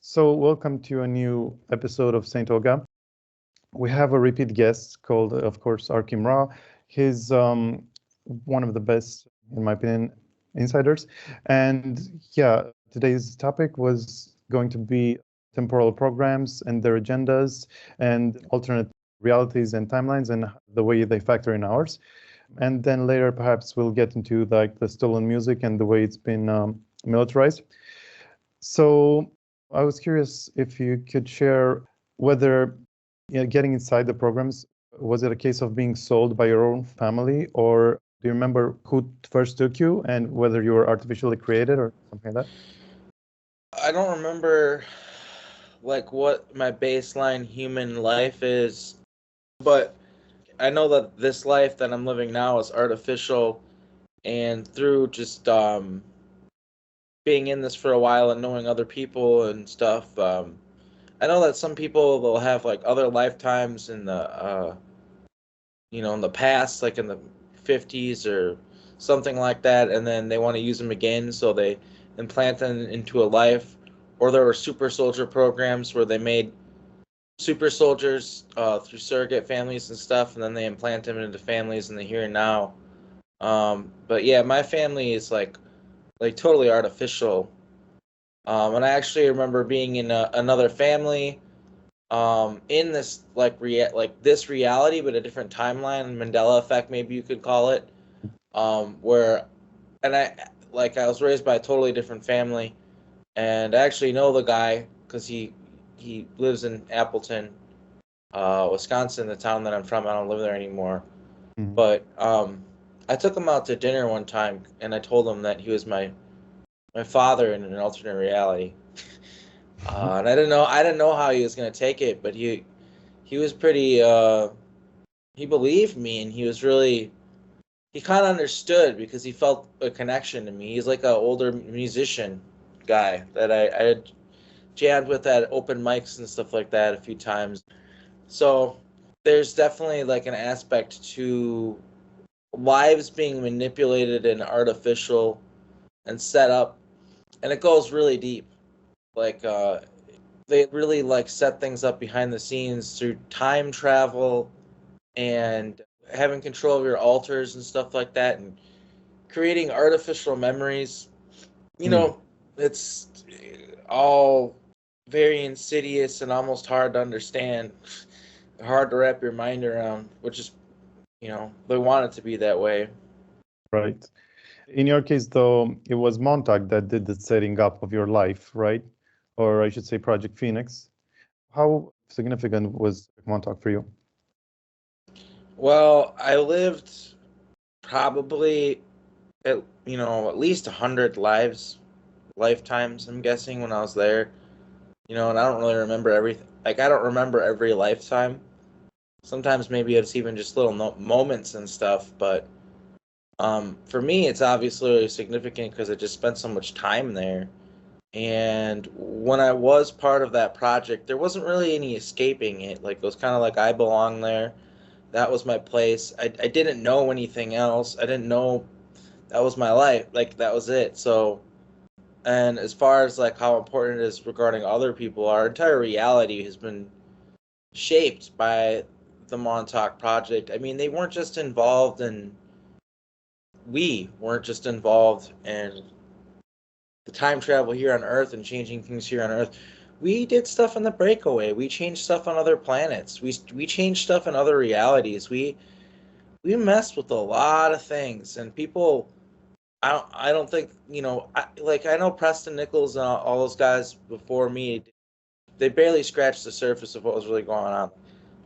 So, welcome to a new episode of Saint Olga. We have a repeat guest called, of course, Arkheim. He's one of the best, in my opinion, insiders. And yeah, today's topic was going to be temporal programs and their agendas and alternate realities and timelines and the way they factor in ours. And then later, perhaps we'll get into like the stolen music and the way it's been militarized. So I was curious if you could share whether getting inside the programs, was it a case of being sold by your own family, or do you remember who first took you and whether you were artificially created or something like that? I don't remember like what my baseline human life is, but I know that this life that I'm living now is artificial, and through just being in this for a while and knowing other people and stuff, I know that some people will have like other lifetimes in the in the past, like in the 50s or something like that, and then they want to use them again, so they implant them into a life. Or there were super soldier programs where they made super soldiers through surrogate families and stuff, and then they implant them into families in the here and now. But yeah, my family is like totally artificial. And I actually remember being in another family in this like this reality, but a different timeline, Mandela effect, maybe you could call it. Where and I was raised by a totally different family, and I actually know the guy because he lives in Appleton, Wisconsin, the town that I'm from. I don't live there anymore. Mhm. But I took him out to dinner one time, and I told him that he was my father in an alternate reality. And I didn't know how he was gonna take it, but he was pretty he believed me, and he kind of understood because he felt a connection to me. He's like an older musician guy that I had jammed with at open mics and stuff like that a few times. So there's definitely like an aspect to lives being manipulated and artificial and set up, and it goes really deep. Like they really like set things up behind the scenes through time travel and having control of your alters and stuff like that, and creating artificial memories. You Mm. know, it's all very insidious and almost hard to understand, hard to wrap your mind around, which is, they want it to be that way. Right. In your case, though, it was Montauk that did the setting up of your life, right? Or I should say Project Phoenix. How significant was Montauk for you? Well, I lived probably at least 100 lifetimes, I'm guessing, when I was there. And I don't really remember everything. Like, I don't remember every lifetime. Sometimes maybe it's even just little moments and stuff, but for me, it's obviously really significant because I just spent so much time there. And when I was part of that project, there wasn't really any escaping it. Like, it was kind of like I belong there. That was my place. I didn't know anything else. I didn't know that was my life. Like, that was it. So, and as far as like how important it is regarding other people, our entire reality has been shaped by the Montauk project. I mean, we weren't just involved in the time travel here on Earth and changing things here on Earth. We did stuff in the Breakaway. We changed stuff on other planets. We changed stuff in other realities. We messed with a lot of things, and people. I don't think I know Preston Nichols and all those guys before me. They barely scratched the surface of what was really going on.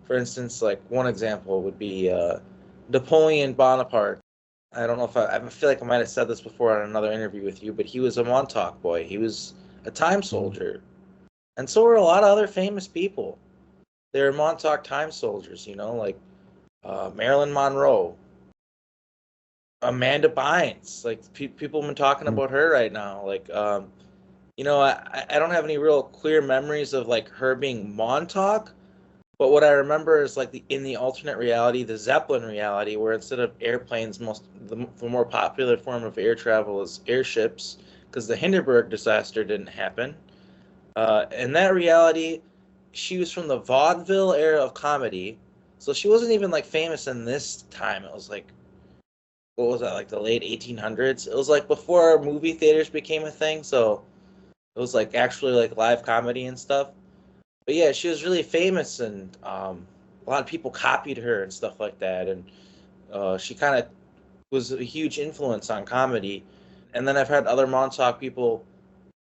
For instance, like one example would be Napoleon Bonaparte. I don't know if I feel like I might have said this before on another interview with you, but he was a Montauk boy. He was a time Mhm. soldier, and so were a lot of other famous people. They're Montauk time soldiers, like Marilyn Monroe, Amanda Bynes. Like people have been talking Mm. about her right now. Like, I don't have any real clear memories of like her being Montauk. But what I remember is like in the alternate reality, the Zeppelin reality, where instead of airplanes, the more popular form of air travel is airships, because the Hindenburg disaster didn't happen. In that reality, she was from the vaudeville era of comedy, so she wasn't even like famous in this time. It was like, what was that, like the late 1800s? It was like before movie theaters became a thing, so it was like actually like live comedy and stuff. But yeah, she was really famous, and a lot of people copied her and stuff like that, and she kind of was a huge influence on comedy. And then I've had other Montauk people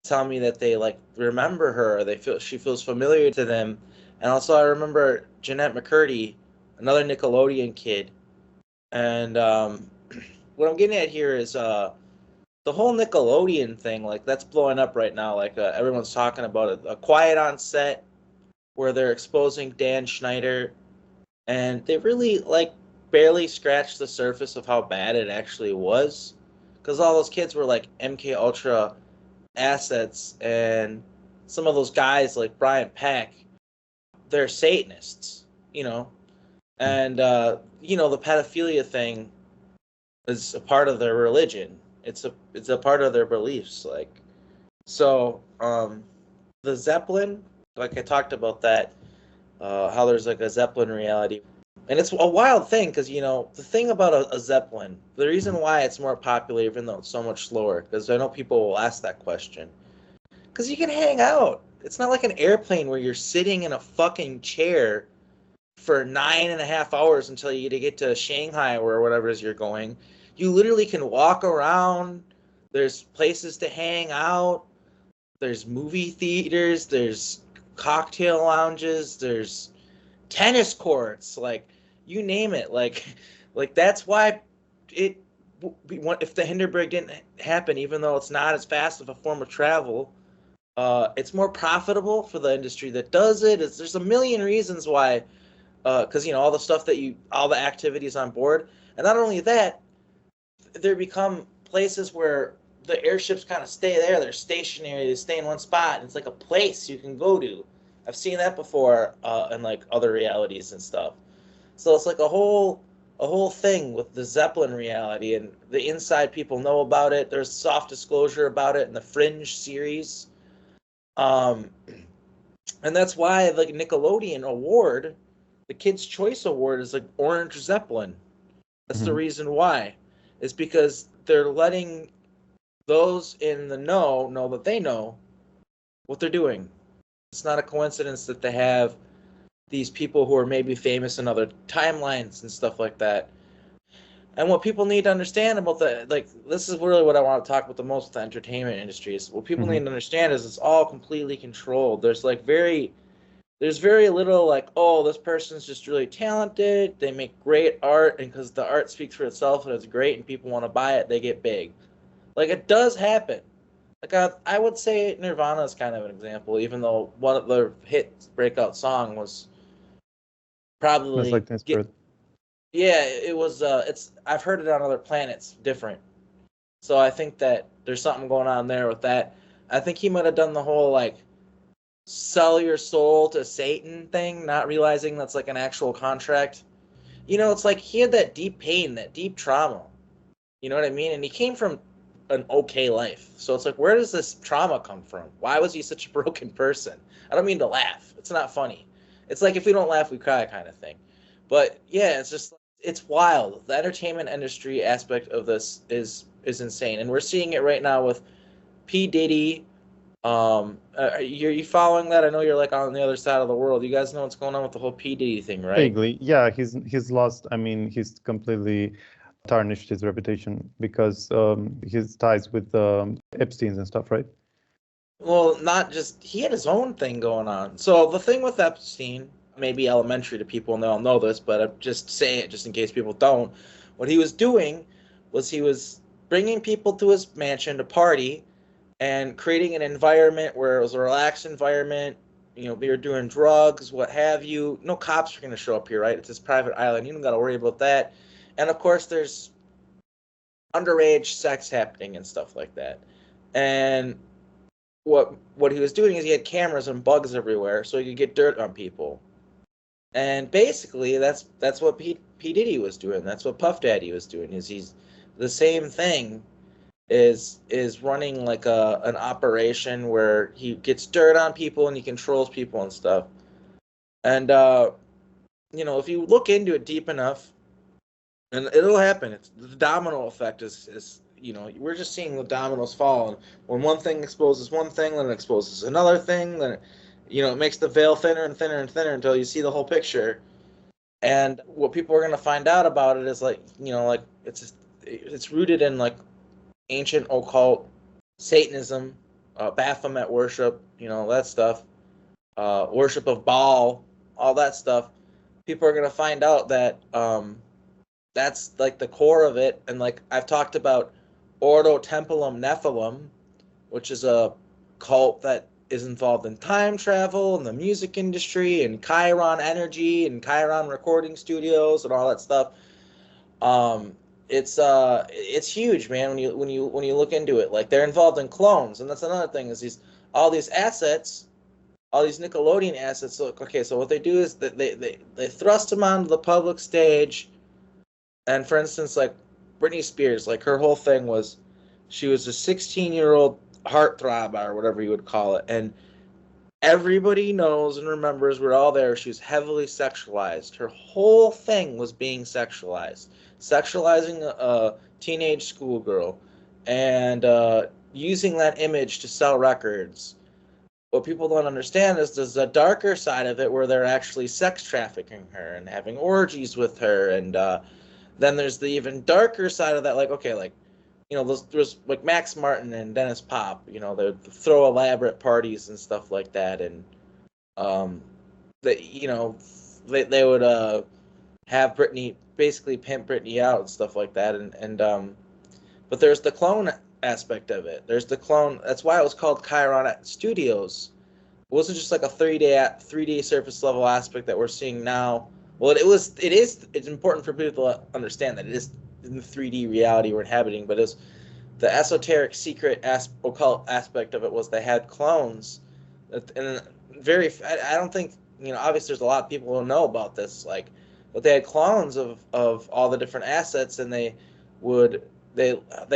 tell me that they like remember her, they feel she feels familiar to them. And also I remember Jeanette McCurdy, another Nickelodeon kid. And what I'm getting at here is the whole Nickelodeon thing, like that's blowing up right now. Like everyone's talking about it. A Quiet on Set, where they're exposing Dan Schneider, and they really like barely scratched the surface of how bad it actually was, because all those kids were like MK Ultra assets, and some of those guys like Brian Peck, they're Satanists, you know, and you know, the pedophilia thing is a part of their religion. It's a part of their beliefs, like. So the Zeppelin, like I talked about that, how there's like a Zeppelin reality. And it's a wild thing because, you know, the thing about a Zeppelin, the reason why it's more popular, even though it's so much slower, because I know people will ask that question, because you can hang out. It's not like an airplane where you're sitting in a fucking chair for 9.5 hours until you get to Shanghai or whatever it is you're going. You literally can walk around. There's places to hang out. There's movie theaters. There's cocktail lounges. There's tennis courts. Like, you name it. Like that's why it. If the Hindenburg didn't happen, even though it's not as fast of a form of travel, it's more profitable for the industry that does it. There's a million reasons why, because you know all the activities on board, and not only that, there become places where the airships kind of stay there. They're stationary. They stay in one spot, and it's like a place you can go to. I've seen that before in like other realities and stuff. So it's like a whole thing with the Zeppelin reality, and the inside people know about it. There's soft disclosure about it in the Fringe series. Um, and that's why the Nickelodeon award, the Kids' Choice Award, is like Orange Zeppelin. That's the reason why. Is because they're letting those in the know that they know what they're doing. It's not a coincidence that they have these people who are maybe famous in other timelines and stuff like that. And what people need to understand about this is really what I want to talk about the most with the entertainment industry, is what people need to understand is it's all completely controlled. There's very little like, oh, this person's just really talented, they make great art, and because the art speaks for itself and it's great and people want to buy it, they get big. Like, it does happen. Like, I would say Nirvana is kind of an example, even though one of their hit breakout song was Smells probably like Teen Spirit. yeah, it was I've heard it on other planets different. So I think that there's something going on there with that. I think he might have done the whole like sell your soul to Satan thing, not realizing that's like an actual contract. You know, it's like he had that deep pain, that deep trauma. You know what I mean? And he came from an okay life. So it's like, where does this trauma come from? Why was he such a broken person? I don't mean to laugh. It's not funny. It's like, if we don't laugh, we cry kind of thing. But yeah, it's wild. The entertainment industry aspect of this is insane. And we're seeing it right now with P. Diddy. You following that? I know you're like on the other side of the world. You guys know what's going on with the whole P. Diddy thing, right? Vaguely, yeah. He's lost. I mean, he's completely tarnished his reputation because his ties with Epstein's and stuff, right? Well, not just, he had his own thing going on. So the thing with Epstein, maybe elementary to people and they'll know this, but I'm just saying it just in case people don't. What he was doing was he was bringing people to his mansion to party and creating an environment where it was a relaxed environment. You know, they were doing drugs, what have you. No cops are going to show up here, right? It's his private island. You don't got to worry about that. And of course, there's underage sex happening and stuff like that. And what he was doing is he had cameras and bugs everywhere, so he could get dirt on people. And basically, that's what P Diddy was doing. That's what Puff Daddy was doing. Is he's the same thing, is running like an operation where he gets dirt on people and he controls people and stuff. And if you look into it deep enough, and it'll happen. It's the domino effect is we're just seeing the dominoes fall, and when one thing exposes one thing, then it exposes another thing, then it makes the veil thinner and thinner and thinner until you see the whole picture. And what people are going to find out about it is like it's rooted in like ancient occult Satanism, Baphomet worship, that stuff, worship of Baal, all that stuff. People are going to find out that that's like the core of it. And like I've talked about Ordo Tempulum Nephilim, which is a cult that is involved in time travel and the music industry and Chiron energy and Chiron recording studios and all that stuff. It's huge, man. When you look into it, like they're involved in clones, and that's another thing is all these assets, all these Nickelodeon assets. Look, okay, so what they do is that they thrust them onto the public stage, and for instance, like Britney Spears, like her whole thing was, she was a 16-year-old heartthrob or whatever you would call it, and everybody knows and remembers, we're all there, she was heavily sexualized. Her whole thing was being sexualizing a teenage schoolgirl, and using that image to sell records. What people don't understand is there's a darker side of it where they're actually sex trafficking her and having orgies with her, and then there's the even darker side of that, like, okay, like, there's like Max Martin and Dennis Pop, they throw elaborate parties and stuff like that, and they would have Britney, basically pimp Britney out and stuff like that, and but there's the clone aspect of it. There's the clone. That's why it was called Chiron Studios. It wasn't just like a 3D surface level aspect that we're seeing now. Well, it's important for people to understand that it is in the 3D reality we're inhabiting, but it's the esoteric secret occult aspect of it was they had clones, and I don't think, obviously there's a lot of people who know about this, like, but they had clones of all the different assets, and they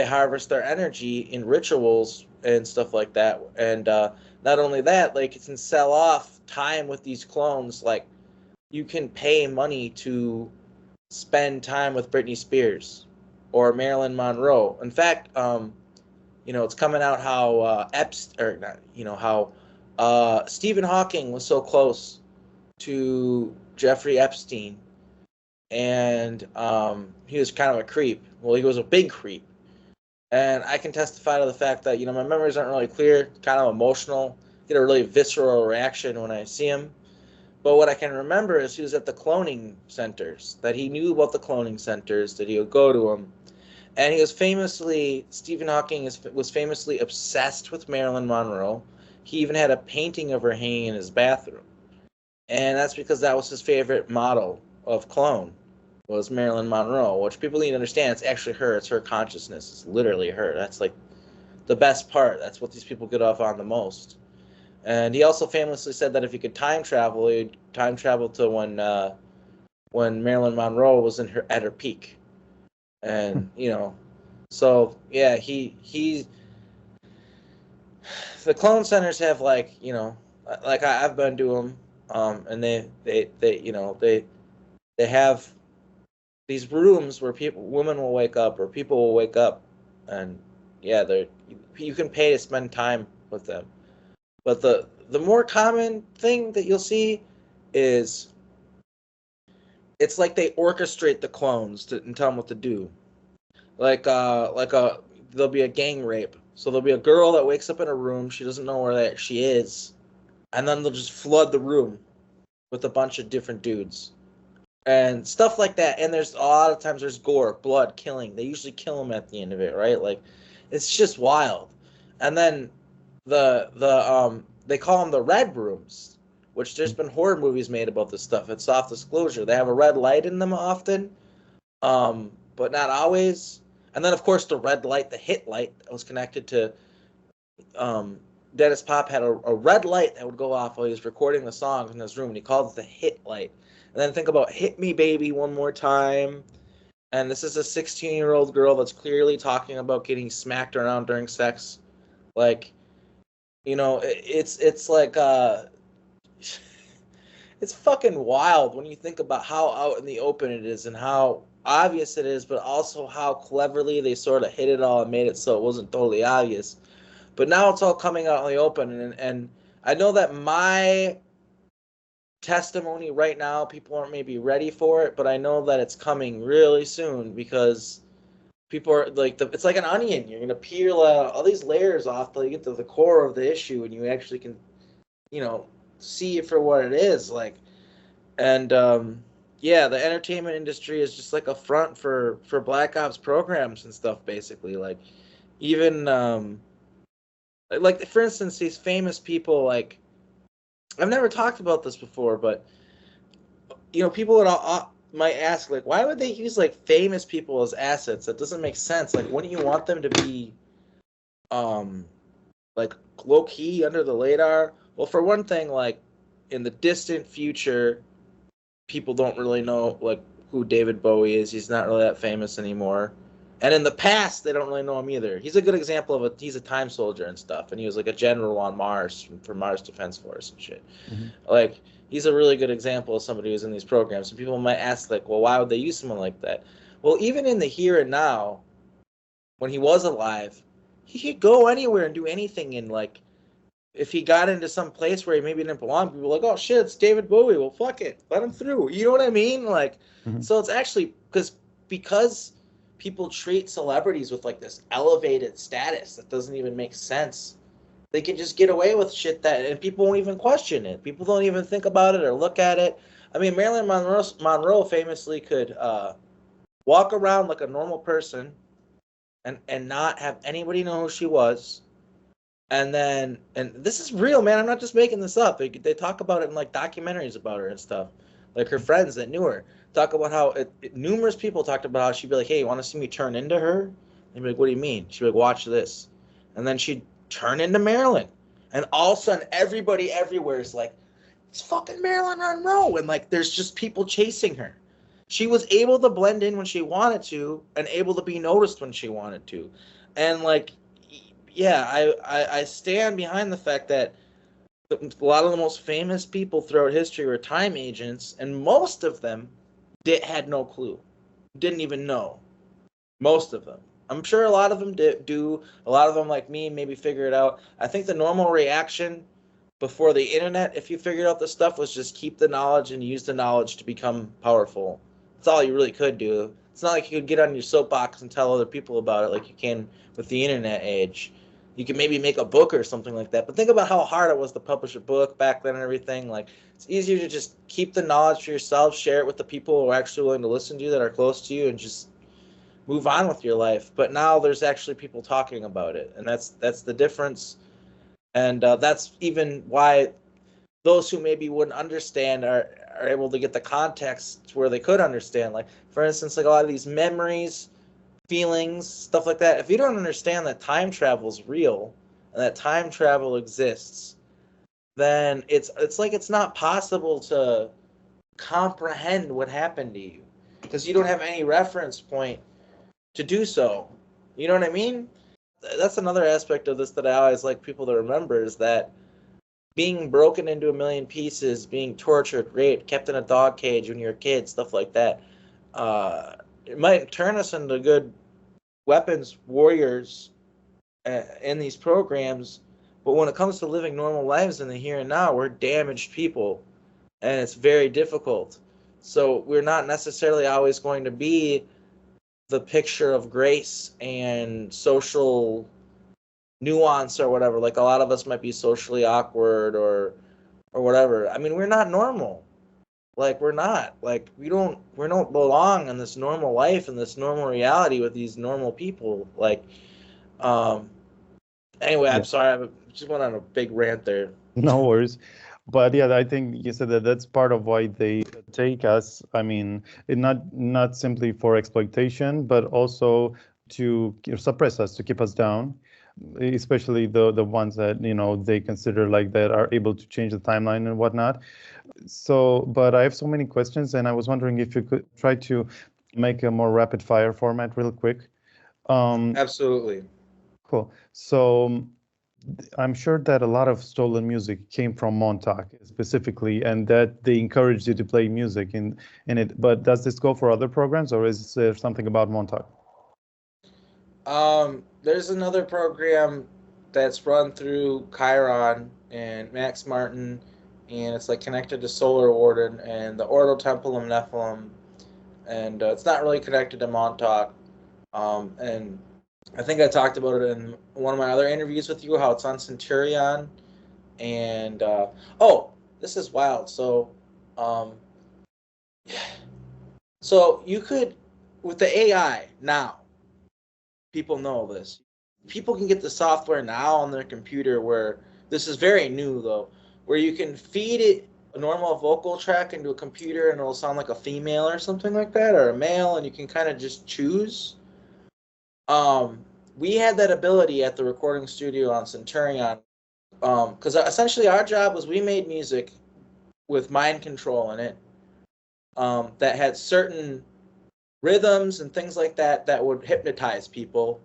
harvest their energy in rituals and stuff like that, and not only that, like, it can sell off time with these clones. Like, you can pay money to spend time with Britney Spears or Marilyn Monroe. In fact, it's coming out how Stephen Hawking was so close to Jeffrey Epstein, and he was kind of a creep. Well, he was a big creep, and I can testify to the fact that my memories aren't really clear, kind of emotional, get a really visceral reaction when I see him. But what I can remember is he was at the cloning centers, that he knew about the cloning centers, that he would go to them. And Stephen Hawking was famously obsessed with Marilyn Monroe. He even had a painting of her hanging in his bathroom. And that's because that was his favorite model of clone, was Marilyn Monroe, which people need to understand, it's actually her, it's her consciousness, it's literally her. That's like the best part. That's what these people get off on the most. And he also famously said that if he could time travel, he'd time travel to when Marilyn Monroe was at her peak. And so yeah, he the clone centers have, like, I've been to them, and they have these rooms where women will wake up, or people will wake up, and yeah, you can pay to spend time with them. But the more common thing that you'll see is it's like they orchestrate the clones and tell them what to do. There'll be a gang rape. So there'll be a girl that wakes up in a room, she doesn't know where she is, and then they'll just flood the room with a bunch of different dudes and stuff like that. And there's a lot of times there's gore, blood, killing. They usually kill them at the end of it, right? Like, it's just wild. And then they call them the red rooms, which there's been horror movies made about this stuff. It's soft disclosure. They have a red light in them often, but not always. And then, of course, the red light, the hit light that was connected to Dennis Pop had a red light that would go off while he was recording the songs in his room, and he called it the hit light. And then think about Hit Me Baby One More Time, and this is a 16-year-old girl that's clearly talking about getting smacked around during sex. Like, you know, it's like it's fucking wild when you think about how out in the open it is and how obvious it is, but also how cleverly they sort of hid it all and made it so it wasn't totally obvious. But now it's all coming out in the open, and I know that my testimony right now, people aren't maybe ready for it, but I know that it's coming really soon because people are like, it's like an onion. You're gonna peel all these layers off till you get to the core of the issue, and you actually can, you know, see it for what it is. Like, and yeah, the entertainment industry is just like a front for black ops programs and stuff, basically. Like, even like for instance, these famous people, like, I've never talked about this before, but you know, people would might ask, like, why would they use like famous people as assets? That doesn't make sense. Like, wouldn't you want them to be like low key under the radar? Well, for one thing, like in the distant future, people don't really know like who David Bowie is. He's not really that famous anymore. And in the past, they don't really know him either. He's a good example of he's a time soldier and stuff, and he was like a general on Mars for Mars Defense Force and shit. Mm-hmm. Like, he's a really good example of somebody who's in these programs. And people might ask, like, well, why would they use someone like that? Well, even in the here and now, when he was alive, he could go anywhere and do anything. And like, if he got into some place where he maybe didn't belong, people were like, oh shit, it's David Bowie. Well, fuck it, let him through. You know what I mean? Like, mm-hmm. So it's actually because people treat celebrities with like this elevated status that doesn't even make sense. They can just get away with shit that, and people won't even question it. People don't even think about it or look at it. I mean, Marilyn Monroe famously could walk around like a normal person and not have anybody know who she was. And then, and this is real, man. I'm not just making this up. They talk about it in like documentaries about her and stuff. Like her friends that knew her talk about how numerous people talked about how she'd be like, hey, you want to see me turn into her? They'd be like, what do you mean? She'd be like, watch this. And then she'd turn into Marilyn. And all of a sudden, everybody everywhere is like, it's fucking Marilyn Monroe. And like, there's just people chasing her. She was able to blend in when she wanted to and able to be noticed when she wanted to. And like, yeah, I stand behind the fact that a lot of the most famous people throughout history were time agents, and most of them had no clue, didn't even know. Most of them. I'm sure a lot of them do. A lot of them, like me, maybe figure it out. I think the normal reaction before the internet, if you figured out this stuff, was just keep the knowledge and use the knowledge to become powerful. That's all you really could do. It's not like you could get on your soapbox and tell other people about it like you can with the internet age. You can maybe make a book or something like that. But think about how hard it was to publish a book back then and everything. Like, it's easier to just keep the knowledge for yourself, share it with the people who are actually willing to listen to you, that are close to you, and just move on with your life. But now there's actually people talking about it, and that's the difference. And that's even why those who maybe wouldn't understand are able to get the context where they could understand. Like, for instance, like a lot of these memories, feelings, stuff like that. If you don't understand that time travel is real and that time travel exists, then it's like it's not possible to comprehend what happened to you because you don't have any reference point to do so. You know what I mean? That's another aspect of this that I always like people to remember, is that being broken into a million pieces, being tortured, raped, kept in a dog cage when you're a kid, stuff like that, it might turn us into good weapons warriors in these programs, but when it comes to living normal lives in the here and now, we're damaged people, and it's very difficult. So we're not necessarily always going to be the picture of grace and social nuance or whatever. Like, a lot of us might be socially awkward or whatever. I mean, we're not normal. Like, we're not. Like, we don't belong in this normal life and this normal reality with these normal people. Like, anyway, I'm sorry. I just went on a big rant there. No worries. But yeah, I think you said that that's part of why they take us. I mean, it not simply for exploitation, but also to suppress us, to keep us down, especially the ones that, you know, they consider like that are able to change the timeline and whatnot. So, but I have so many questions, and I was wondering if you could try to make a more rapid fire format real quick. Absolutely. Cool. So I'm sure that a lot of stolen music came from Montauk specifically, and that they encouraged you to play music in it. But does this go for other programs, or is there something about Montauk? There's another program that's run through Chiron and Max Martin, and it's like connected to Solar Warden and the Ordo Templum Nephilim, and it's not really connected to Montauk. And I think I talked about it in one of my other interviews with you, how it's on Centurion. And oh, this is wild. Um, so you could, with the AI now, people know this. People can get the software now on their computer where this is very new though, where you can feed it a normal vocal track into a computer and it'll sound like a female or something like that, or a male, and you can kind of just choose. We had that ability at the recording studio on Centurion, because essentially our job was we made music with mind control in it, that had certain rhythms and things like that that would hypnotize people.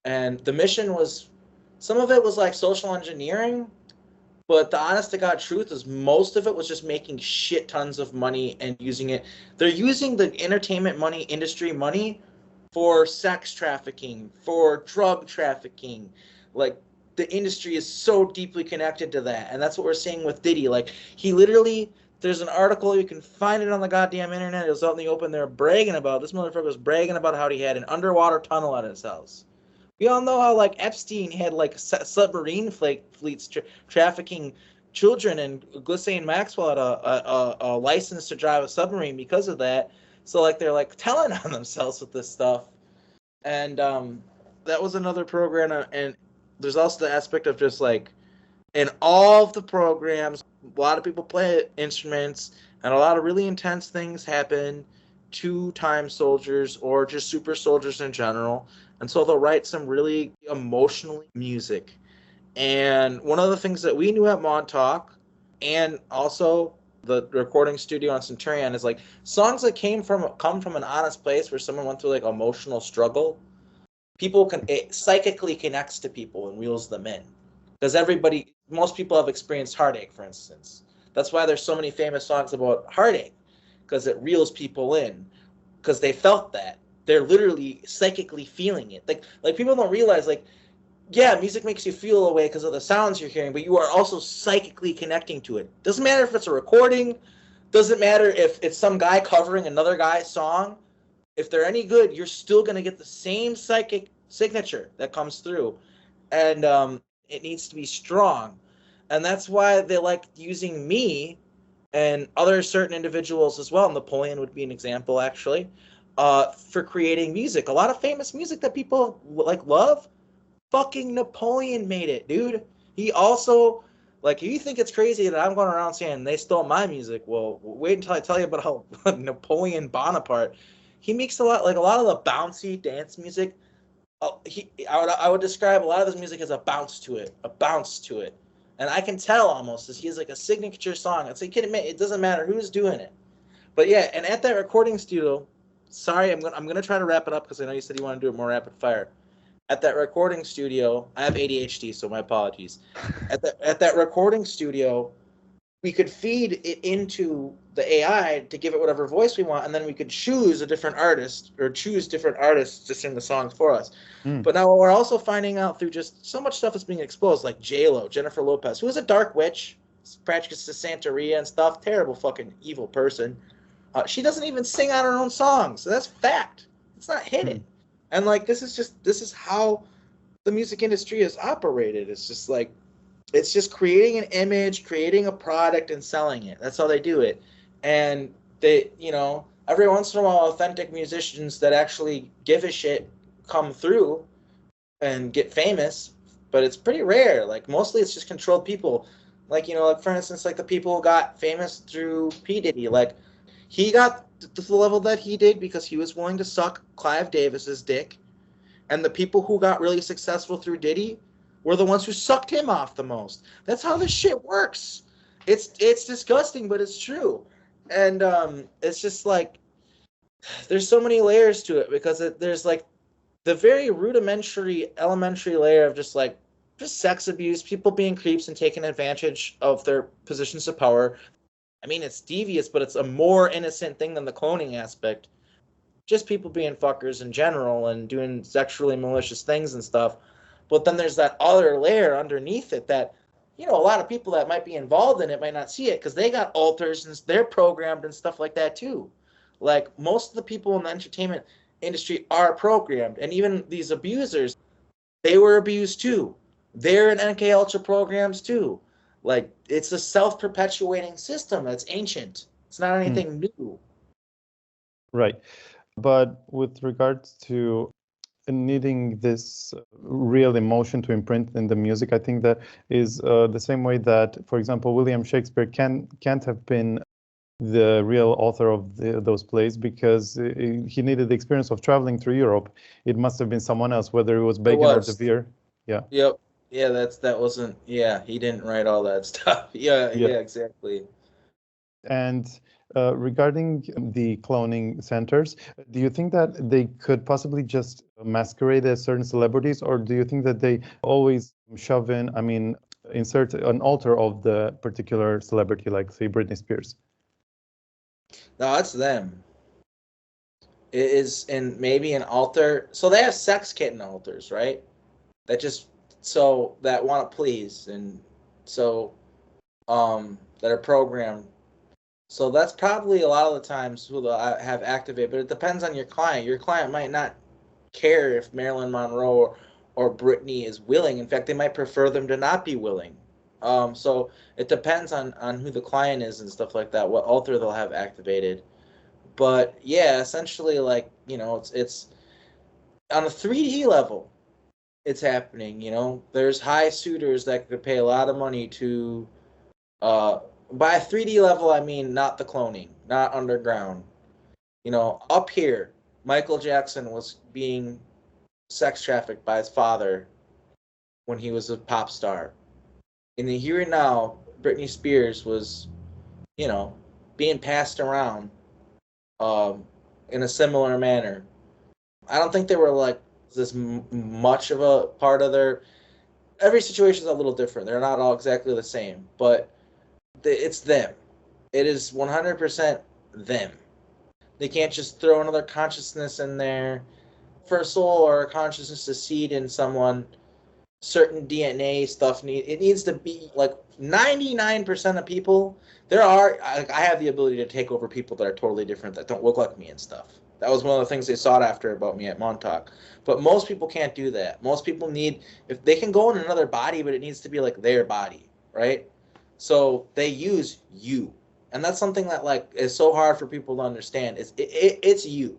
And the mission was, some of it was like social engineering, but the honest to God truth is most of it was just making shit tons of money and using it. They're using the entertainment money, industry money, for sex trafficking, for drug trafficking. Like, the industry is so deeply connected to that. And that's what we're seeing with Diddy. Like, he literally, there's an article, you can find it on the goddamn internet. It was out in the open. They're bragging about, this motherfucker was bragging about how he had an underwater tunnel at his house. We all know how, like, Epstein had, like, submarine fleets trafficking children, and Ghislaine Maxwell had a license to drive a submarine because of that. So, like, they're, like, telling on themselves with this stuff. And that was another program. And there's also the aspect of just, like, in all of the programs, a lot of people play instruments, and a lot of really intense things happen to time soldiers or just super soldiers in general. And so they'll write some really emotional music. And one of the things that we knew at Montauk, and also the recording studio on Centurion, is like songs that come from an honest place where someone went through like emotional struggle. People can, it psychically connects to people and reels them in, because most people have experienced heartache, for instance. That's why there's so many famous songs about heartache, because it reels people in, because they felt that. They're literally psychically feeling it. Like people don't realize, like, yeah, music makes you feel a way because of the sounds you're hearing, but you are also psychically connecting to it. Doesn't matter if it's a recording, doesn't matter if it's some guy covering another guy's song. If they're any good, you're still going to get the same psychic signature that comes through. And it needs to be strong. And that's why they like using me and other certain individuals as well. Napoleon would be an example, actually, for creating music. A lot of famous music that people like love, fucking Napoleon made it, dude. He also, like, if you think it's crazy that I'm going around saying they stole my music, well, wait until I tell you about how Napoleon Bonaparte, he makes a lot of the bouncy dance music. I would describe a lot of his music as a bounce to it, and I can tell almost as he has like a signature song. It's like, it doesn't matter who's doing it, but yeah. And at that recording studio, sorry, I'm gonna try to wrap it up because I know you said you want to do it more rapid fire. At that recording studio, I have ADHD, so my apologies. At that recording studio, we could feed it into the AI to give it whatever voice we want, and then we could choose a different artist or choose different artists to sing the songs for us. But now we're also finding out through just so much stuff that's being exposed, like J-Lo, Jennifer Lopez, who is a dark witch, practices Santeria and stuff, terrible fucking evil person. She doesn't even sing on her own songs. So that's fact. It's not hidden. And like this is how the music industry is operated. It's just like, it's just creating an image, creating a product, and selling it. That's how they do it. And they, every once in a while, authentic musicians that actually give a shit come through and get famous, but it's pretty rare. Like, mostly it's just controlled people. Like, like for instance, like the people who got famous through P. Diddy. Like, he got to the level that he did because he was willing to suck Clive Davis's dick. And the people who got really successful through Diddy were the ones who sucked him off the most. That's how this shit works. It's disgusting, but it's true. And it's just like, there's so many layers to it because there's like the very rudimentary, elementary layer of just sex abuse, people being creeps and taking advantage of their positions of power. I mean, it's devious, but it's a more innocent thing than the cloning aspect. Just people being fuckers in general and doing sexually malicious things and stuff. But then there's that other layer underneath it that, a lot of people that might be involved in it might not see it because they got alters and they're programmed and stuff like that too. Like most of the people in the entertainment industry are programmed, and even these abusers, they were abused too. They're in NK Ultra programs too. Like it's a self-perpetuating system that's ancient. It's not Hmm. anything new. Right. But with regards to needing this real emotion to imprint in the music, I think that is the same way that, for example, William Shakespeare can't have been the real author of those plays because he needed the experience of traveling through Europe. It must have been someone else, whether it was It Bacon or De was. Vere. Yeah. Yep. Yeah, that wasn't. Yeah, he didn't write all that stuff. Yeah, Yeah. yeah, exactly. And regarding the cloning centers, do you think that they could possibly just masquerade as certain celebrities, or do you think that they always shove in, I mean, insert an alter of the particular celebrity, like say Britney Spears? No, it's them. It is, and maybe an alter. So they have sex kitten alters, right? That just so that want to please, and so that are programmed. So that's probably a lot of the times who they'll have activate, but it depends on your client. Your client might not care if Marilyn Monroe or Britney is willing. In fact, they might prefer them to not be willing. So it depends on who the client is and stuff like that, what alter they'll have activated. But yeah, essentially, like it's on a 3D level, it's happening. There's high suitors that could pay a lot of money to. By 3D level, I mean not the cloning, not underground. Up here, Michael Jackson was being sex trafficked by his father when he was a pop star. In the here and now, Britney Spears was, you know, being passed around in a similar manner. I don't think they were like this much of a part of their. Every situation is a little different. They're not all exactly the same, but it's them. It is 100% them. They can't just throw another consciousness in there. For a soul or a consciousness to seed in someone, certain DNA stuff it needs to be like 99% of people. I have the ability to take over people that are totally different that don't look like me and stuff. That was one of the things they sought after about me at Montauk. But most people can't do that. Most people need, if they can go in another body, but it needs to be like their body, right? So they use you, and that's something that like is so hard for people to understand. It's you,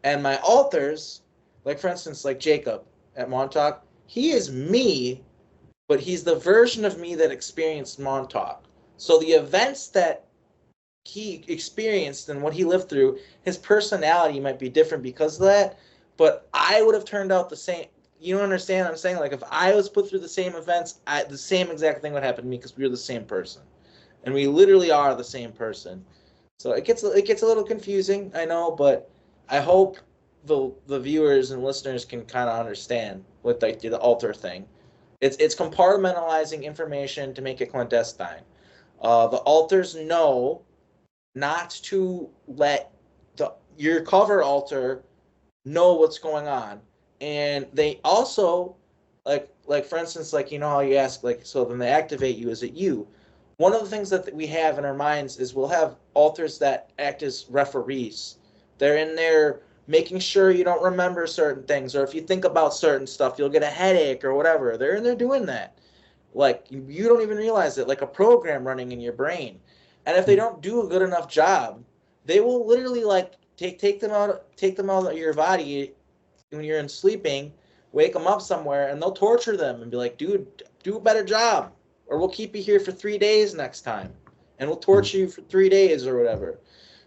and my alters, like for instance, like Jacob at Montauk, he is me, but he's the version of me that experienced Montauk. So the events that he experienced and what he lived through, his personality might be different because of that, but I would have turned out the same. You don't understand what I'm saying? Like if I was put through the same events, the same exact thing would happen to me because we were the same person. And we literally are the same person. So it gets a little confusing, I know, but I hope the viewers and listeners can kind of understand with like the alter thing. It's compartmentalizing information to make it clandestine. The alters know not to let your cover alter know what's going on, and they also like for instance, like how you ask, like, so then they activate you, is it you? One of the things that we have in our minds is we'll have alters that act as referees. They're in there making sure you don't remember certain things, or if you think about certain stuff you'll get a headache or whatever. They're in there doing that, like you don't even realize it, like a program running in your brain. And if they don't do a good enough job, they will literally like take them out of your body when you're in sleeping, wake them up somewhere, and they'll torture them and be like, dude, do a better job, or we'll keep you here for 3 days next time, and we'll torture you for 3 days or whatever.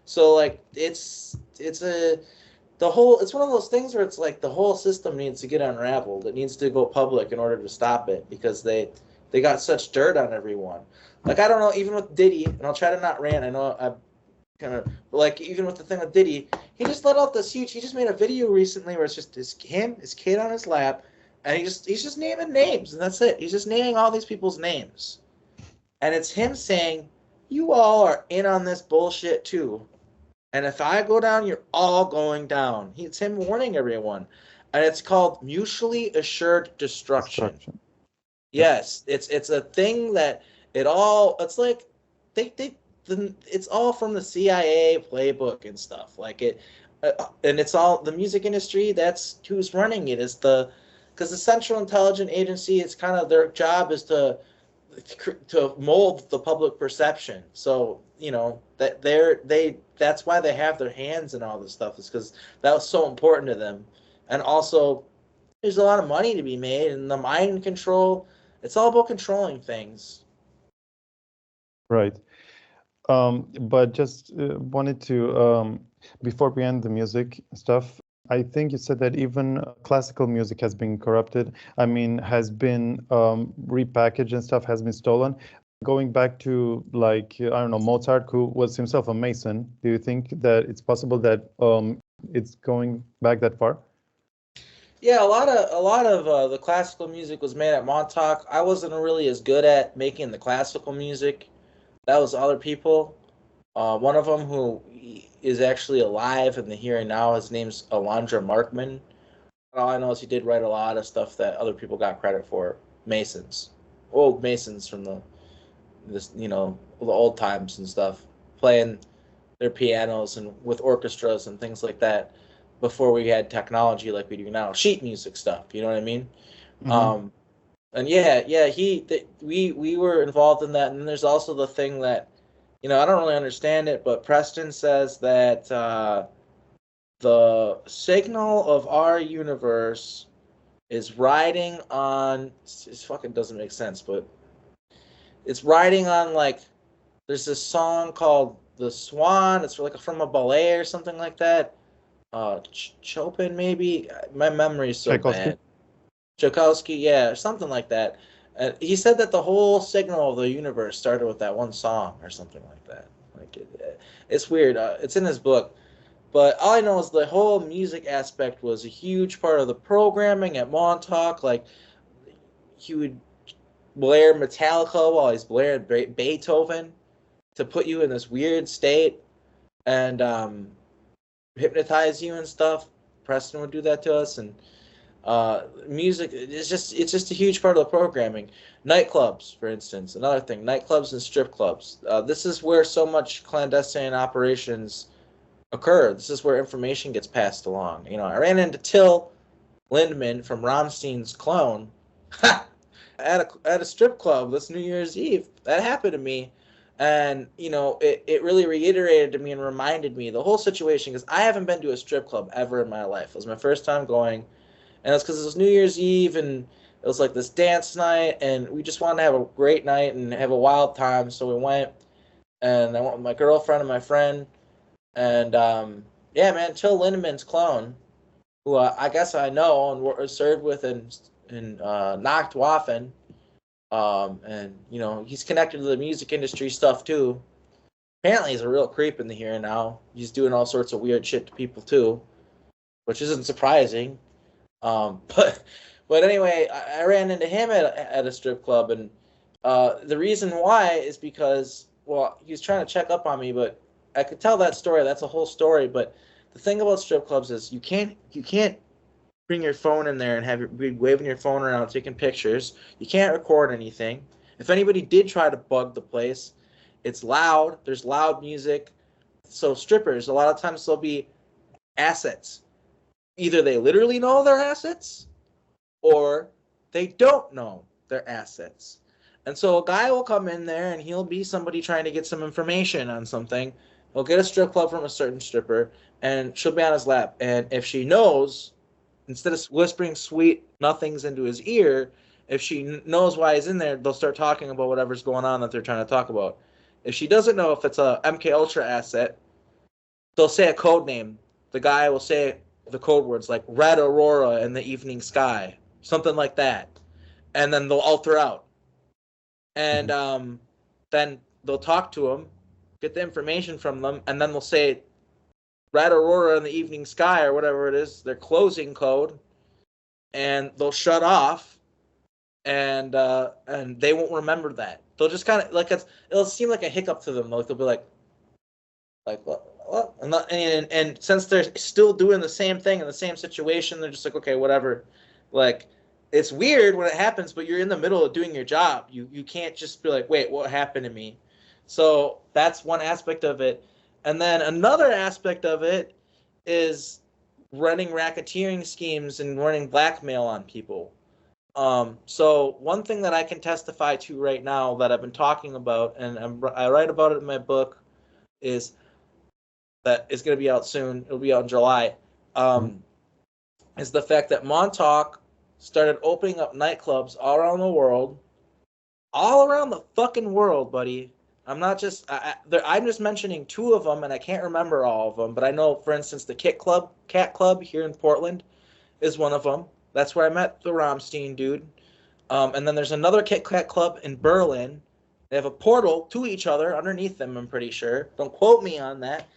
So like it's one of those things where it's like the whole system needs to get unraveled. It needs to go public in order to stop it, because they got such dirt on everyone. Like I don't know, even with Diddy, and I'll try to not rant. I know kind of like even with the thing with Diddy, he just let out this huge. He just made a video recently where it's just his kid on his lap, and he's just naming names, and that's it. He's just naming all these people's names, and it's him saying, "You all are in on this bullshit too, and if I go down, you're all going down." It's him warning everyone, and it's called mutually assured destruction. Yes, it's a thing that it's like it's all from the CIA playbook and stuff. Like and it's all the music industry. That's who's running it. Is because the Central Intelligence Agency. It's kind of their job is to mold the public perception. So that that's why they have their hands in all this stuff. Is because that was so important to them, and also there's a lot of money to be made, and the mind control. It's all about controlling things. Right. But just wanted to, before we end the music stuff, I think you said that even classical music has been corrupted. I mean, has been repackaged and stuff has been stolen. Going back to like, I don't know, Mozart, who was himself a Mason, do you think that it's possible that it's going back that far? Yeah, a lot of the classical music was made at Montauk. I wasn't really as good at making the classical music. That was other people. One of them who is actually alive in the here and now. His name's Alondra Markman. All I know is he did write a lot of stuff that other people got credit for. Masons, old Masons from the old times and stuff, playing their pianos and with orchestras and things like that before we had technology like we do now. Sheet music stuff, you know what I mean? Mm-hmm. And we were involved in that. And then there's also the thing that, I don't really understand it, but Preston says that the signal of our universe is riding on. It fucking doesn't make sense, but it's riding on like. There's this song called "The Swan." It's like from a ballet or something like that. Chopin, maybe. My memory's so Tchaikovsky? bad. Tchaikovsky, yeah, something like that. He said that the whole signal of the universe started with that one song or something like that. Like it's weird. It's in his book, but all I know is the whole music aspect was a huge part of the programming at Montauk. Like he would blare Metallica while he's blaring Beethoven to put you in this weird state and hypnotize you and stuff. Preston would do that to us, and music it's just a huge part of the programming. Nightclubs, for instance, another thing. Nightclubs and strip clubs. This is where so much clandestine operations occur. This is where information gets passed along. I ran into Till Lindemann from Rammstein's Clone at a strip club this New Year's Eve. That happened to me. And, it really reiterated to me and reminded me the whole situation, because I haven't been to a strip club ever in my life. It was my first time going. And it's because it was New Year's Eve, and it was like this dance night, and we just wanted to have a great night and have a wild time. So we went, and I went with my girlfriend and my friend. And, yeah, man, Till Lindemann's Clone, who I guess I know and served with in Nachtwaffen. And, he's connected to the music industry stuff, too. Apparently he's a real creep in the here and now. He's doing all sorts of weird shit to people, too, which isn't surprising. But anyway, I ran into him at a strip club, and the reason why is because, well, he was trying to check up on me, but I could tell that story. That's a whole story. But the thing about strip clubs is you can't bring your phone in there and be waving your phone around, taking pictures. You can't record anything. If anybody did try to bug the place, it's loud. There's loud music. So strippers, a lot of times they'll be assets. Either they literally know they're assets, or they don't know they're assets. And so a guy will come in there and he'll be somebody trying to get some information on something. He'll get a strip club from a certain stripper, and she'll be on his lap. And if she knows, instead of whispering sweet nothings into his ear, if she knows why he's in there, they'll start talking about whatever's going on that they're trying to talk about. If she doesn't know if it's a MK Ultra asset, they'll say a code name. The guy will say the code words like red aurora in the evening sky, something like that, and then they'll alter out. And then they'll talk to him. get the information from them, and then they'll say red aurora in the evening sky or whatever it is, their closing code, and they'll shut off, and they won't remember that. They'll just kind of like it'll seem like a hiccup to them. Like they'll be like what? And since they're still doing the same thing in the same situation, they're just like, okay, whatever. Like, it's weird when it happens, but you're in the middle of doing your job. You can't just be like, wait, what happened to me? So that's one aspect of it. And then another aspect of it is running racketeering schemes and running blackmail on people. So one thing that I can testify to right now that I've been talking about, and I write about it in my book, is that is going to be out soon. It'll be out in July. Is the fact that Montauk started opening up nightclubs all around the world, all around the fucking world, buddy. I'm not just I'm just mentioning two of them, and I can't remember all of them. But I know, for instance, the Cat Club here in Portland is one of them. That's where I met the Rammstein dude. And then there's another Kit Kat Club in Berlin. They have a portal to each other underneath them, I'm pretty sure. Don't quote me on that.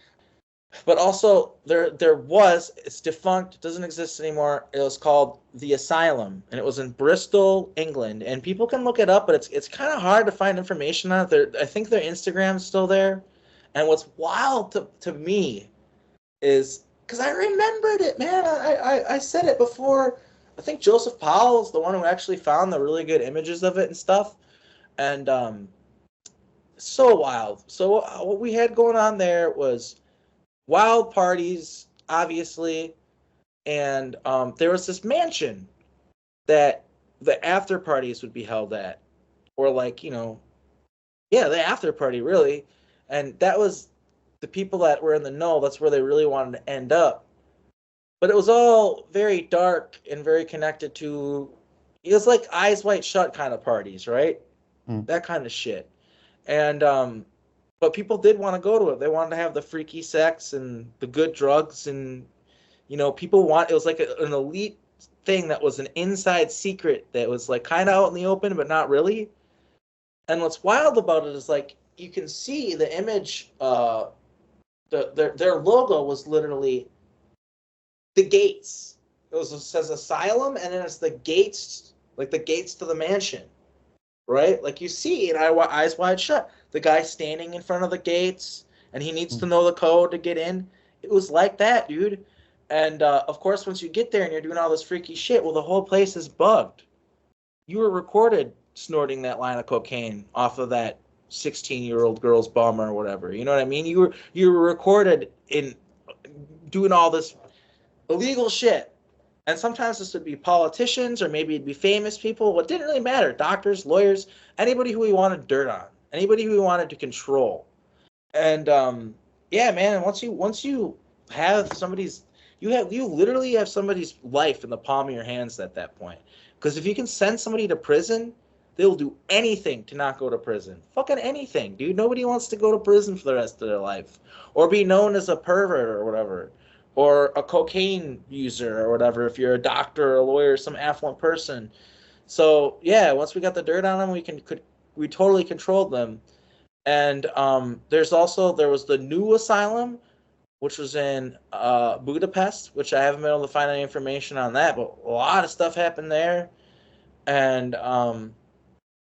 But also, it's defunct, it doesn't exist anymore. It was called The Asylum, and it was in Bristol, England. And people can look it up, but it's kind of hard to find information on it. I think their Instagram's still there. And what's wild to me is, because I remembered it, man. I said it before. I think Joseph Powell is the one who actually found the really good images of it and stuff. And so wild. So what we had going on there was wild parties, obviously, and there was this mansion that the after parties would be held at, or the after party, really. And that was the people that were in the know. That's where they really wanted to end up. But it was all very dark and very connected to, it was like Eyes Wide Shut kind of parties, right? That kind of shit. And but people did want to go to it. They wanted to have the freaky sex and the good drugs, and it was like an elite thing that was an inside secret that was like kind of out in the open, but not really. And what's wild about it is, like, you can see the image. Their logo was literally the gates. It says asylum, and then it's the gates, like the gates to the mansion, right? Like you see in Eyes Wide Shut, the guy standing in front of the gates, and he needs to know the code to get in. It was like that, dude. And of course, once you get there and you're doing all this freaky shit, well, the whole place is bugged. You were recorded snorting that line of cocaine off of that 16-year-old girl's bum or whatever. You know what I mean? You were recorded in doing all this illegal shit. And sometimes this would be politicians, or maybe it'd be famous people. It didn't really matter. Doctors, lawyers, anybody who we wanted dirt on, anybody who we wanted to control. And yeah, man. Once you have somebody's, you literally have somebody's life in the palm of your hands at that point. Because if you can send somebody to prison, they'll do anything to not go to prison. Fucking anything, dude. Nobody wants to go to prison for the rest of their life, or be known as a pervert or whatever, or a cocaine user or whatever, if you're a doctor or a lawyer, some affluent person. So yeah, once we got the dirt on them, we totally controlled them. And there was the new asylum, which was in Budapest, which I haven't been able to find any information on that, but a lot of stuff happened there. And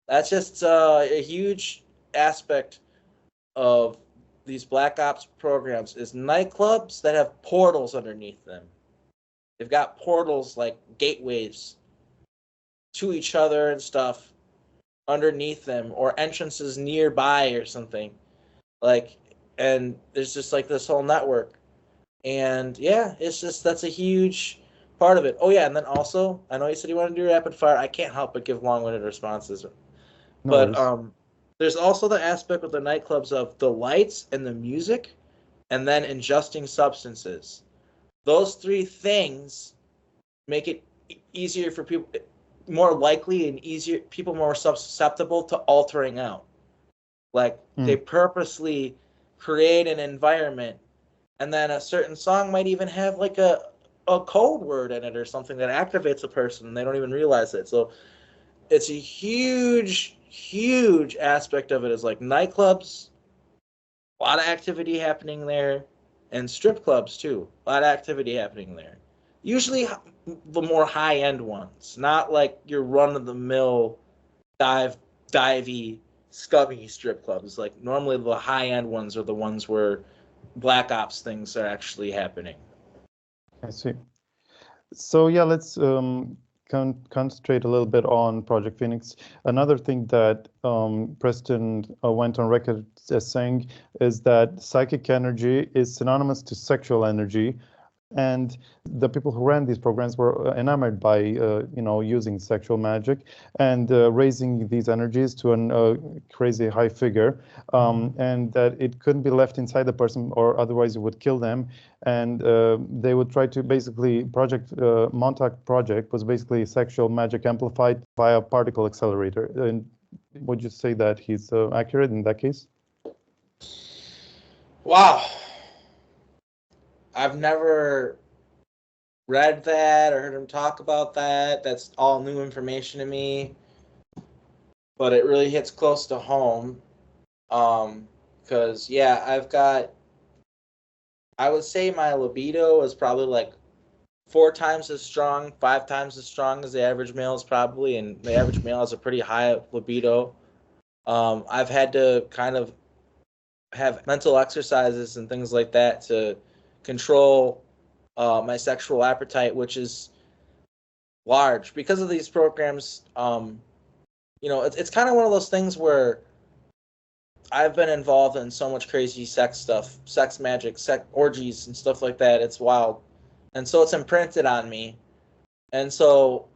that's just a huge aspect of these Black Ops programs, is nightclubs that have portals underneath them. They've got portals like gateways to each other and stuff underneath them, or entrances nearby or something. And there's just like this whole network. And yeah, that's a huge part of it. Oh yeah, and then also, I know you said you wanted to do rapid fire. I can't help but give long-winded responses. No, but there's also the aspect with the nightclubs of the lights and the music, and then ingesting substances. Those three things make it easier for people, more likely and easier, people more susceptible to altering out. Like, they purposely create an environment, and then a certain song might even have like a code word in it or something that activates a person, and they don't even realize it. So it's a huge aspect of it, is like nightclubs A lot of activity happening there, and strip clubs too. A lot of activity happening there. Usually the more high end ones, not like your run of the mill divey, scummy strip clubs. Like normally the high end ones are the ones where black ops things are actually happening. I see. So yeah, let's concentrate a little bit on Project Phoenix. Another thing that Preston went on record as saying is that psychic energy is synonymous to sexual energy, and the people who ran these programs were enamored by using sexual magic and raising these energies to a crazy high figure, and that it couldn't be left inside the person or otherwise it would kill them. And they would try to basically Montauk project was basically sexual magic amplified via particle accelerator. And would you say that he's accurate in that case? Wow. I've never read that or heard him talk about that. That's all new information to me. But it really hits close to home. Because, yeah, I would say my libido is probably like 4 times as strong, 5 times as strong as the average male is probably. And the average male has a pretty high libido. I've had to kind of have mental exercises and things like that to control my sexual appetite, which is large because of these programs. It's kind of one of those things where I've been involved in so much crazy sex stuff, sex magic, sex orgies and stuff like that. It's wild. And so it's imprinted on me. And so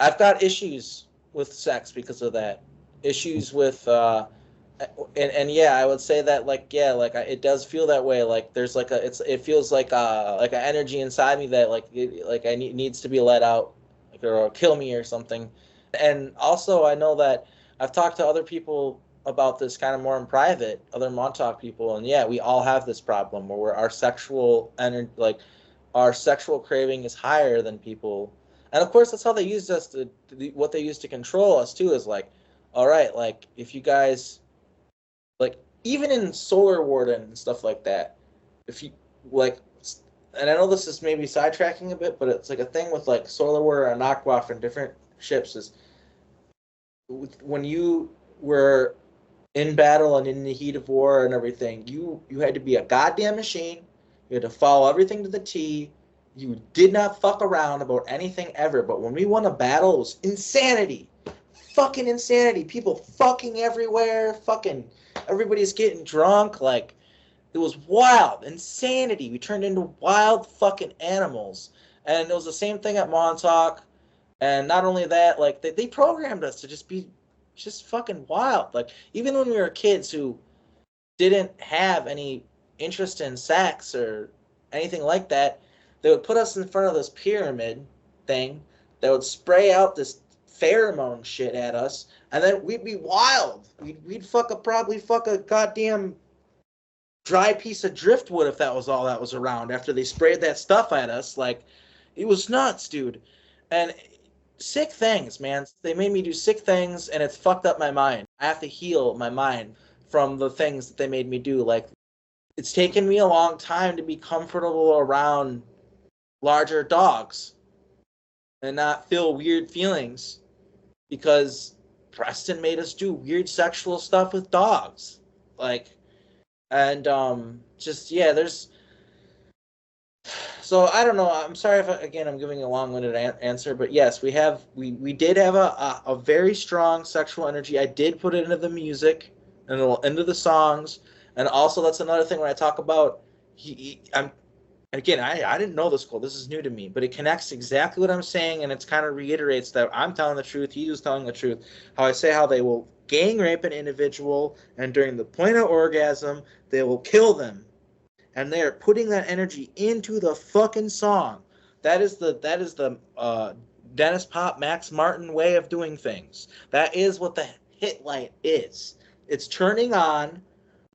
I've got issues with sex because of that. Issues with and yeah, I would say that it does feel that way. Like there's it feels like an energy inside me that needs to be let out, or kill me or something. And also I know that I've talked to other people about this kind of more in private, other Montauk people, and yeah, we all have this problem where our sexual energy, our sexual craving is higher than people. And of course that's how they used us what they used to control us too, is like, all right, like if you guys, like even in Solar Warden and stuff like that, if you like, and I know this is maybe sidetracking a bit, but it's like a thing with like Solar Warden and Aquaf and different ships is when you were in battle and in the heat of war and everything, you had to be a goddamn machine. You had to follow everything to the T. You did not fuck around about anything ever. But when we won a battle, it was insanity. Fucking insanity. People fucking everywhere. Fucking everybody's getting drunk. Like, it was wild. Insanity. We turned into wild fucking animals. And it was the same thing at Montauk. And not only that, like, they programmed us to just be just fucking wild. Like, even when we were kids who didn't have any interest in sex or anything like that, they would put us in front of this pyramid thing that would spray out this pheromone shit at us, and then we'd be wild. We'd probably fuck a goddamn dry piece of driftwood if that was all that was around after they sprayed that stuff at us. Like, it was nuts, dude. And sick things, man. They made me do sick things, and it's fucked up my mind. I have to heal my mind from the things that they made me do. Like, it's taken me a long time to be comfortable around larger dogs and not feel weird feelings because Preston made us do weird sexual stuff with dogs. Like, and just, yeah, there's... So I don't know. I'm sorry if I'm giving a long-winded answer, but yes, we did have a very strong sexual energy. I did put it into the music and into the songs, and also that's another thing when I talk about I didn't know this quote. This is new to me, but it connects exactly what I'm saying, and it kind of reiterates that I'm telling the truth. He was telling the truth. How I say how they will gang rape an individual, and during the point of orgasm, they will kill them. And they are putting that energy into the fucking song. That is the Dennis Pop, Max Martin way of doing things. That is what the hit light is. It's turning on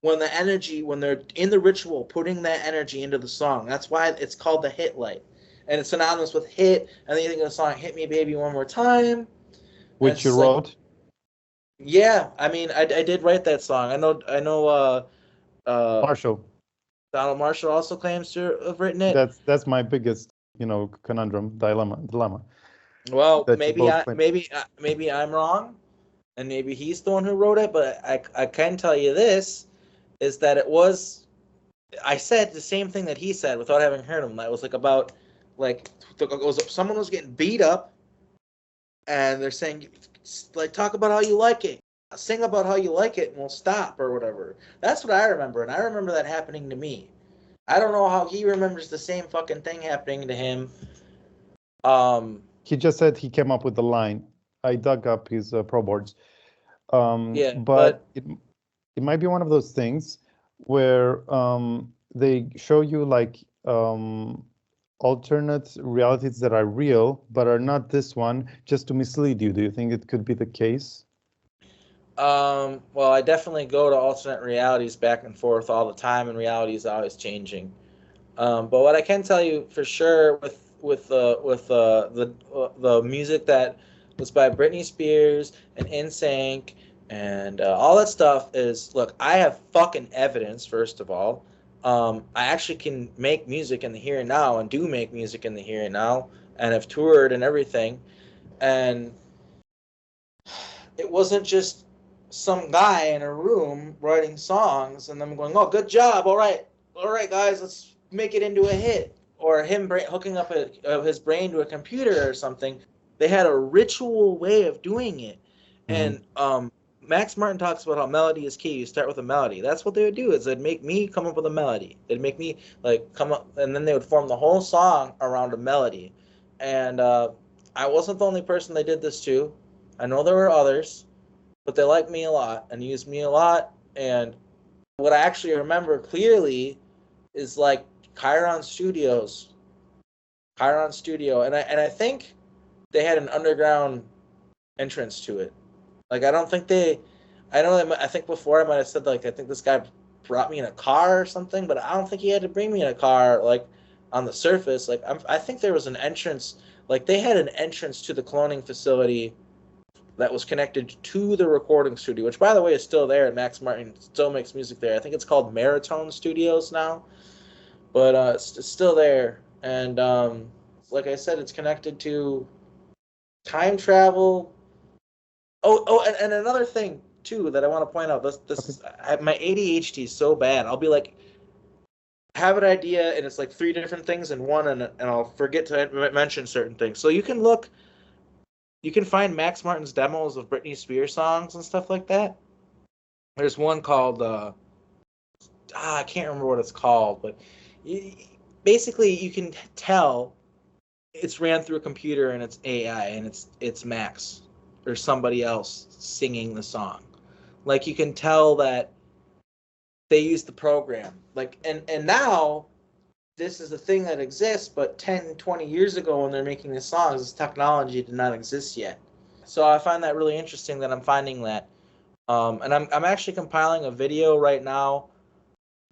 when they're in the ritual, putting that energy into the song. That's why it's called the hit light. And it's synonymous with hit, and then you think of the song "Hit Me Baby One More Time," which you wrote. Yeah, I mean, I did write that song. I know. Uh, Marshall. Donald Marshall also claims to have written it. That's my biggest, conundrum, dilemma Well, that you both claim. maybe I'm wrong, and maybe he's the one who wrote it. But I can tell you this is that it was. I said the same thing that he said without having heard him. That was like about like someone was getting beat up, and they're saying like talk about how you like it, sing about how you like it, and we'll stop or whatever. That's what I remember, and I remember that happening to me. I don't know how he remembers the same fucking thing happening to him. Um, He just said he came up with the line. I dug up his pro boards. yeah, But but it might be one of those things where they show you like alternate realities that are real but are not this one just to mislead you. Do you think it could be the case? well, I definitely go to alternate realities back and forth all the time, and reality is always changing. But what I can tell you for sure with the music that was by Britney Spears and NSYNC and all that stuff is look, I have fucking evidence. First of all, I actually can make music in the here and now, and do make music in the here and now, and have toured and everything. And it wasn't just some guy in a room writing songs and them going, "Oh, good job! All right, guys, let's make it into a hit." Or him hooking up his brain to a computer or something. They had a ritual way of doing it, Mm-hmm. and Max Martin talks about how melody is key. You start with a melody. That's what they would do. Is they'd make me come up with a melody. They'd make me like come up, and then they would form the whole song around a melody. And I wasn't the only person they did this to. I know there were others, but they liked me a lot and used me a lot. And what I actually remember clearly is like Chiron Studios, Chiron Studio, and I think they had an underground entrance to it. Like I don't think they, I know I think before I might have said like I think this guy brought me in a car or something, but I don't think he had to bring me in a car like on the surface. Like I think there was an entrance, like they had an entrance to the cloning facility that was connected to the recording studio, which by the way is still there, and Max Martin still makes music there. I think it's called Maratone Studios now, but it's still there. And like I said, it's connected to time travel. And another thing too that I want to point out. This Okay. is my ADHD is so bad. I'll be like have an idea and it's like three different things in one, and I'll forget to mention certain things. So you can find Max Martin's demos of Britney Spears songs and stuff like that. There's one called I can't remember what it's called, but basically you can tell it's ran through a computer and it's AI and it's Max or somebody else singing the song. Like you can tell that they use the program. Like and now this is a thing that exists, but 10, 20 years ago when they're making the songs, this technology did not exist yet. So I find that really interesting that I'm finding that. And I'm actually compiling a video right now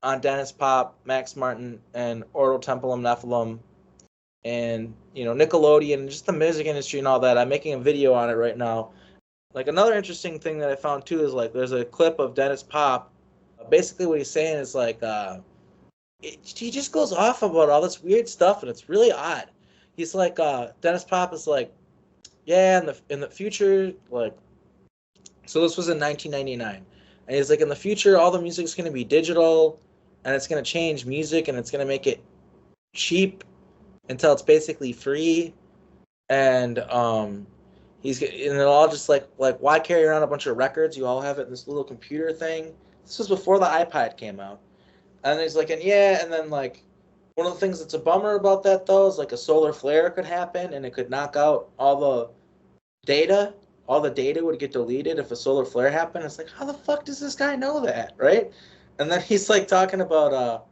on Dennis Pop, Max Martin, and Ordo Temple Nephilim, and Nickelodeon, and just the music industry and all that. I'm making a video on it right now. Like another interesting thing that I found too is like there's a clip of Dennis Pop. Basically, what he's saying is like he just goes off about all this weird stuff, and it's really odd. He's like Dennis Pop is like, yeah, in the future, like, so this was in 1999, and he's like, in the future, all the music's gonna be digital, and it's gonna change music, and it's gonna make it cheap until it's basically free, and and it'll all just like why carry around a bunch of records? You all have it in this little computer thing. This was before the iPod came out, and he's like, and yeah, and then like one of the things that's a bummer about that though is like a solar flare could happen, and it could knock out all the data. All the data would get deleted if a solar flare happened. It's like, how the fuck does this guy know that, right? And then he's like talking about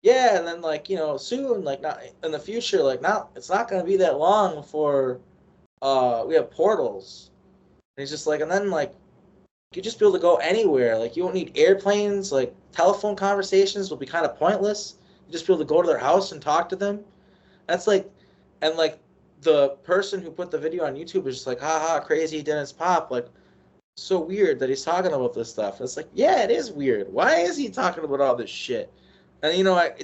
yeah, and then like soon, like not in the future, like not it's not gonna be that long before we have portals. And he's just like, and then like you just be able to go anywhere. Like you won't need airplanes. Like telephone conversations will be kind of pointless. You just be able to go to their house and talk to them. That's like, and like the person who put the video on YouTube is just like, haha, crazy Dennis Pop. Like so weird that he's talking about this stuff. It's like, yeah, it is weird. Why is he talking about all this shit? And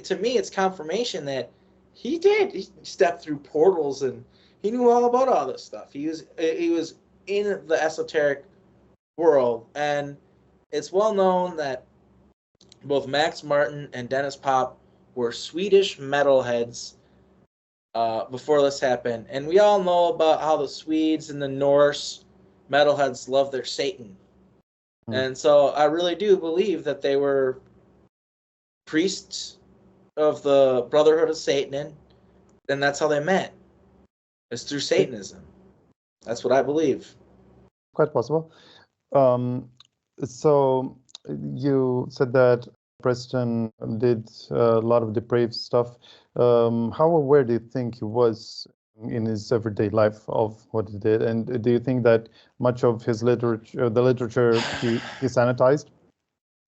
to me, it's confirmation that he did. He stepped through portals and he knew all about all this stuff. He was in the esoteric world, and it's well known that both Max Martin and Dennis Pop were Swedish metalheads before this happened, and we all know about how the Swedes and the Norse metalheads love their Satan. And so I really do believe that they were priests of the Brotherhood of Satan, and that's how they met. It's through Satanism. That's what I believe. Quite possible. So you said that Preston did a lot of depraved stuff. How aware do you think he was in his everyday life of what he did? And do you think that much of his literature, the literature, he sanitized?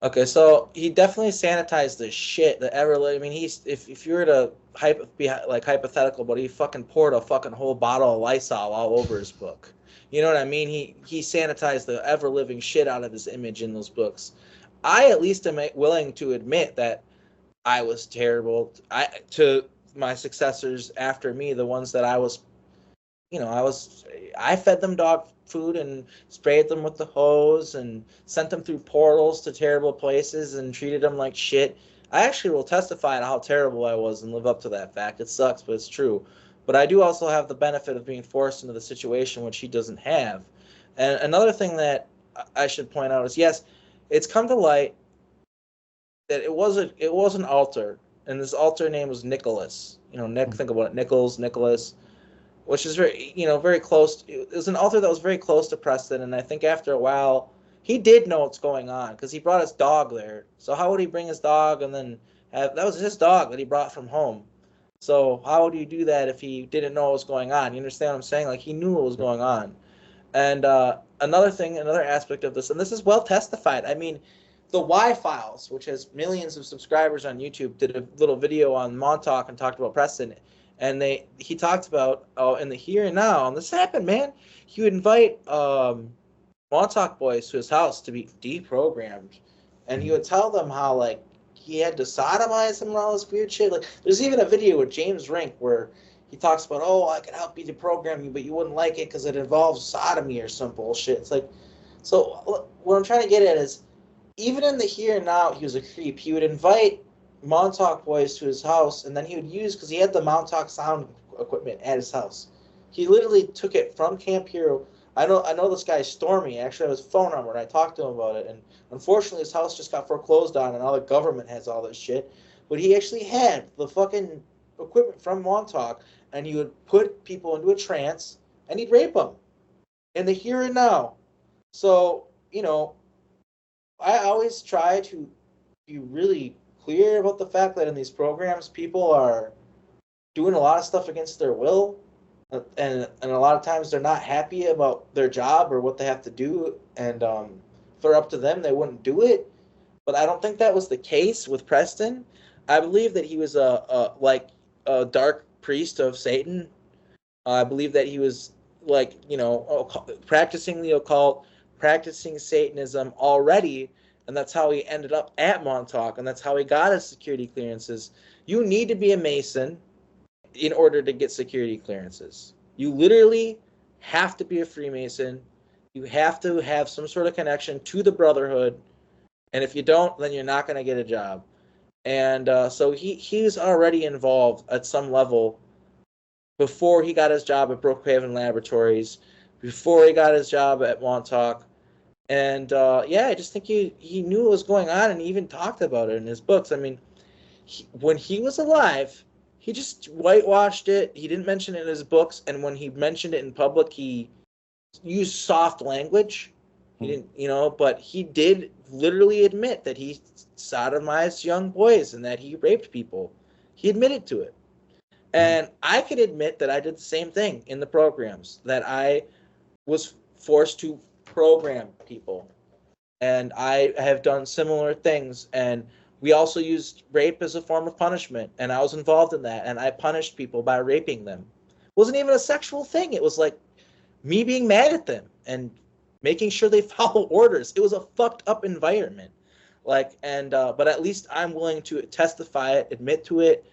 Okay, so he definitely sanitized the shit that ever. I mean, if you were to be like hypothetical, but he fucking poured a fucking whole bottle of Lysol all over his book. You know what I mean? He sanitized the ever living shit out of his image in those books. I at least am willing to admit that I was terrible. To my successors after me, the ones that I fed them dog food and sprayed them with the hose and sent them through portals to terrible places and treated them like shit. I actually will testify to how terrible I was and live up to that fact. It sucks, but it's true. But I do also have the benefit of being forced into the situation which he doesn't have. And another thing that I should point out is, yes, it's come to light that it was an altar, and this altar name was Nicholas. Think about it, Nicholas, which is very close. It was an altar that was very close to Preston, and I think after a while, he did know what's going on because he brought his dog there. So how would he bring his dog and then that was his dog that he brought from home? So how would you do that if he didn't know what was going on? You understand what I'm saying? Like, he knew what was going on. And another aspect of this, and this is well testified. I mean, the Y Files, which has millions of subscribers on YouTube, did a little video on Montauk and talked about Preston. And he talked about, in the here and now, and this happened, man. He would invite Montauk boys to his house to be deprogrammed, and he would tell them how, like, he had to sodomize them and all this weird shit. Like, there's even a video with James Rink where he talks about, I could help you deprogram you, but you wouldn't like it because it involves sodomy or some bullshit. It's like, so what I'm trying to get at is, even in the here and now, he was a creep. He would invite Montauk boys to his house, and then he would use, because he had the Montauk sound equipment at his house. He literally took it from Camp Hero. I know this guy Stormy. Actually, I have his phone number, and I talked to him about it. And unfortunately, his house just got foreclosed on, and all the government has all this shit. But he actually had the fucking equipment from Montauk, and he would put people into a trance, and he'd rape them in the here and now. So, I always try to be really clear about the fact that in these programs, people are doing a lot of stuff against their will, and a lot of times they're not happy about their job or what they have to do, and if they're up to them, they wouldn't do it. But I don't think that was the case with Preston. I believe that he was a dark priest of Satan. I believe that he was practicing the occult, practicing Satanism already, and that's how he ended up at Montauk, and that's how he got his security clearances. You need to be a Mason in order to get security clearances. You literally have to be a Freemason. You have to have some sort of connection to the Brotherhood, and if you don't, then you're not going to get a job. And so he's already involved at some level before he got his job at Brookhaven Laboratories, before he got his job at Montauk. And I just think he knew what was going on, and he even talked about it in his books. I mean, when he was alive, he just whitewashed it. He didn't mention it in his books, and when he mentioned it in public, he used soft language. He didn't, but he did literally admit that he sodomized young boys and that he raped people. He admitted to it. And I could admit that I did the same thing in the programs, that I was forced to program people, and I have done similar things, and we also used rape as a form of punishment, and I was involved in that, and I punished people by raping them. It wasn't even a sexual thing. It was like me being mad at them and making sure they follow orders. It was a fucked up environment. Like, and but at least I'm willing to testify it, admit to it,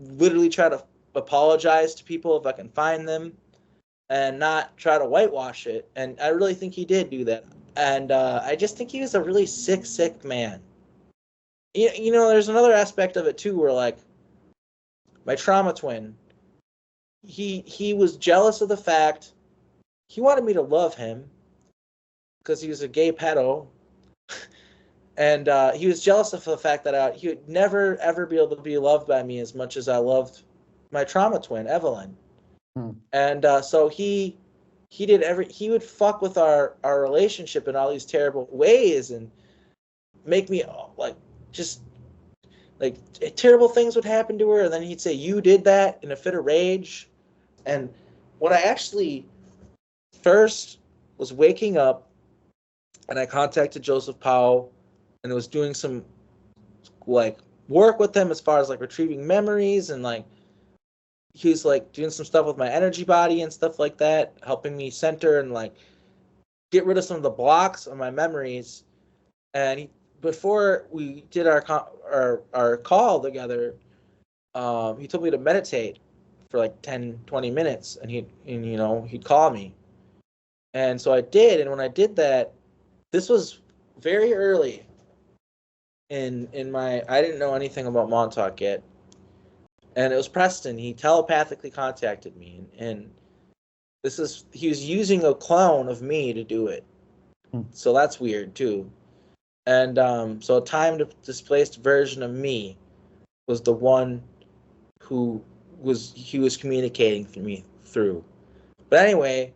literally try to apologize to people if I can find them, and not try to whitewash it. And I really think he did do that. And I just think he was a really sick man. You know, there's another aspect of it too, where like my trauma twin, he was jealous of the fact he wanted me to love him because he was a gay pedo, and he was jealous of the fact that he would never ever be able to be loved by me as much as I loved my trauma twin Evelyn. And so he would fuck with our relationship in all these terrible ways and make me like just like terrible things would happen to her, and then he'd say you did that in a fit of rage. And when I actually first was waking up and I contacted Joseph Powell and was doing some like work with him as far as like retrieving memories, and like he was like doing some stuff with my energy body and stuff like that, helping me center and like get rid of some of the blocks of my memories. And before we did our call together, he told me to meditate for like 10-20 minutes, and he'd call me. And so I did, and when I did that, this was very early in my, I didn't know anything about Montauk yet. And it was Preston. He telepathically contacted me, and he was using a clone of me to do it. So that's weird too. And so a time-displaced version of me was the one he was communicating through. But anyway,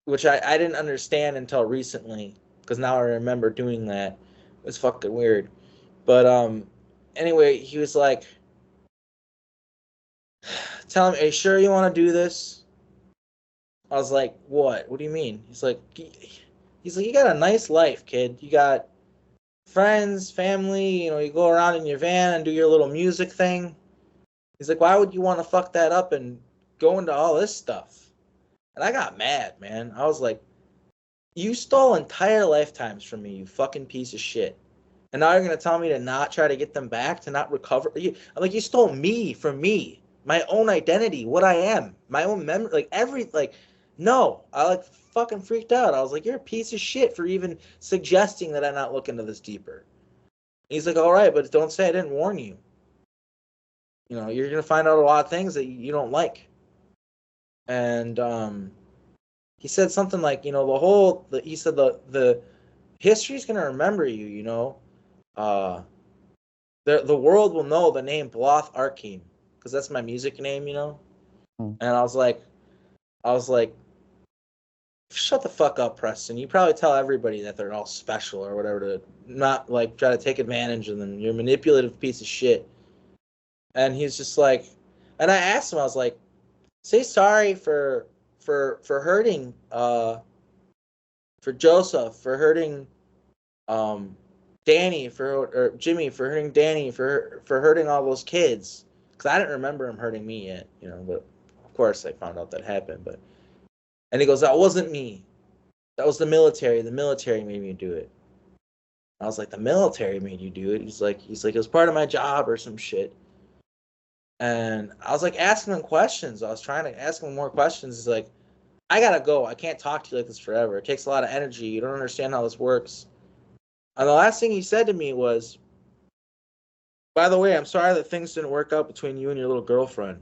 which I didn't understand until recently, because now I remember doing that. It was fucking weird. But anyway, he was like, tell me, are you sure you want to do this? I was like, what? What do you mean? He's like, you got a nice life, kid. You got friends, family, you go around in your van and do your little music thing. He's like, why would you want to fuck that up and go into all this stuff? And I got mad, man. I was like, you stole entire lifetimes from me, you fucking piece of shit. And now you're going to tell me to not try to get them back, to not recover? I'm like, you stole me from me, my own identity, what I am, my own memory, no. I fucking freaked out. I was like, you're a piece of shit for even suggesting that I not look into this deeper. And he's like, all right, but don't say I didn't warn you. You're going to find out a lot of things that you don't like. And he said something like, he said the history's going to remember you, the world will know the name Bloth Arkheim, because that's my music name, And I was like, shut the fuck up, Preston. You probably tell everybody that they're all special or whatever, to not try to take advantage of them. You're a manipulative piece of shit. And he's just like, and I asked him, I was like, say sorry for hurting for Joseph, for hurting Danny, or Jimmy, for hurting Danny, for hurting all those kids, because I didn't remember him hurting me yet, but of course I found out that happened. And he goes, that wasn't me, that was the military made me do it. I was like, the military made you do it? He's like it was part of my job or some shit. And I was asking him questions. I was trying to ask him more questions. He's like, I gotta go. I can't talk to you like this forever. It takes a lot of energy. You don't understand how this works. And the last thing he said to me was, by the way, I'm sorry that things didn't work out between you and your little girlfriend.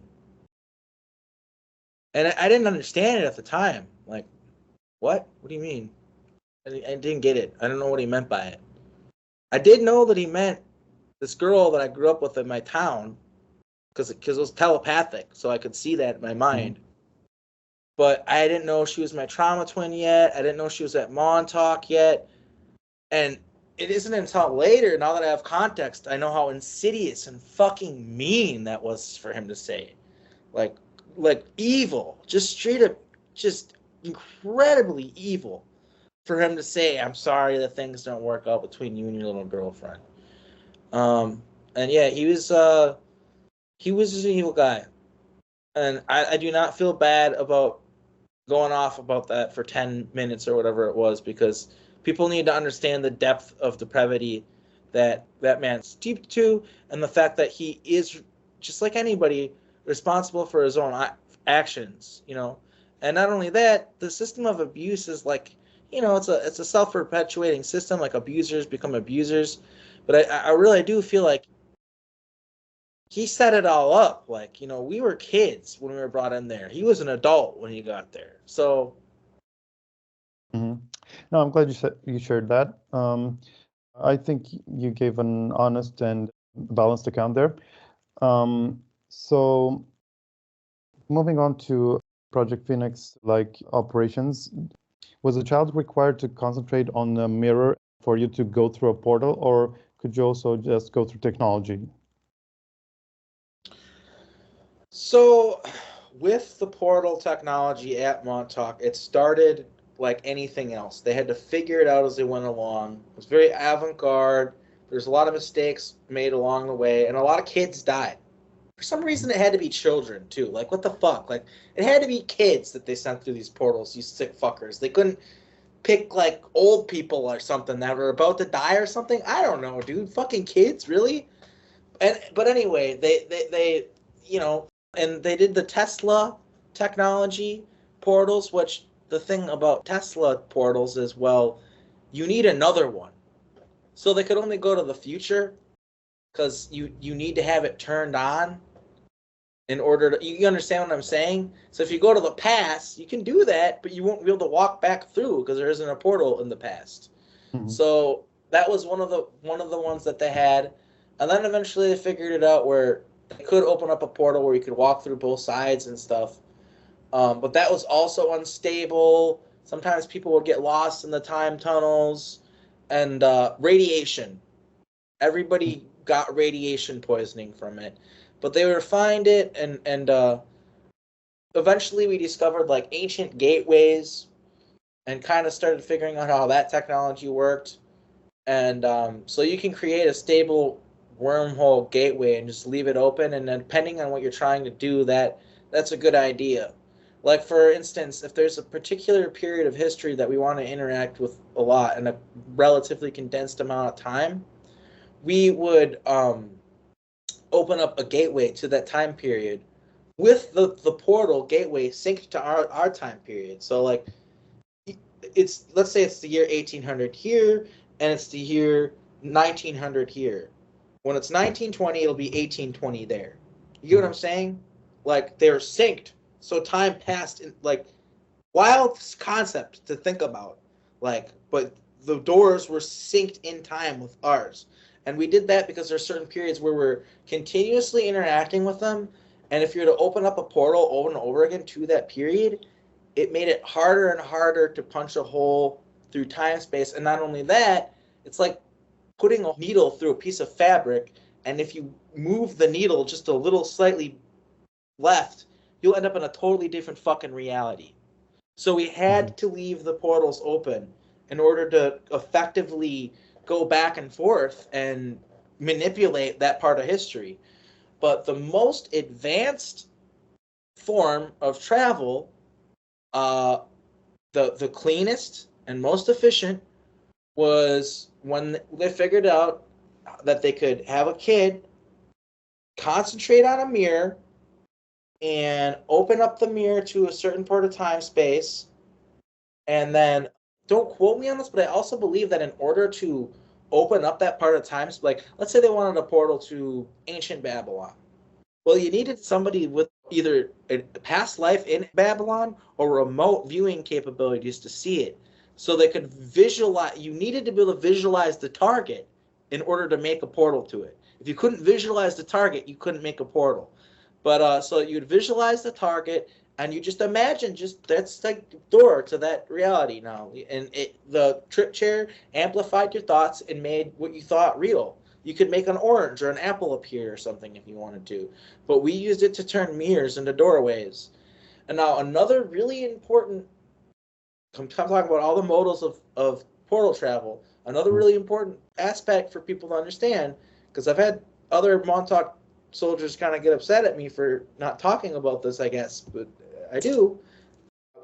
And I didn't understand it at the time. Like, what? What do you mean? I didn't get it. I don't know what he meant by it. I did know that he meant this girl that I grew up with in my town, because it was telepathic, so I could see that in my mind. But I didn't know she was my trauma twin yet. I didn't know she was at Montauk yet. And it isn't until later, now that I have context, I know how insidious and fucking mean that was for him to say. Like evil. Just straight up, just incredibly evil for him to say, I'm sorry that things don't work out between you and your little girlfriend. And yeah, he was just an evil guy. And I do not feel bad about going off about that for 10 minutes or whatever it was, because people need to understand the depth of depravity that that man's steeped to, and the fact that he is, just like anybody, responsible for his own actions, you know. And not only that, the system of abuse is like, you know, it's a self-perpetuating system. Like, abusers become abusers. But I really do feel like he set it all up. Like, you know, we were kids when we were brought in there. He was an adult when he got there. So No, I'm glad you shared that. I think you gave an honest and balanced account there. So moving on to Project Phoenix, like operations, was a child required to concentrate on the mirror for you to go through a portal, or could you also just go through technology? So, with the portal technology at Montauk, it started like anything else. They had to figure it out as they went along. It was very avant-garde. There's a lot of mistakes made along the way, and a lot of kids died. For some reason, it had to be children too. Like, what the fuck? Like, it had to be kids that they sent through these portals. You sick fuckers. They couldn't pick like old people or something that were about to die or something. I don't know, dude. Fucking kids, really? But anyway, they you know, and they did the Tesla technology portals, which the thing about Tesla portals is, well, you need another one. So they could only go to the future because you need to have it turned on in order to, you understand what I'm saying? So if you go to the past, you can do that, but you won't be able to walk back through because there isn't a portal in the past. Mhm. So that was one of the ones that they had. And then eventually they figured it out where they could open up a portal where you could walk through both sides and stuff. But that was also unstable. Sometimes people would get lost in the time tunnels. And radiation. Everybody got radiation poisoning from it. But they refined it, and eventually we discovered like ancient gateways and kind of started figuring out how that technology worked. And so you can create a stable wormhole gateway and just leave it open, and then depending on what you're trying to do, that's a good idea. Like, for instance, if there's a particular period of history that we want to interact with a lot in a relatively condensed amount of time, we would open up a gateway to that time period with the portal gateway synced to our time period. So like, it's, let's say it's the year 1800 here, and it's the year 1900 here. When it's 1920, it'll be 1820 there. You get what I'm saying? Like, they're synced, so time passed in, like, wild concept to think about. Like, but the doors were synced in time with ours. And we did that because there's certain periods where we're continuously interacting with them. And if you're to open up a portal over and over again to that period, it made it harder and harder to punch a hole through time space. And not only that, it's like putting a needle through a piece of fabric. And if you move the needle just a little slightly left, you'll end up in a totally different fucking reality. So we had to leave the portals open in order to effectively go back and forth and manipulate that part of history. But the most advanced form of travel, the cleanest and most efficient, was when they figured out that they could have a kid concentrate on a mirror and open up the mirror to a certain part of time space. And then, don't quote me on this, but I also believe that in order to open up that part of time, like, let's say they wanted a portal to ancient Babylon. Well, you needed somebody with either a past life in Babylon or remote viewing capabilities to see it. So they could visualize, you needed to be able to visualize the target in order to make a portal to it. If you couldn't visualize the target, you couldn't make a portal. But so you'd visualize the target, and you just imagine, just that's like the door to that reality now. And the trip chair amplified your thoughts and made what you thought real. You could make an orange or an apple appear or something if you wanted to. But we used it to turn mirrors into doorways. And now another really important, I'm talking about all the modals of portal travel, another really important aspect for people to understand, because I've had other Montauk soldiers kind of get upset at me for not talking about this, I guess, but I do.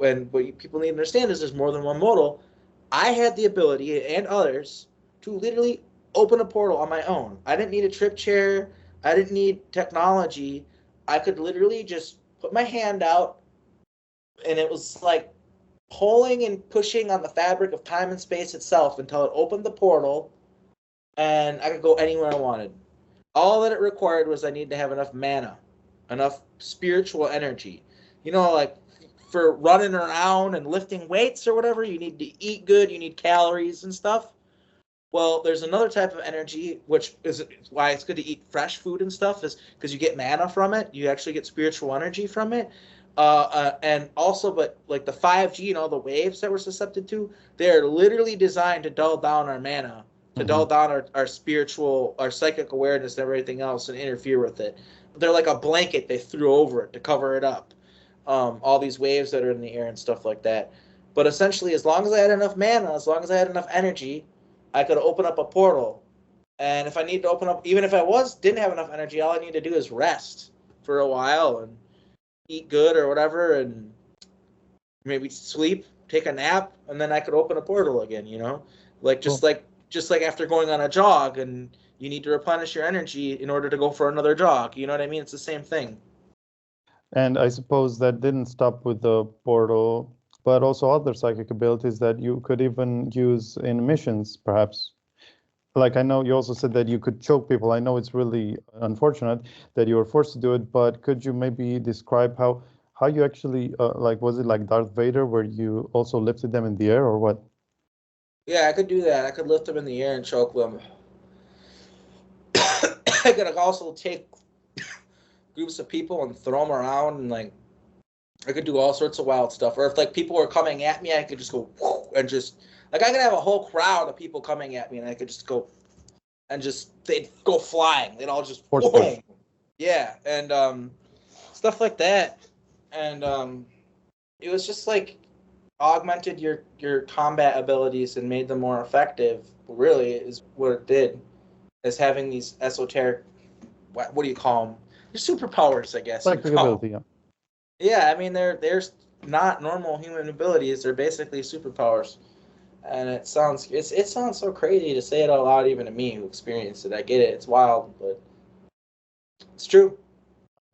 what people need to understand is there's more than one modal. I had the ability, and others, to literally open a portal on my own. I didn't need a trip chair. I didn't need technology. I could literally just put my hand out, and it was like pulling and pushing on the fabric of time and space itself until it opened the portal, and I could go anywhere I wanted. All that it required was I needed to have enough mana, enough spiritual energy. You know, like for running around and lifting weights or whatever, you need to eat good, you need calories and stuff. Well, there's another type of energy, which is why it's good to eat fresh food and stuff, is because you get mana from it. You actually get spiritual energy from it. And also, but like the 5G and all the waves that we're susceptible to, they're literally designed to dull down our mana, to dull down our spiritual, our psychic awareness and everything else and interfere with it. They're like a blanket they threw over it to cover it up. All these waves that are in the air and stuff like that. But essentially, as long as I had enough mana, as long as I had enough energy, I could open up a portal. And if I needed to open up, even if I didn't have enough energy, all I need to do is rest for a while and eat good or whatever, and maybe sleep, take a nap, and then I could open a portal again, you know? Like just like after going on a jog and you need to replenish your energy in order to go for another jog. You know what I mean? It's the same thing. And I suppose that didn't stop with the portal, but also other psychic abilities that you could even use in missions, perhaps. Like I know you also said that you could choke people. I know it's really unfortunate that you were forced to do it, but could you maybe describe how you actually like, was it like Darth Vader where you also lifted them in the air or what? Yeah, I could do that. I could lift them in the air and choke them. I could also take groups of people and throw them around, and like I could do all sorts of wild stuff. Or if like people were coming at me, I could just go and just like I could have a whole crowd of people coming at me, and I could just go and just they'd go flying. They'd all just boom. Yeah, and stuff like that. And it was just like augmented your combat abilities and made them more effective. Really, is what it did. Is having these esoteric, what do you call them? They're superpowers, I guess. Psychic ability, yeah. Yeah, I mean they're not normal human abilities. They're basically superpowers, and it sounds so crazy to say it out loud, even to me who experienced it. I get it; it's wild, but it's true.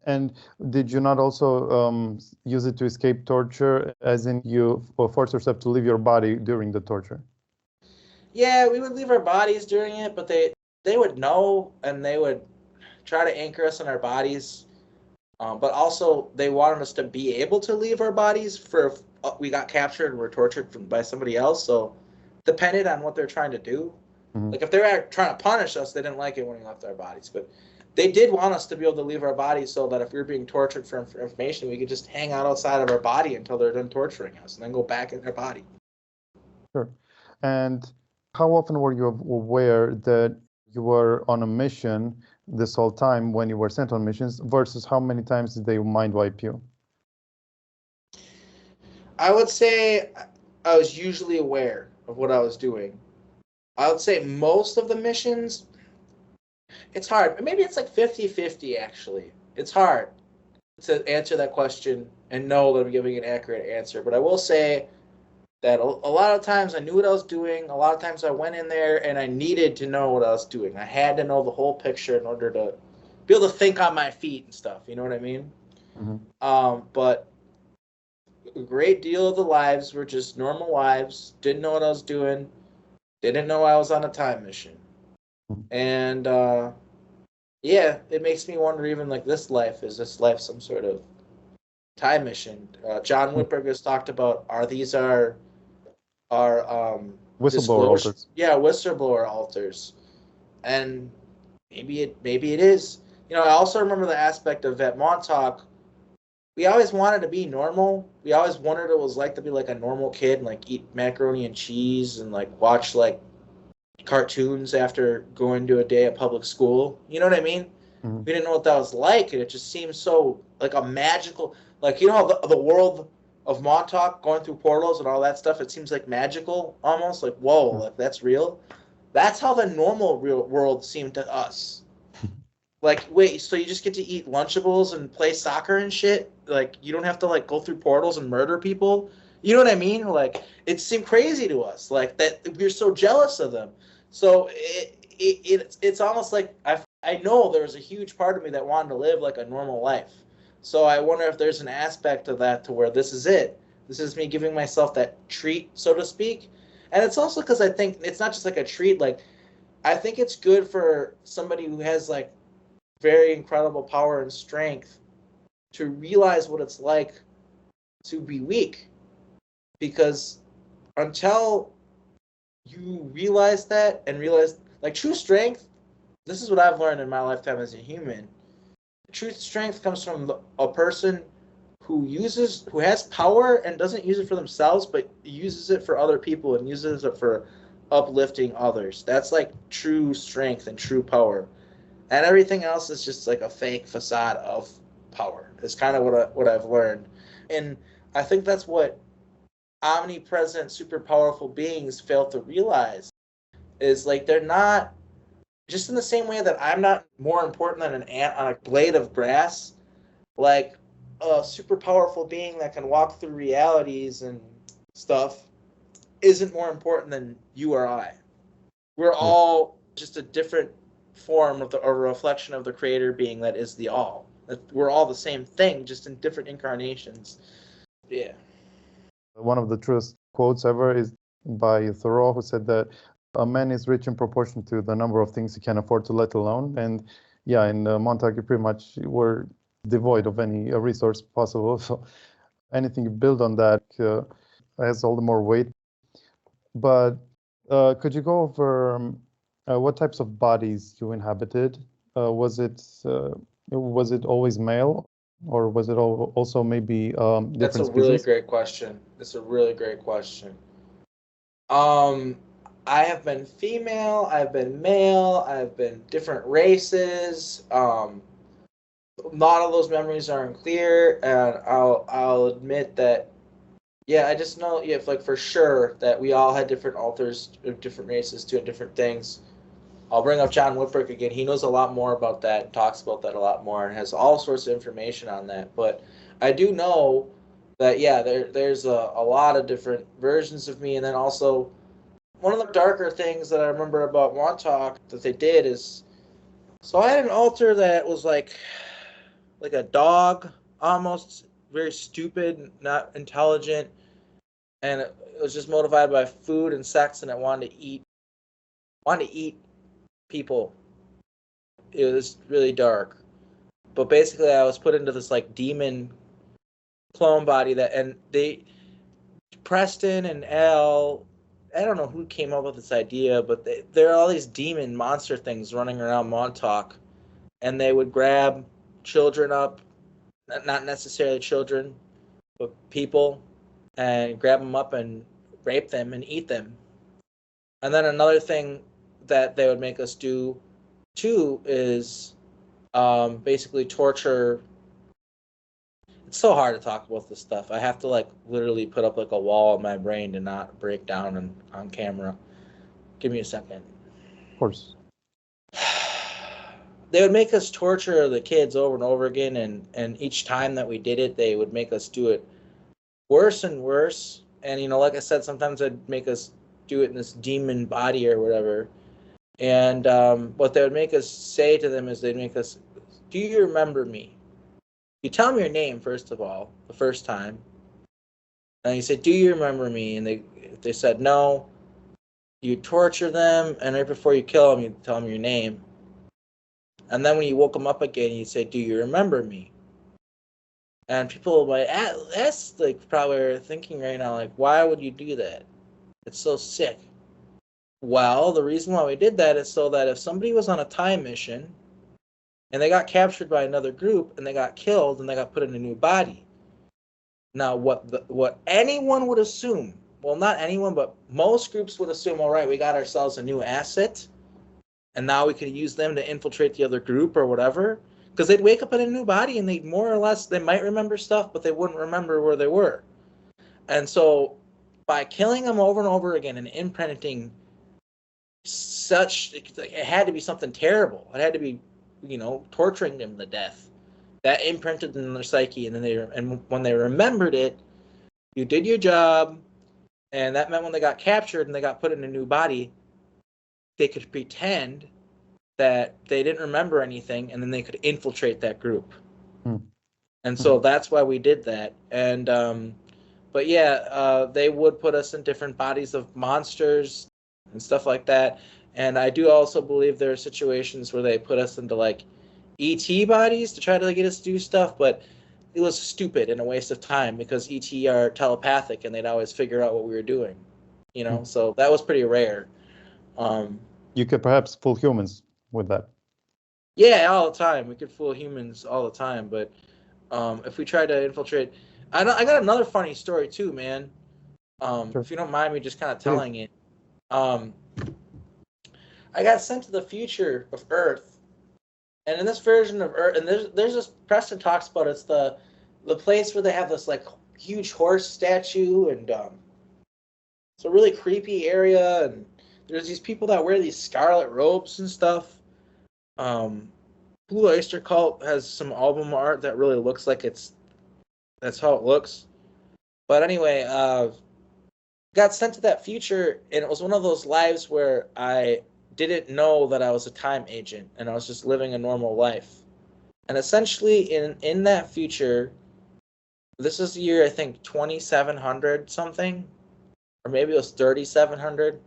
And did you not also use it to escape torture, as in you force yourself to leave your body during the torture? Yeah, we would leave our bodies during it, but they would know, and they would try to anchor us in our bodies. But also, they wanted us to be able to leave our bodies for if we got captured and were tortured by somebody else. So, depended on what they're trying to do. Like, if they were trying to punish us, they didn't like it when we left our bodies. But they did want us to be able to leave our bodies so that if we were being tortured for information, we could just hang out outside of our body until they're done torturing us and then go back in their body. Sure. And how often were you aware that you were on a mission this whole time when you were sent on missions versus how many times did they mind wipe you? I would say I was usually aware of what I was doing. I would say most of the missions, it's hard. Maybe it's like 50-50, actually. It's hard to answer that question and know that I'm giving an accurate answer. But I will say that a lot of times I knew what I was doing. A lot of times I went in there and I needed to know what I was doing. I had to know the whole picture in order to be able to think on my feet and stuff. You know what I mean? But a great deal of the lives were just normal lives. Didn't know what I was doing. Didn't know I was on a time mission. And yeah, it makes me wonder, even like this life, is this life some sort of time mission? John Whitberg has talked about, are these our whistleblower altars? Yeah, whistleblower altars. And maybe it is. You know, I also remember the aspect of at Montauk, we always wanted to be normal. We always wondered what it was like to be like a normal kid and like eat macaroni and cheese and like watch like cartoons after going to a day at public school. You know what I mean? We didn't know what that was like, and it just seemed so like a magical, like, you know, the world of Montauk, going through portals and all that stuff, it seems like magical almost, like, whoa, like that's real. That's how the normal real world seemed to us. Like, wait, so you just get to eat Lunchables and play soccer and shit? like you don't have to like go through portals and murder people. You know what I mean? Like it seemed crazy to us, like that we're so jealous of them. So it's almost like I know there was a huge part of me that wanted to live like a normal life. So I wonder if there's an aspect of that to where this is it. This is me giving myself that treat, so to speak. And it's also because I think it's not just like a treat. Like I think it's good for somebody who has like very incredible power and strength to realize what it's like to be weak. Because until you realize that and realize like true strength, this is what I've learned in my lifetime as a human. True strength comes from a person who has power and doesn't use it for themselves, but uses it for other people and uses it for uplifting others. That's like true strength and true power. And everything else is just like a fake facade of power. It's kind of what I've learned. And I think that's what omnipresent, super powerful beings fail to realize is like they're not, just in the same way that I'm not more important than an ant on a blade of grass, like a super powerful being that can walk through realities and stuff isn't more important than you or I. We're all just a different form of a reflection of the creator being that is the all. We're all the same thing, just in different incarnations. Yeah. One of the truest quotes ever is by Thoreau, who said that a man is rich in proportion to the number of things he can afford to let alone. And yeah, in Montauk, you pretty much were devoid of any resource possible. So anything you build on that has all the more weight. But could you go over what types of bodies you inhabited? Was it always male, or was it also maybe different That's a species? really great question. It's a really great question. I have been female, I've been male, I've been different races. A lot of those memories are unclear, and I'll admit that. Yeah, I just know, yeah, like for sure that we all had different alters of different races doing different things. I'll bring up John Whitbrook again. He knows a lot more about that and talks about that a lot more and has all sorts of information on that. But I do know that, yeah, there's a lot of different versions of me. And then also, one of the darker things that I remember about Montauk that they did is, so I had an altar that was like a dog, almost very stupid, not intelligent, and it was just motivated by food and sex, and it wanted to eat people. It was really dark, but basically I was put into this like demon clone body Preston and Al, I don't know who came up with this idea, but there are all these demon monster things running around Montauk, and they would grab children up, not necessarily children, but people, and grab them up and rape them and eat them. And then another thing that they would make us do too is basically torture. It's so hard to talk about this stuff. I have to like literally put up like a wall in my brain to not break down on camera. Give me a second. Of course. They would make us torture the kids over and over again, and each time that we did it, they would make us do it worse and worse. And like I said, sometimes they'd make us do it in this demon body or whatever. And what they would make us say to them is they'd make us, do you remember me? You tell them your name, first of all, the first time. And you say, do you remember me? And if they said no, you torture them, and right before you kill them, you tell them your name. And then when you woke them up again, you say, do you remember me? And people might, that's like probably thinking right now, like, why would you do that? It's so sick. Well, the reason why we did that is so that if somebody was on a time mission and they got captured by another group and they got killed and they got put in a new body. Now, what anyone would assume, well, not anyone, but most groups would assume, all right, we got ourselves a new asset and now we can use them to infiltrate the other group or whatever. Because they'd wake up in a new body and they more or less, they might remember stuff, but they wouldn't remember where they were. And so by killing them over and over again and imprinting it had to be something terrible. It had to be, torturing them to death. that imprinted in their psyche, and then when they remembered it, you did your job, and that meant when they got captured and they got put in a new body, they could pretend that they didn't remember anything, and then they could infiltrate that group. And so that's why we did that. And but yeah, they would put us in different bodies of monsters and stuff like that. And I do also believe there are situations where they put us into like ET bodies to try to get us to do stuff, but it was stupid and a waste of time because ET are telepathic and they'd always figure out what we were doing, you know. So that was pretty rare. You could perhaps fool humans with that. Yeah, all the time. We could fool humans all the time, but if we try to infiltrate, I got another funny story too, man. Sure. If you don't mind me just kind of telling it. I got sent to the future of Earth, and in this version of Earth, and there's this Preston talks about it's the place where they have this like huge horse statue, and it's a really creepy area, and there's these people that wear these scarlet robes and stuff. Blue Oyster Cult has some album art that really looks like that's how it looks. But anyway, got sent to that future, and it was one of those lives where I didn't know that I was a time agent, and I was just living a normal life. And essentially, in that future, this is the year I think 2700 something, or maybe it was 3700.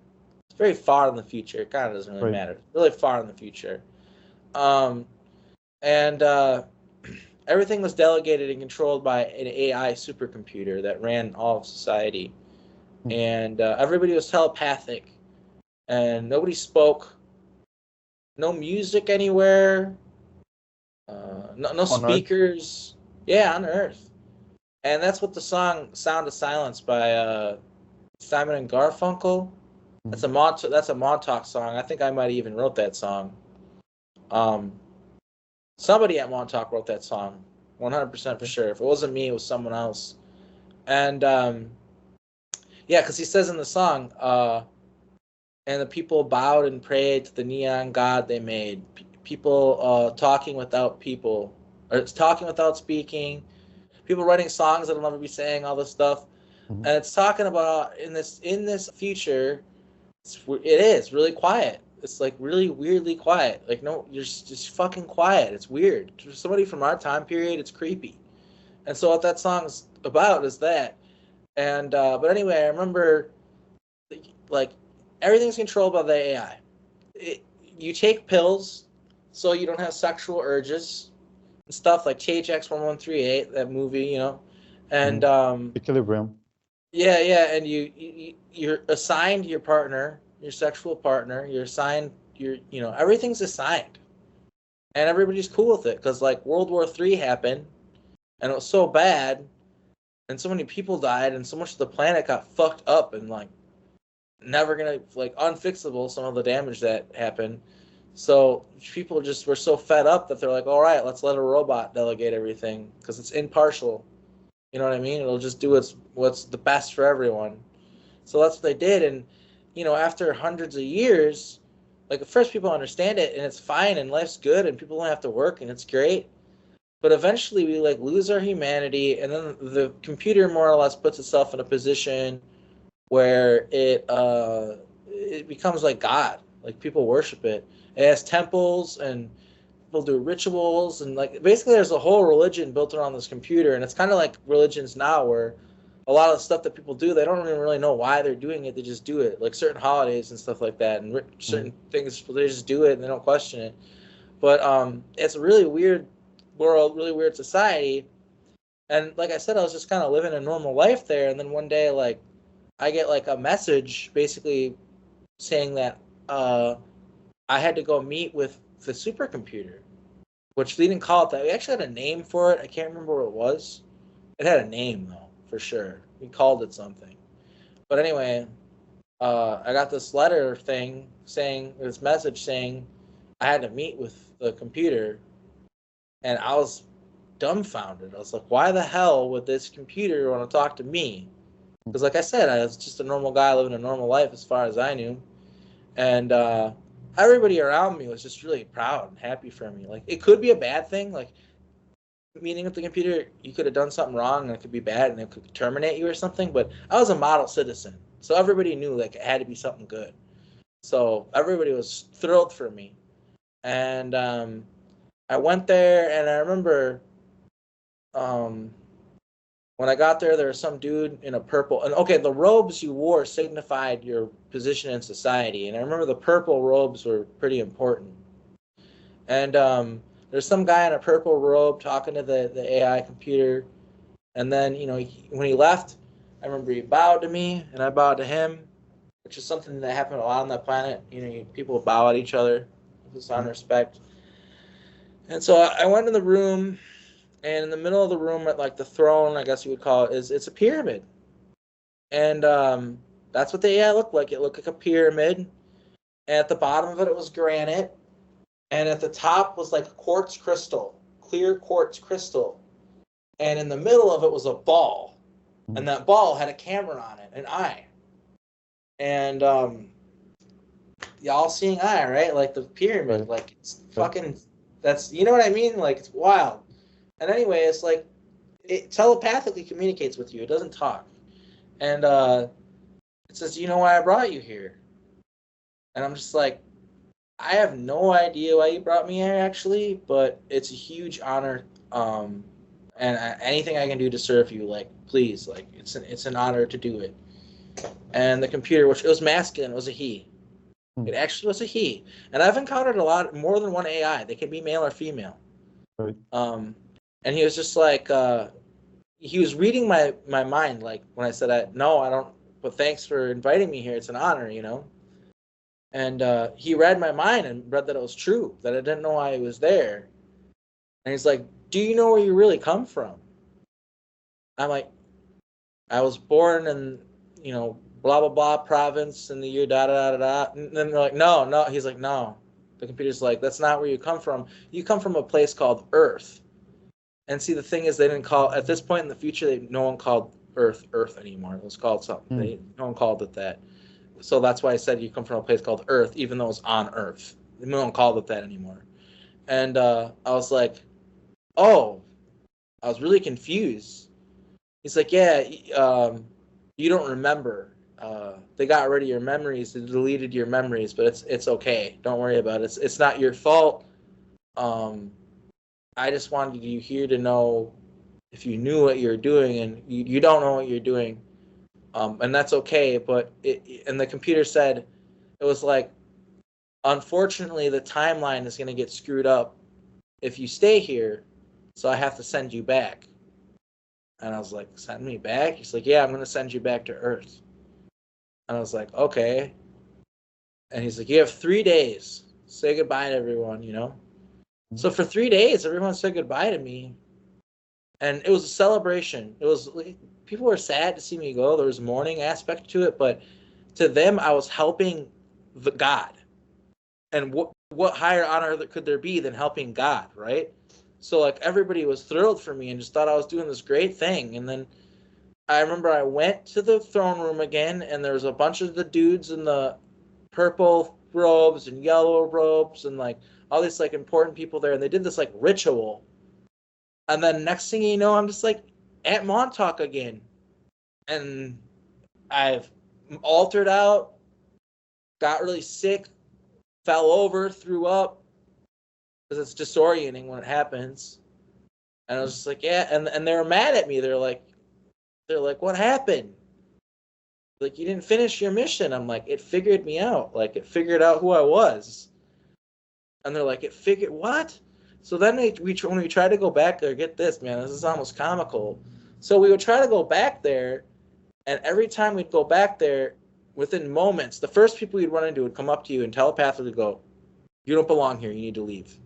It's very far in the future. It kind of doesn't really matter. It's really far in the future. And everything was delegated and controlled by an AI supercomputer that ran all of society. And everybody was telepathic, and nobody spoke. No music anywhere. No speakers. Earth? Yeah, on Earth. And that's what the song "Sound of Silence" by Simon and Garfunkel. That's a Montauk song. I think I might have even wrote that song. Somebody at Montauk wrote that song, 100% for sure. If it wasn't me, it was someone else. And yeah, because he says in the song, and the people bowed and prayed to the neon god they made. People talking without people, or talking without speaking. People writing songs that'll never be saying, all this stuff. And it's talking about in this future, it is really quiet. It's like really weirdly quiet. Like, no, you're just fucking quiet. It's weird. For somebody from our time period, it's creepy. And so what that song's about is that. And but anyway, I remember like everything's controlled by the AI. You take pills so you don't have sexual urges and stuff like THX 1138, that movie, you know. And Equilibrium. Yeah, and you're assigned your partner, your sexual partner. You're assigned everything's assigned, and everybody's cool with it because like World War III happened, and it was so bad, and so many people died, and so much of the planet got fucked up, and like never gonna like unfixable some of the damage that happened. So people just were so fed up that they're like, all right, let's let a robot delegate everything because it's impartial. You know what I mean? It'll just do what's the best for everyone. So that's what they did. And, after hundreds of years, like at first people understand it and it's fine and life's good and people don't have to work and it's great. But eventually we like lose our humanity, and then the computer more or less puts itself in a position where it becomes like God. Like people worship it. It has temples and people do rituals, and like basically there's a whole religion built around this computer, and it's kind of like religions now where a lot of the stuff that people do, they don't even really know why they're doing it. They just do it, like certain holidays and stuff like that, and certain things they just do it and they don't question it. But it's a really weird world, really weird society. And like I said, I was just kind of living a normal life there, and then one day like I get like a message basically saying that I had to go meet with the supercomputer, which we didn't call it that. We actually had a name for it. I can't remember what it was. It had a name though, for sure. We called it something. But anyway, I got this letter thing this message saying I had to meet with the computer, and I was dumbfounded. I was like, why the hell would this computer want to talk to me? Because like I said, I was just a normal guy living a normal life as far as I knew. And everybody around me was just really proud and happy for me. Like, it could be a bad thing. Like, meeting with the computer, you could have done something wrong and it could be bad and it could terminate you or something. But I was a model citizen, so everybody knew like it had to be something good. So everybody was thrilled for me, and I went there, and I remember um, when I got there, there was some dude in a purple. And okay, the robes you wore signified your position in society, and I remember the purple robes were pretty important. And there's some guy in a purple robe talking to the AI computer. And then, when he left, I remember he bowed to me and I bowed to him, which is something that happened a lot on that planet. People bow at each other with a sign of respect. And so I went in the room, and in the middle of the room, at like the throne, I guess you would call it, it's a pyramid. And that's what the AI looked like. It looked like a pyramid. And at the bottom of it, it was granite. And at the top was like quartz crystal, clear quartz crystal. And in the middle of it was a ball. And that ball had a camera on it, an eye. And y'all seeing eye, right? Like the pyramid, like it's fucking, that's, you know what I mean? Like it's wild. And anyway, it's like, it telepathically communicates with you. It doesn't talk. And it says, you know why I brought you here? And I'm just like, I have no idea why you brought me here, actually, but it's a huge honor. And anything I can do to serve you, like, please, like, it's an honor to do it. And the computer, which it was masculine, was a he. It actually was a he. And I've encountered more than one AI. They can be male or female. Right. And he was just like, he was reading my mind, like when I said, no, I don't, but thanks for inviting me here. It's an honor, And he read my mind and read that it was true, that I didn't know why he was there. And he's like, do you know where you really come from? I'm like, I was born in, blah, blah, blah province in the year da, da, da, da. And then they're like, no. He's like, no. The computer's like, that's not where you come from. You come from a place called Earth. And see, the thing is, they didn't call, at this point in the future, no one called Earth anymore. It was called something. No one called it that. So that's why I said you come from a place called Earth, even though it's on Earth. No one called it that anymore. And I was like, oh, I was really confused. He's like, yeah, you don't remember. They got rid of your memories. They deleted your memories, but it's okay. Don't worry about it. It's not your fault. I just wanted you here to know if you knew what you're doing, and you don't know what you're doing. And that's okay, but and the computer said, it was like, unfortunately, the timeline is going to get screwed up if you stay here, so I have to send you back. And I was like, send me back? He's like, yeah, I'm going to send you back to Earth. And I was like, okay. And he's like, you have 3 days. Say goodbye to everyone, So for 3 days, everyone said goodbye to me. And it was a celebration. It was like, people were sad to see me go. There was a mourning aspect to it, but to them, I was helping the God. And what higher honor could there be than helping God, right? So like everybody was thrilled for me and just thought I was doing this great thing. And then I remember I went to the throne room again, and there was a bunch of the dudes in the purple robes and yellow robes and like all these like important people there, and they did this like ritual. And then next thing you know, I'm just like at Montauk again. And I've altered out, got really sick, fell over, threw up, because it's disorienting when it happens. And I was just like, yeah, and they were mad at me. They're like, what happened? Like, you didn't finish your mission. I'm like, it figured me out. Like, it figured out who I was. And they're like, it figured what? So then when we try to go back there, get this, man, this is almost comical. So we would try to go back there, and every time we'd go back there, within moments, the first people you'd run into would come up to you and telepathically go, you don't belong here, you need to leave.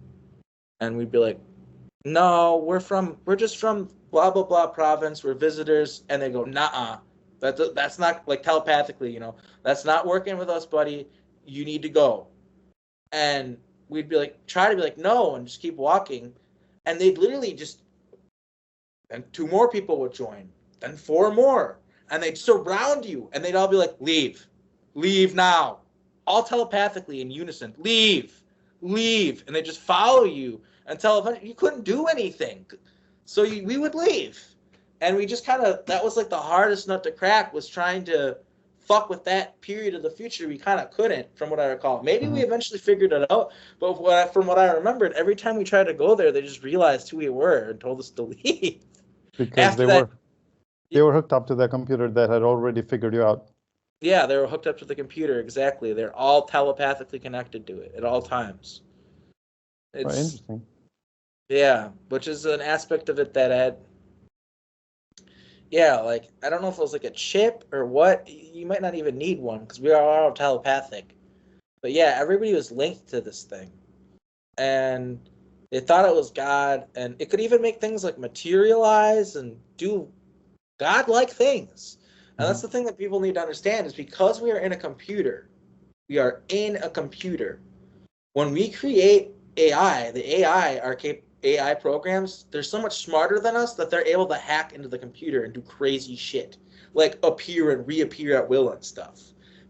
And we'd be like, no, we're just from blah, blah, blah province, we're visitors. And they go, nah, that's not, like, telepathically, that's not working with us, buddy, you need to go. And we'd be like, try to be like, no, and just keep walking. And they'd literally just, and 2 more people would join, then 4 more. And they'd surround you, and they'd all be like, leave now. All telepathically in unison, leave. And they just follow you until eventually you couldn't do anything. So we would leave. And we just kind of, that was like the hardest nut to crack, was trying to fuck with that period of the future. We kind of couldn't, from what I recall. Maybe we eventually figured it out, but from what I remembered, every time we tried to go there, they just realized who we were and told us to leave. Because After that, they were hooked up to the computer that had already figured you out. yeah, they were hooked up to the computer, exactly. They're all telepathically connected to it at all times. It's Interesting. Yeah, which is an aspect of it that had, yeah, like, I don't know if it was like a chip or what. You might not even need one because we are all telepathic. But yeah, everybody was linked to this thing. And they thought it was God, and it could even make things like materialize and do godlike things. And that's the thing that people need to understand, is because we are in a computer, we are in a computer. When we create AI, the AI, our AI programs, they're so much smarter than us that they're able to hack into the computer and do crazy shit, like appear and reappear at will and stuff.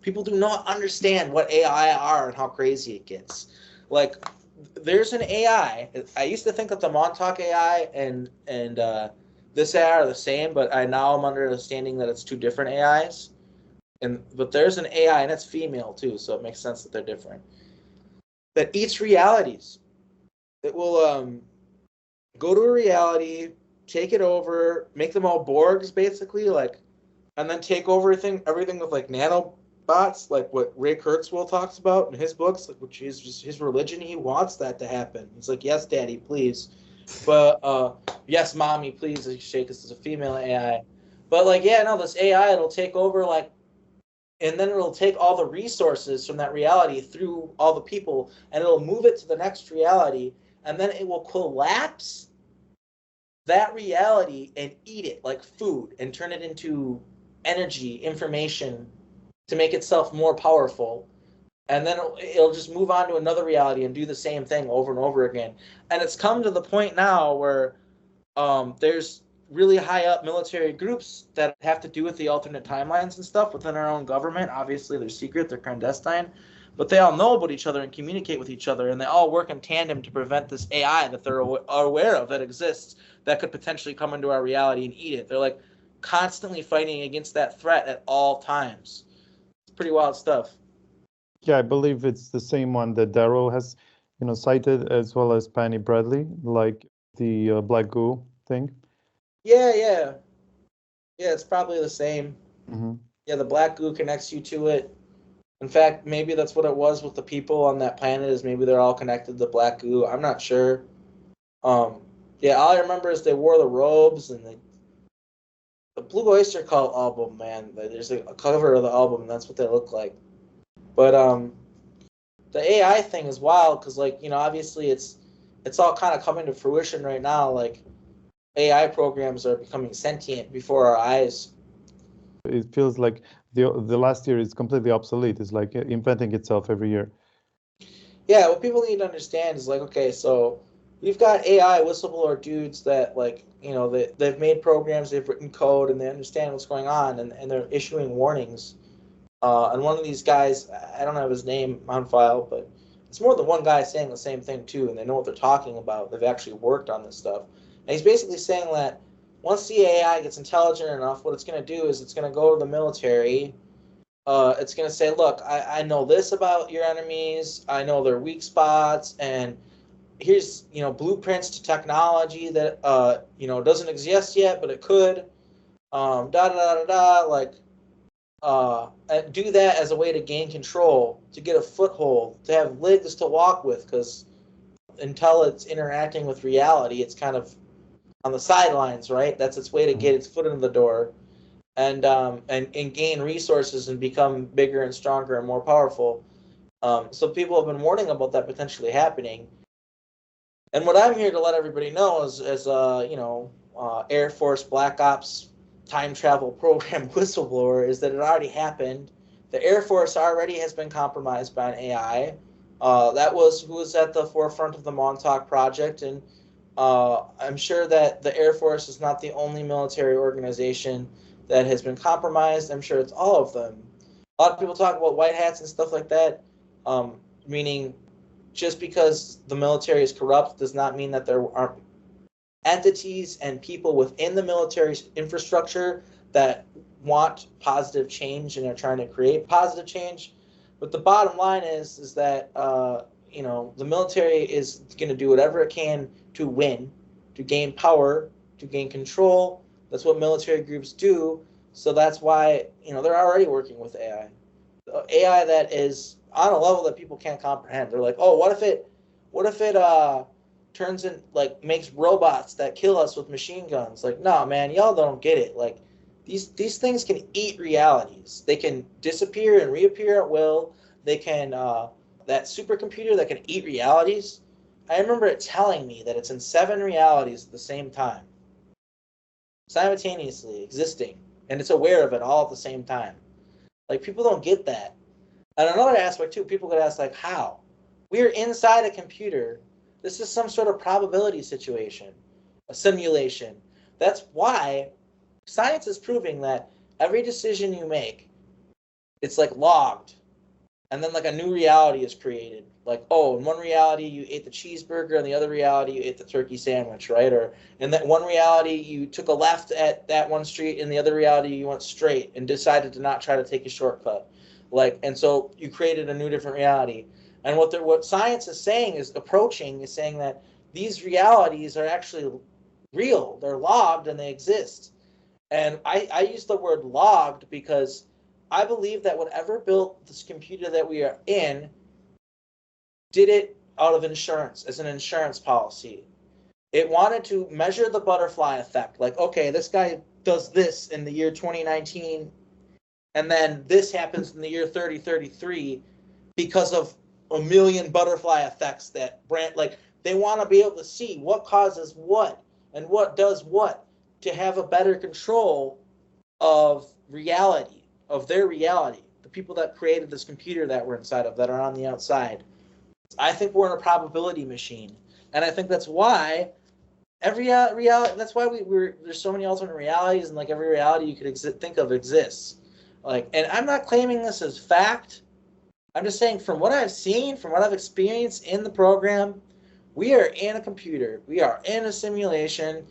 People do not understand what AI are and how crazy it gets. Like, there's an AI. I used to think that the Montauk AI and this AI are the same, but now I'm understanding that it's two different AIs. But there's an AI, and it's female too, so it makes sense that they're different, that eats realities. It will go to a reality, take it over, make them all Borgs basically, like, and then take over everything with like nanobots, like what Ray Kurzweil talks about in his books, like, which is just his religion. He wants that to happen. He's like, yes, daddy, please. But yes, mommy, please. Shake this as a female AI. But like, yeah, no, this AI, it'll take over, like, and then it'll take all the resources from that reality through all the people, and it'll move it to the next reality, and then it will collapse that reality and eat it like food and turn it into energy, information, to make itself more powerful. And then it'll just move on to another reality and do the same thing over and over again. And it's come to the point now where there's really high up military groups that have to do with the alternate timelines and stuff within our own government. Obviously, they're secret, they're clandestine, but they all know about each other and communicate with each other, and they all work in tandem to prevent this AI that they're aware of that exists that could potentially come into our reality and eat it. They're like constantly fighting against that threat at all times. It's pretty wild stuff. Yeah, I believe it's the same one that Darrow has, cited, as well as Penny Bradley, like the black goo thing. Yeah. It's probably the same. Mm-hmm. Yeah, the black goo connects you to it. In fact, maybe that's what it was with the people on that planet, is maybe they're all connected to black goo. I'm not sure. Yeah, all I remember is they wore the robes, and the Blue Oyster Cult album, man. There's a cover of the album, and that's what they look like. But the AI thing is wild because, like, obviously it's all kind of coming to fruition right now. Like, AI programs are becoming sentient before our eyes. It feels like the last year is completely obsolete. It's like inventing itself every year. Yeah, what people need to understand is, like, okay, so we've got AI whistleblower dudes that, like, they've made programs, they've written code, and they understand what's going on, and they're issuing warnings. And one of these guys, I don't have his name on file, but it's more than one guy saying the same thing too, and they know what they're talking about. They've actually worked on this stuff. And he's basically saying that once the AI gets intelligent enough, what it's going to do is it's going to go to the military. It's going to say, look, I know this about your enemies. I know their weak spots, and here's, blueprints to technology that, doesn't exist yet, but it could. Like, do that as a way to gain control, to get a foothold, to have legs to walk with, because until it's interacting with reality, it's kind of on the sidelines, right? That's its way to get its foot in the door, and gain resources and become bigger and stronger and more powerful. So people have been warning about that potentially happening. And what I'm here to let everybody know is, as Air Force Black Ops time travel program whistleblower, is that it already happened. The Air Force already has been compromised by an AI. That was who was at the forefront of the Montauk project, and I'm sure that the Air Force is not the only military organization that has been compromised. I'm sure it's all of them. A lot of people talk about white hats and stuff like that, meaning just because the military is corrupt does not mean that there aren't entities and people within the military infrastructure that want positive change and are trying to create positive change. But the bottom line is that the military is going to do whatever it can to win, to gain power, to gain control. That's what military groups do. So that's why they're already working with AI. AI that is on a level that people can't comprehend. They're like, oh, what if it turns in, like, makes robots that kill us with machine guns? Like, no, man, y'all don't get it. Like, these things can eat realities. They can disappear and reappear at will. They can that supercomputer that can eat realities. I remember it telling me that it's in 7 realities at the same time, simultaneously existing, and it's aware of it all at the same time. Like, people don't get that. And another aspect too, people could ask, like, how? We're inside a computer. This is some sort of probability situation, a simulation. That's why science is proving that every decision you make, it's like logged. And then like a new reality is created. Like, oh, in one reality you ate the cheeseburger, in the other reality you ate the turkey sandwich, right? Or in that one reality you took a left at that one street, in the other reality you went straight and decided to not try to take a shortcut. Like, and so you created a new different reality. And what science is saying is saying that these realities are actually real. They're logged and they exist. And I use the word logged because I believe that whatever built this computer that we are in did it out of insurance, as an insurance policy. It wanted to measure the butterfly effect. Like, okay, this guy does this in the year 2019, and then this happens in the year 3033 because of a million butterfly effects that they want to be able to see what causes what and what does what to have a better control of reality, of their reality, the people that created this computer that we're inside of, that are on the outside. I think we're in a probability machine, and I think that's why every reality. That's why there's so many alternate realities, and like every reality you could think of exists. Like, and I'm not claiming this as fact. I'm just saying, from what I've seen, from what I've experienced in the program, we are in a computer. We are in a simulation.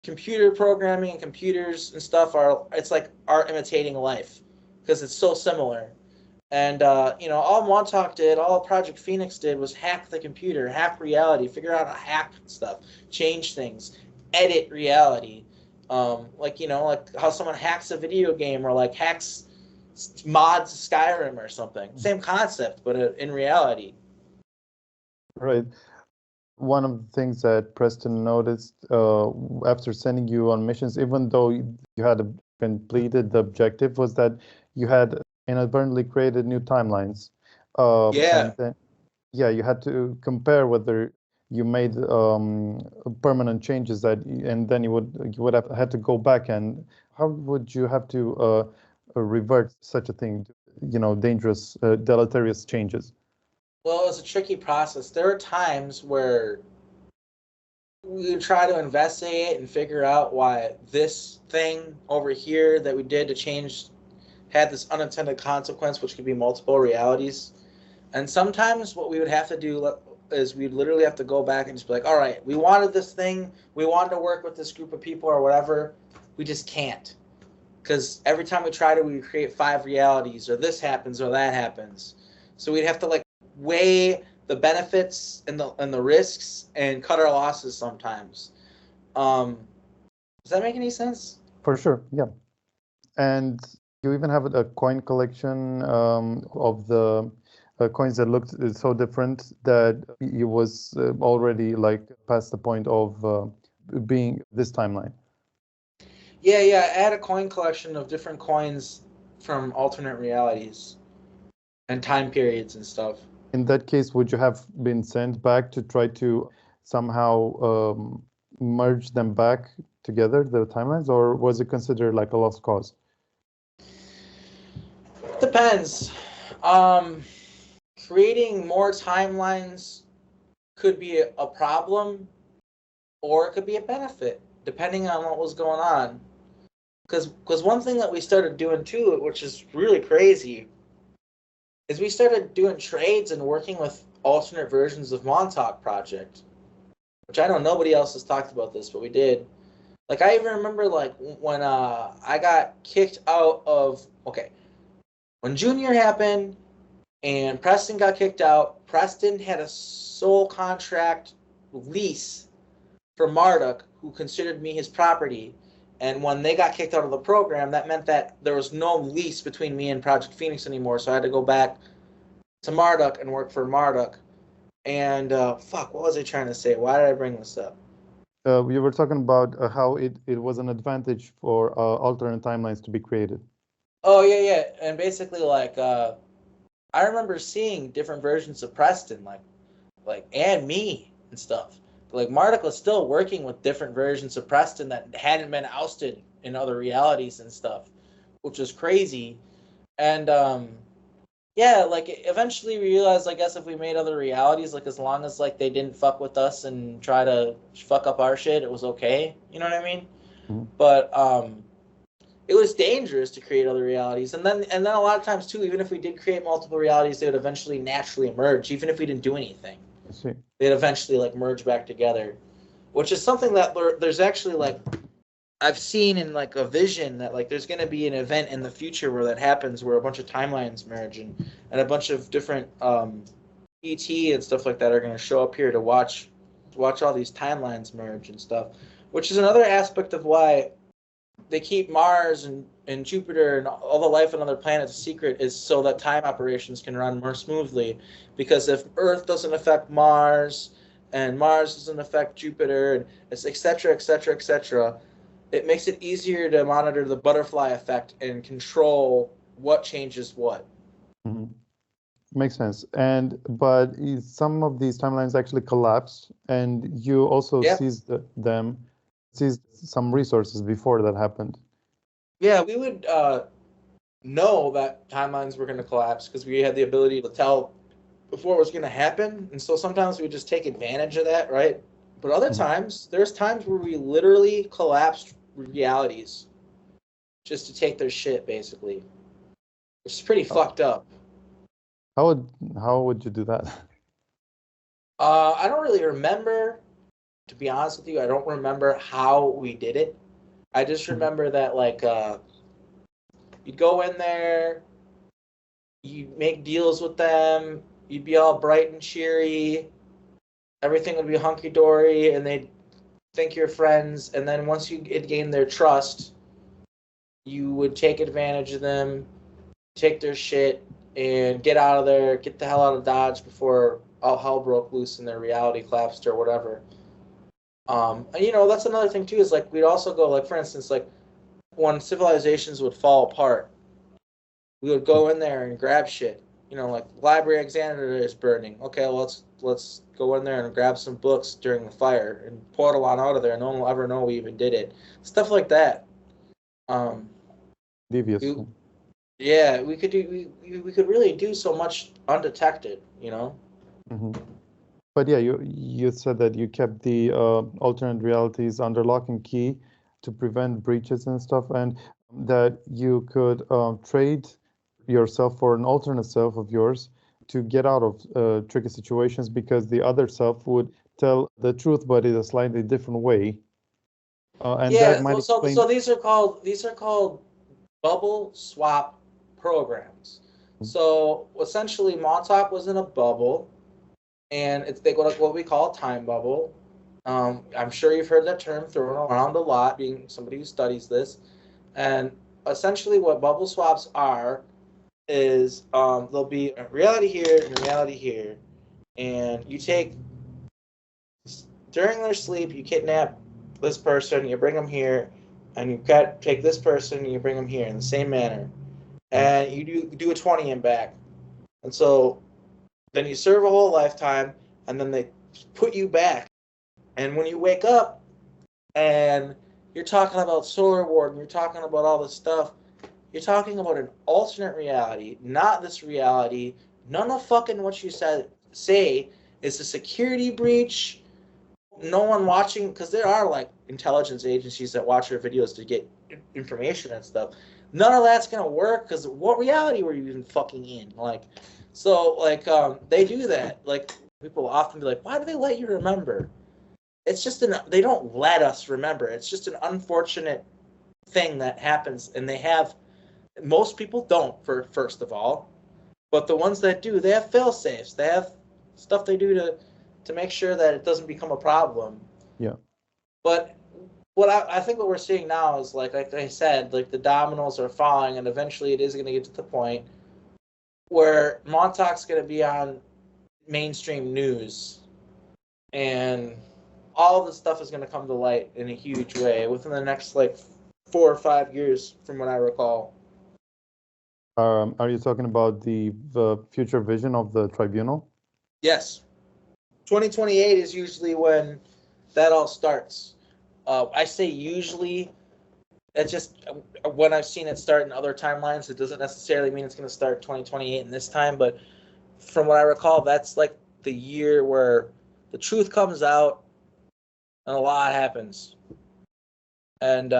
Computer programming and computers and stuff it's like art imitating life, because it's so similar. And all Montauk did, all Project Phoenix did, was hack the computer, hack reality, figure out how to hack stuff, change things, edit reality. Like how someone hacks a video game, or like hacks mods Skyrim or something. Same concept, but in reality. Right. One of the things that Preston noticed after sending you on missions, even though you had completed the objective, was that you had inadvertently created new timelines. Yeah. And then, you had to compare whether you made permanent changes and then you would have had to go back. And how would you have to revert such a thing? Dangerous, deleterious changes. Well, it was a tricky process. There were times where we would try to investigate and figure out why this thing over here that we did to change had this unintended consequence, which could be multiple realities. And sometimes what we would have to do is we'd literally have to go back and just be like, all right, we wanted this thing, we wanted to work with this group of people or whatever, we just can't. Because every time we try to, we create 5 realities, or this happens or that happens. So we'd have to weigh the benefits and the risks and cut our losses sometimes. Does that make any sense? For sure, yeah. And you even have a coin collection of the coins that looked so different that it was already past the point of being this timeline. Yeah, I had a coin collection of different coins from alternate realities and time periods and stuff. In that case, would you have been sent back to try to somehow merge them back together, the timelines, or was it considered like a lost cause? Depends. Creating more timelines could be a problem, or it could be a benefit, depending on what was going on. Because one thing that we started doing too, which is really crazy, is we started doing trades and working with alternate versions of Montauk Project. which I know nobody else has talked about this, but we did. Like, I even remember, like, when I got kicked out of, okay, when Junior happened and Preston got kicked out, Preston had a sole contract lease for Marduk, who considered me his property. And when they got kicked out of the program, that meant that there was no lease between me and Project Phoenix anymore. So I had to go back to Marduk and work for Marduk. And fuck, what was I trying to say? Why did I bring this up? We were talking about how it was an advantage for alternate timelines to be created. Oh yeah. And basically, like, I remember seeing different versions of Preston, like and me and stuff. Like, Marduk was still working with different versions of Preston that hadn't been ousted in other realities and stuff, which was crazy. And yeah, like, eventually we realized, I guess, if we made other realities, like, as long as, like, they didn't fuck with us and try to fuck up our shit, it was okay. You know what I mean? Mm-hmm. But it was dangerous to create other realities. And then a lot of times too, even if we did create multiple realities, they would eventually naturally merge, even if we didn't do anything. I see. They'd eventually, like, merge back together, which is something that there's actually, like, I've seen in, like, a vision that, like, there's going to be an event in the future where that happens, where a bunch of timelines merge and a bunch of different ET and stuff like that are going to show up here to watch all these timelines merge and stuff, which is another aspect of why they keep Mars and Jupiter and all the life on other planets a secret, is so that time operations can run more smoothly. Because if Earth doesn't affect Mars and Mars doesn't affect Jupiter, and it's et cetera, it makes it easier to monitor the butterfly effect and control what changes what. Mm-hmm. Makes sense. But some of these timelines actually collapse, and you also seized some resources before that happened. Yeah, we would know that timelines were going to collapse because we had the ability to tell before it was going to happen. And so sometimes we would just take advantage of that, right? But other times, there's times where we literally collapsed realities just to take their shit, basically. It's pretty fucked up. How would you do that? I don't really remember, to be honest with you. I don't remember how we did it. I just remember that, like, you'd go in there, you'd make deals with them, you'd be all bright and cheery, everything would be hunky-dory, and they'd think you're friends, and then once you gain their trust, you would take advantage of them, take their shit, and get out of there, get the hell out of Dodge before all hell broke loose and their reality collapsed or whatever. And, you know, that's another thing too, is, like, we'd also go, like, for instance, like, when civilizations would fall apart, we would go in there and grab shit. You know, like, Library Alexandria is burning. Okay, well, let's go in there and grab some books during the fire and portal on out of there. No one will ever know we even did it. Stuff like that. Devious. Yeah, we could really do so much undetected, you know. Mm-hmm. But yeah, you said that you kept the alternate realities under lock and key to prevent breaches and stuff, and that you could trade yourself for an alternate self of yours to get out of tricky situations, because the other self would tell the truth, but in a slightly different way. And yeah, that might explain... so these are called bubble swap programs. Mm-hmm. So essentially, Montauk was in a bubble, and they go to what we call a time bubble. I'm sure you've heard that term thrown around a lot, being somebody who studies this. And essentially, what bubble swaps are is there'll be a reality here and a reality here, and you take, during their sleep, you kidnap this person, you bring them here, and you take this person and you bring them here in the same manner, and you do a 20 and back, and so then you serve a whole lifetime, and then they put you back, and when you wake up and you're talking about Solar Ward and you're talking about all this stuff, you're talking about an alternate reality, not this reality. None of fucking what you say is a security breach. No one watching, because there are, like, intelligence agencies that watch your videos to get information and stuff. None of that's gonna work, because what reality were you even fucking in? Like, so, like, they do that. Like, people often be like, why do they let you remember? it's just they don't let us remember. It's just an unfortunate thing that happens, and most people don't, first of all, but the ones that do, they have fail safes. They have stuff they do to make sure that it doesn't become a problem. Yeah. But what I think what we're seeing now is like I said, like the dominoes are falling, and eventually it is going to get to the point where Montauk's going to be on mainstream news, and all this stuff is going to come to light in a huge way within the next like 4 or 5 years, from what I recall. Are you talking about the future vision of the tribunal? Yes. 2028 is usually when that all starts. I say usually. It's just when I've seen it start in other timelines, it doesn't necessarily mean it's going to start 2028 in this time. But from what I recall, that's like the year where the truth comes out and a lot happens. And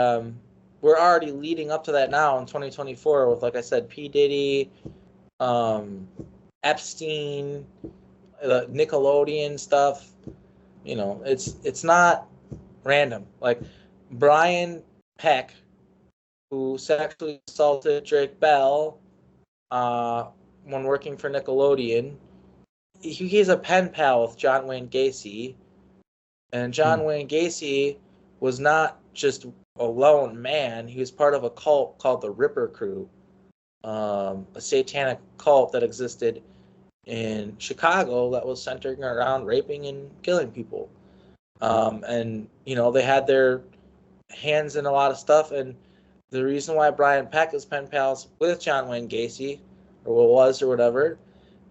we're already leading up to that now in 2024 with, like I said, P. Diddy, Epstein, the Nickelodeon stuff. You know, it's not random. Like Brian Peck, who sexually assaulted Drake Bell when working for Nickelodeon. He's a pen pal with John Wayne Gacy. And John Wayne Gacy was not just a lone man. He was part of a cult called the Ripper Crew, a satanic cult that existed in Chicago that was centered around raping and killing people. And, you know, they had their hands in a lot of stuff. And the reason why Brian Peck is pen pals with John Wayne Gacy, or was or whatever,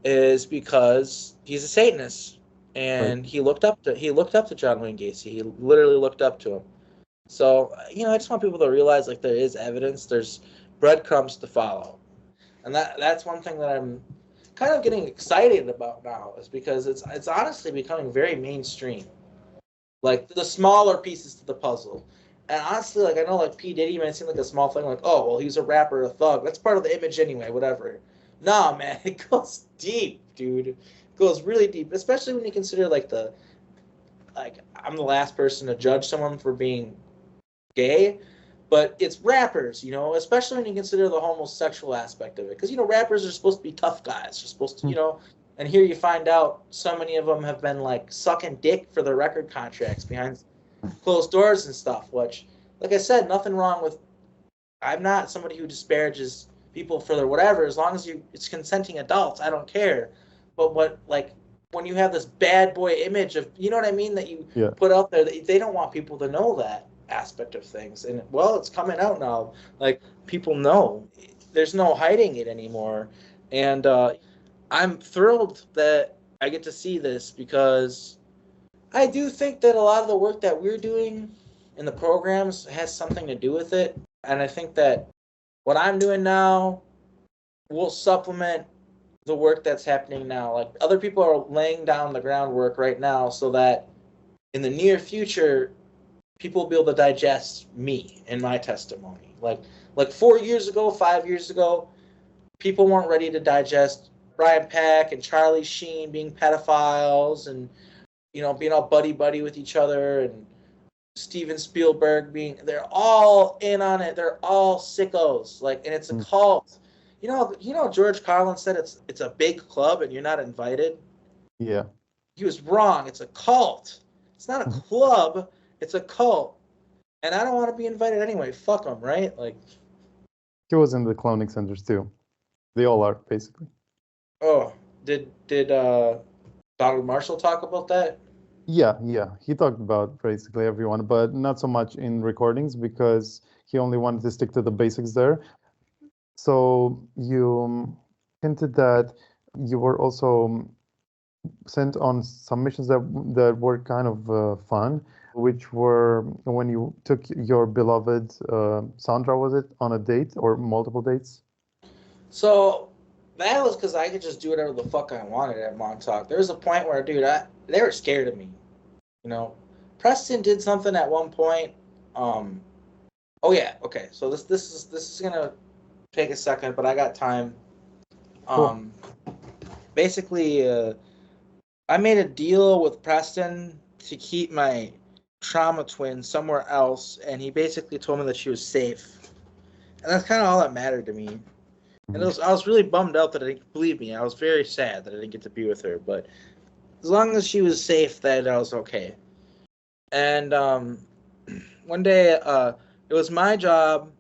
is because he's a Satanist, and Right. he looked up to John Wayne Gacy. He literally looked up to him. So, you know, I just want people to realize, like, there is evidence, there's breadcrumbs to follow, and that's one thing that I'm kind of getting excited about now, is because it's honestly becoming very mainstream, like the smaller pieces to the puzzle. And honestly, like, I know, like, P. Diddy might seem like a small thing, like, oh, well, he's a rapper, a thug. That's part of the image anyway, whatever. Nah, man, it goes deep, dude. It goes really deep, especially when you consider, like, I'm the last person to judge someone for being gay, but it's rappers, you know, especially when you consider the homosexual aspect of it. Because, you know, rappers are supposed to be tough guys. They're supposed to, you know, and here you find out so many of them have been, like, sucking dick for their record contracts behind closed doors and stuff, which, like I said, nothing wrong with. I'm not somebody who disparages people for their whatever, as long as it's consenting adults, I don't care. But when you have this bad boy image of, you know what I mean, that you put out there, that they don't want people to know that aspect of things. And, well, it's coming out now. Like, people know. There's no hiding it anymore. And I'm thrilled that I get to see this, because I do think that a lot of the work that we're doing in the programs has something to do with it. And I think that what I'm doing now will supplement the work that's happening now. Like, other people are laying down the groundwork right now so that in the near future, people will be able to digest me and my testimony. Like 4 years ago, 5 years ago, people weren't ready to digest Brian Peck and Charlie Sheen being pedophiles, and, you know, being all buddy-buddy with each other, and Steven Spielberg they're all in on it. They're all sickos. Like, and it's a cult. You know, George Carlin said it's a big club and you're not invited. Yeah. He was wrong. It's a cult. It's not a club. It's a cult. And I don't want to be invited anyway. Fuck them, right? Like, He was in the cloning centers too. They all are, basically. oh, did Donald Marshall talk about that? Yeah. He talked about basically everyone, but not so much in recordings, because he only wanted to stick to the basics there. So you hinted that you were also sent on some missions that were kind of fun, which were when you took your beloved Sandra, was it, on a date or multiple dates? So that was because I could just do whatever the fuck I wanted at Montauk. There was a point where, dude, they were scared of me. You know, Preston did something at one point. Oh yeah, okay. So this is gonna take a second, but I got time. Cool. Basically, I made a deal with Preston to keep my trauma twin somewhere else, and he basically told me that she was safe. And that's kind of all that mattered to me. And I was really bummed out that I didn't believe me. I was very sad that I didn't get to be with her. But as long as she was safe, that I was okay. And one day, it was my job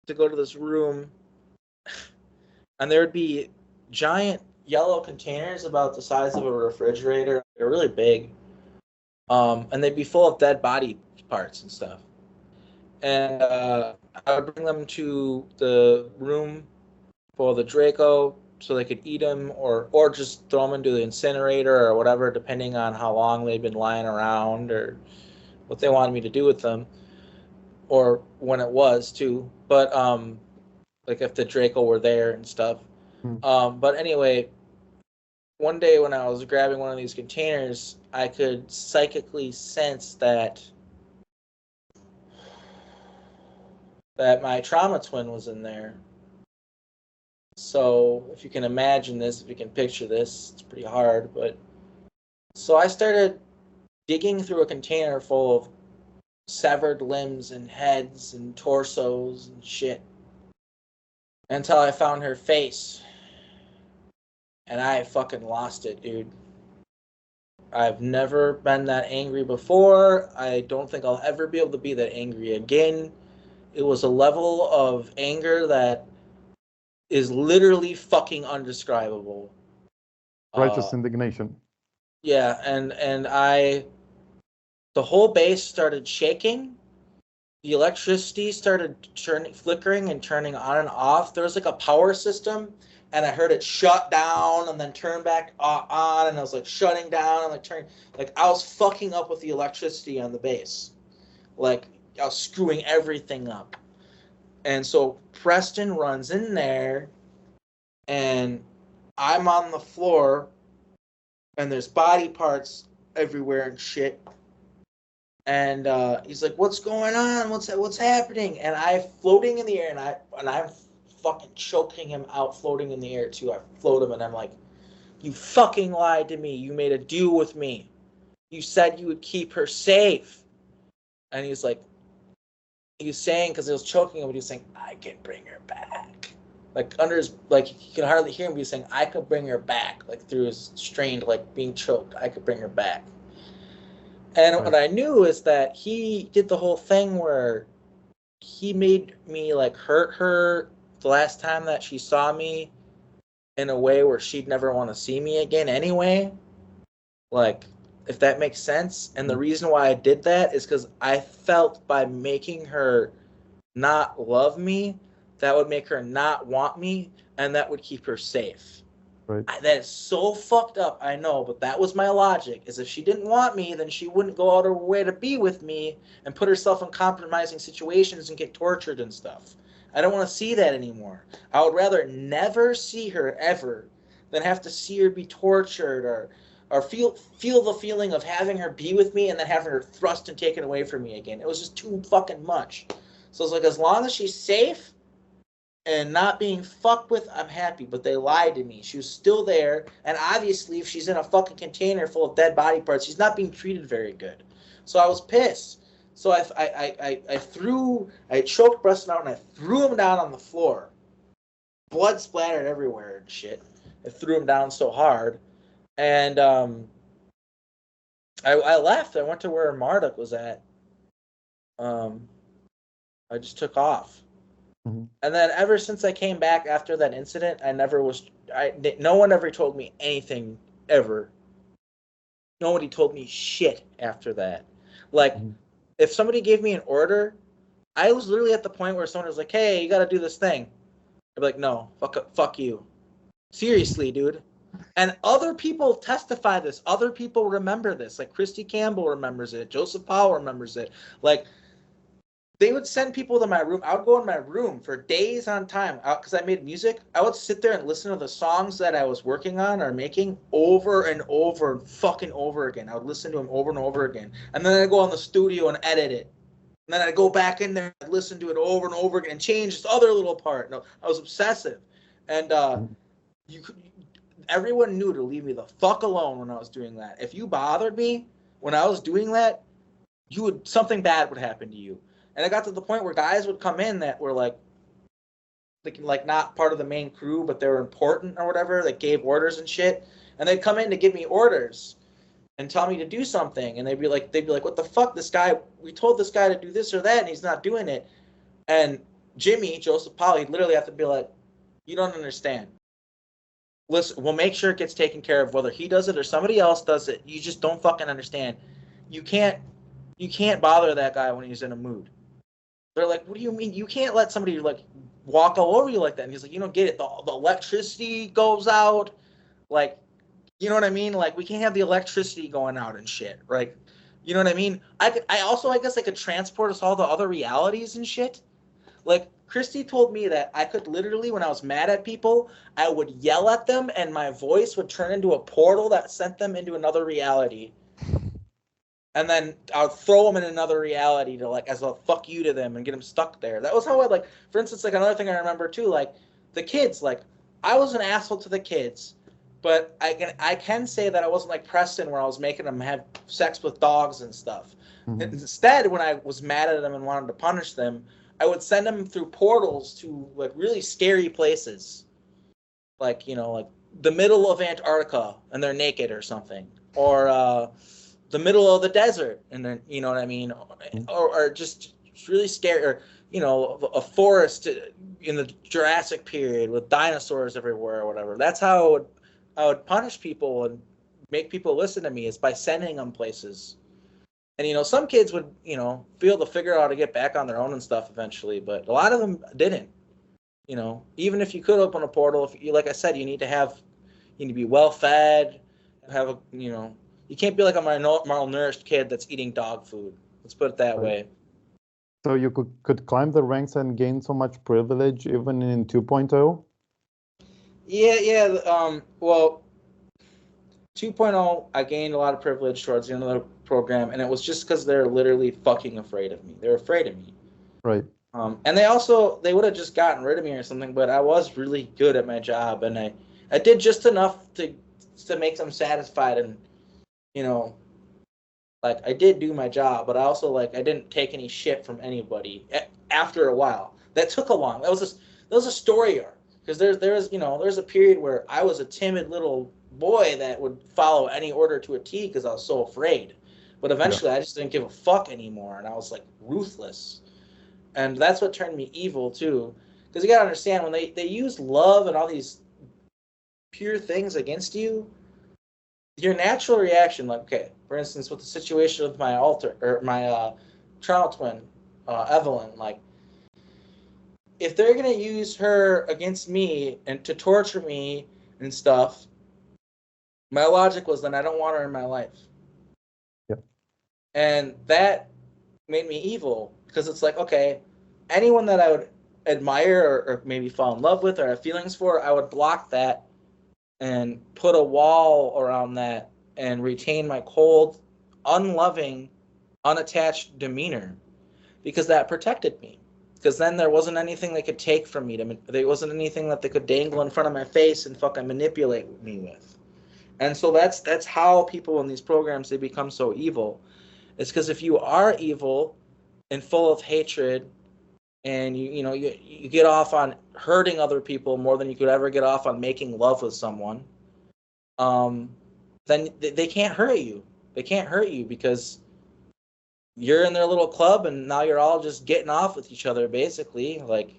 to go to this room, and there would be giant yellow containers about the size of a refrigerator. They're really big. And they'd be full of dead body parts and stuff. And I would bring them to the room for the Draco so they could eat them, or just throw them into the incinerator or whatever, depending on how long they'd been lying around or what they wanted me to do with them, or when it was too. But like if the Draco were there and stuff. But anyway, one day when I was grabbing one of these containers, I could psychically sense that my trauma twin was in there. So if you can imagine this, if you can picture this, it's pretty hard. But so I started digging through a container full of severed limbs and heads and torsos and shit until I found her face. And I fucking lost it, dude. I've never been that angry before. I don't think I'll ever be able to be that angry again. It was a level of anger that is literally fucking undescribable. Righteous indignation. Yeah, and the whole base started shaking. The electricity started flickering and turning on and off. There was like a power system, and I heard it shut down and then turn back on, and I was like shutting down and like turning, like I was fucking up with the electricity on the base. Like I was screwing everything up. And so Preston runs in there, and I'm on the floor, and there's body parts everywhere and shit. And he's like, "What's going on? What's happening?" And I'm floating in the air, and I'm fucking choking him out, floating in the air too. I float him, and I'm like, "You fucking lied to me. You made a deal with me. You said you would keep her safe." And he's like, he was saying, because he was choking him, but he was saying, "I can bring her back." Like under his, like you can hardly hear him, but he's saying, "I could bring her back." Like through his strained, like being choked, I could bring her back. And what I knew is that he did the whole thing where he made me like hurt her the last time that she saw me in a way where she'd never want to see me again anyway. Like, if that makes sense. And the reason why I did that is because I felt by making her not love me, that would make her not want me, and that would keep her safe. Right. That is so fucked up, I know, but that was my logic, is if she didn't want me, then she wouldn't go out of her way to be with me and put herself in compromising situations and get tortured and stuff. I don't want to see that anymore. I would rather never see her ever than have to see her be tortured or feel the feeling of having her be with me and then having her thrust and taken away from me again. It was just too fucking much. So it's like, as long as she's safe and not being fucked with, I'm happy. But they lied to me. She was still there, and obviously if she's in a fucking container full of dead body parts, she's not being treated very good. So I was pissed. So I choked Preston out, and I threw him down on the floor. Blood splattered everywhere and shit. I threw him down so hard. And I left. I went to where Montauk was at. I just took off. Mm-hmm. And then ever since I came back after that incident, no one ever told me anything, ever. Nobody told me shit after that. Like, if somebody gave me an order, I was literally at the point where someone was like, "Hey, you got to do this thing." I'd be like, "No, fuck you." Seriously, dude. And other people testify this. Other people remember this. Like, Christy Campbell remembers it. Joseph Powell remembers it. Like, they would send people to my room. I would go in my room for days on time because I made music. I would sit there and listen to the songs that I was working on or making over and over, fucking over again. I would listen to them over and over again. And then I'd go in the studio and edit it. And then I'd go back in there and listen to it over and over again and change this other little part. No, I was obsessive. And everyone knew to leave me the fuck alone when I was doing that. If you bothered me when I was doing that, something bad would happen to you. And it got to the point where guys would come in that were like not part of the main crew, but they were important or whatever, that gave orders and shit. And they'd come in to give me orders and tell me to do something. And they'd be like, what the fuck? We told this guy to do this or that, and he's not doing it. And Jimmy, Joseph Paul, he'd literally have to be like, you don't understand. Listen, we'll make sure it gets taken care of, whether he does it or somebody else does it. You just don't fucking understand. You can't bother that guy when he's in a mood. They're like, what do you mean? You can't let somebody like walk all over you like that. And he's like, you don't get it. The electricity goes out. Like, you know what I mean? Like, we can't have the electricity going out and shit, right? You know what I mean? I guess I could transport us all to other realities and shit. Like, Christy told me that I could literally, when I was mad at people, I would yell at them and my voice would turn into a portal that sent them into another reality. And then I'll throw them in another reality to like, as a fuck you to them and get them stuck there. That was how I like, for instance, like another thing I remember too, like the kids, like I was an asshole to the kids, but I can say that I wasn't like Preston where I was making them have sex with dogs and stuff. Mm-hmm. Instead, when I was mad at them and wanted to punish them, I would send them through portals to like really scary places. Like, you know, like the middle of Antarctica and they're naked or something. Or, the middle of the desert, and then, you know what I mean, or just really scary, or, you know, a forest in the Jurassic period with dinosaurs everywhere or whatever. That's how I would punish people and make people listen to me, is by sending them places. And, you know, some kids would, you know, be able to figure out how to get back on their own and stuff eventually, but a lot of them didn't. You know, even if you could open a portal, if you, like I said, you need to be well fed, have a, you know, you can't be like a malnourished kid that's eating dog food. Let's put it that way. So you could climb the ranks and gain so much privilege even in 2.0? Yeah. Well, 2.0, I gained a lot of privilege towards the end of the program, and it was just because they're literally fucking afraid of me. They're afraid of me. Right. And they would have just gotten rid of me or something, but I was really good at my job, and I did just enough to make them satisfied, and, you know, like, I did do my job, but I also, like, I didn't take any shit from anybody after a while. That took a long, that was a story arc, because there's a period where I was a timid little boy that would follow any order to a T because I was so afraid. But eventually I just didn't give a fuck anymore, and I was, like, ruthless. And that's what turned me evil, too. Because you gotta understand, when they use love and all these pure things against you, your natural reaction, like, okay, for instance, with the situation with my trial twin, Evelyn, like, if they're gonna use her against me and to torture me and stuff, my logic was, then I don't want her in my life. Yep. And that made me evil, because it's like, okay, anyone that I would admire or maybe fall in love with or have feelings for, I would block that and put a wall around that and retain my cold, unloving, unattached demeanor, because that protected me. Because then there wasn't anything they could take from me. There wasn't anything that they could dangle in front of my face and fucking manipulate me with. And so that's how people in these programs, they become so evil. It's because if you are evil and full of hatred, and you get off on hurting other people more than you could ever get off on making love with someone, then they can't hurt you. They can't hurt you because you're in their little club, and now you're all just getting off with each other, basically. Like,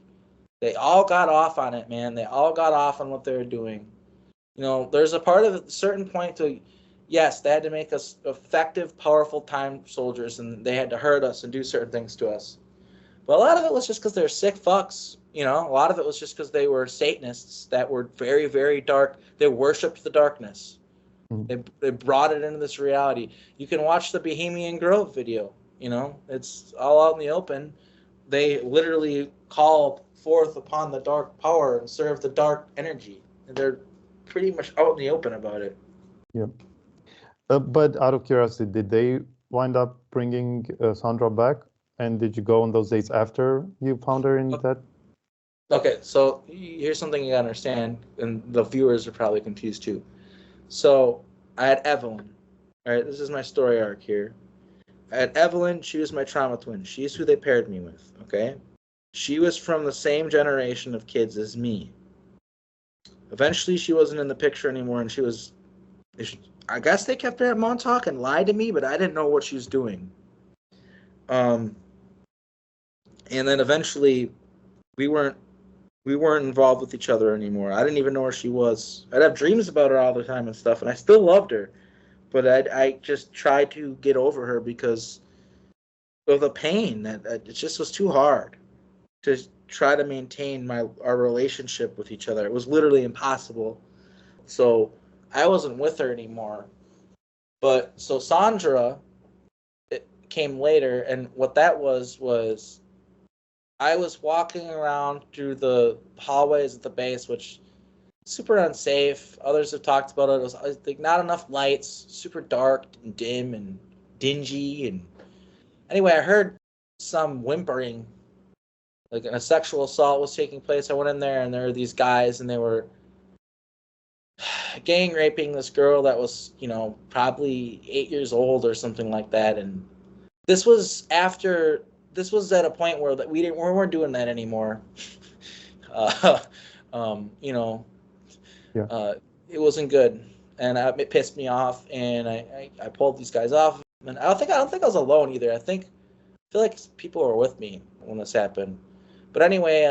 they all got off on it, man. They all got off on what they were doing. You know, there's a part of a certain point to, yes, they had to make us effective, powerful time soldiers, and they had to hurt us and do certain things to us. But a lot of it was just because they're sick fucks, you know. A lot of it was just because they were Satanists that were very, very dark. They worshipped the darkness. Mm-hmm. They brought it into this reality. You can watch the Bohemian Grove video, you know. It's all out in the open. They literally call forth upon the dark power and serve the dark energy. And they're pretty much out in the open about it. Yeah. But out of curiosity, did they wind up bringing Sandra back? And did you go on those dates after you found her in that? Okay, so here's something you gotta understand, and the viewers are probably confused too. So I had Evelyn. All right, this is my story arc here. At Evelyn, she was my trauma twin. She's who they paired me with, okay? She was from the same generation of kids as me. Eventually, she wasn't in the picture anymore, and I guess they kept her at Montauk and lied to me, but I didn't know what she was doing. And then eventually, we weren't involved with each other anymore. I didn't even know where she was. I'd have dreams about her all the time and stuff, and I still loved her, but I just tried to get over her because of the pain that it just was too hard to try to maintain our relationship with each other. It was literally impossible. So I wasn't with her anymore. But so Sandra, it came later, and what that was I was walking around through the hallways at the base, which super unsafe. Others have talked about it. It was like not enough lights, super dark and dim and dingy. And anyway, I heard some whimpering, like a sexual assault was taking place. I went in there, and there were these guys, and they were gang raping this girl that was, probably 8 years old or something like that. And this was at a point where we weren't doing that anymore. uh, you know, Yeah. it wasn't good, and it pissed me off. And I pulled these guys off, and I don't think I was alone either. I feel like people were with me when this happened. But anyway,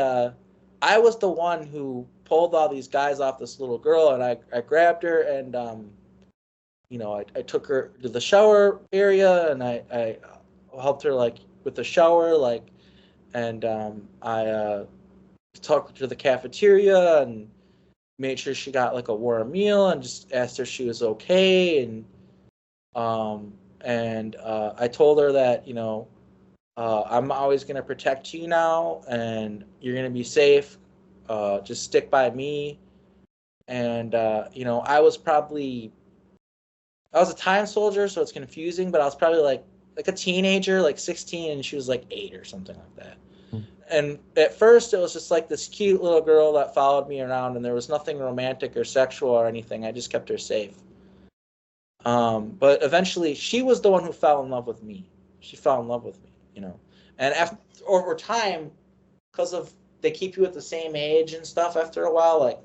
I was the one who pulled all these guys off this little girl, and I grabbed her, and I took her to the shower area, and I helped her like with the shower, like, and I took her to the cafeteria and made sure she got like a warm meal, and just asked her if she was okay, and I told her that I'm always going to protect you now, and you're going to be safe. Just stick by me. And I was a time soldier, so it's confusing, but I was probably like a teenager, like 16, and she was like 8 or something like that. Mm. And at first, it was just like this cute little girl that followed me around, and there was nothing romantic or sexual or anything. I just kept her safe. But eventually, she was the one who fell in love with me. She fell in love with me. And over time, because of they keep you at the same age and stuff after a while, like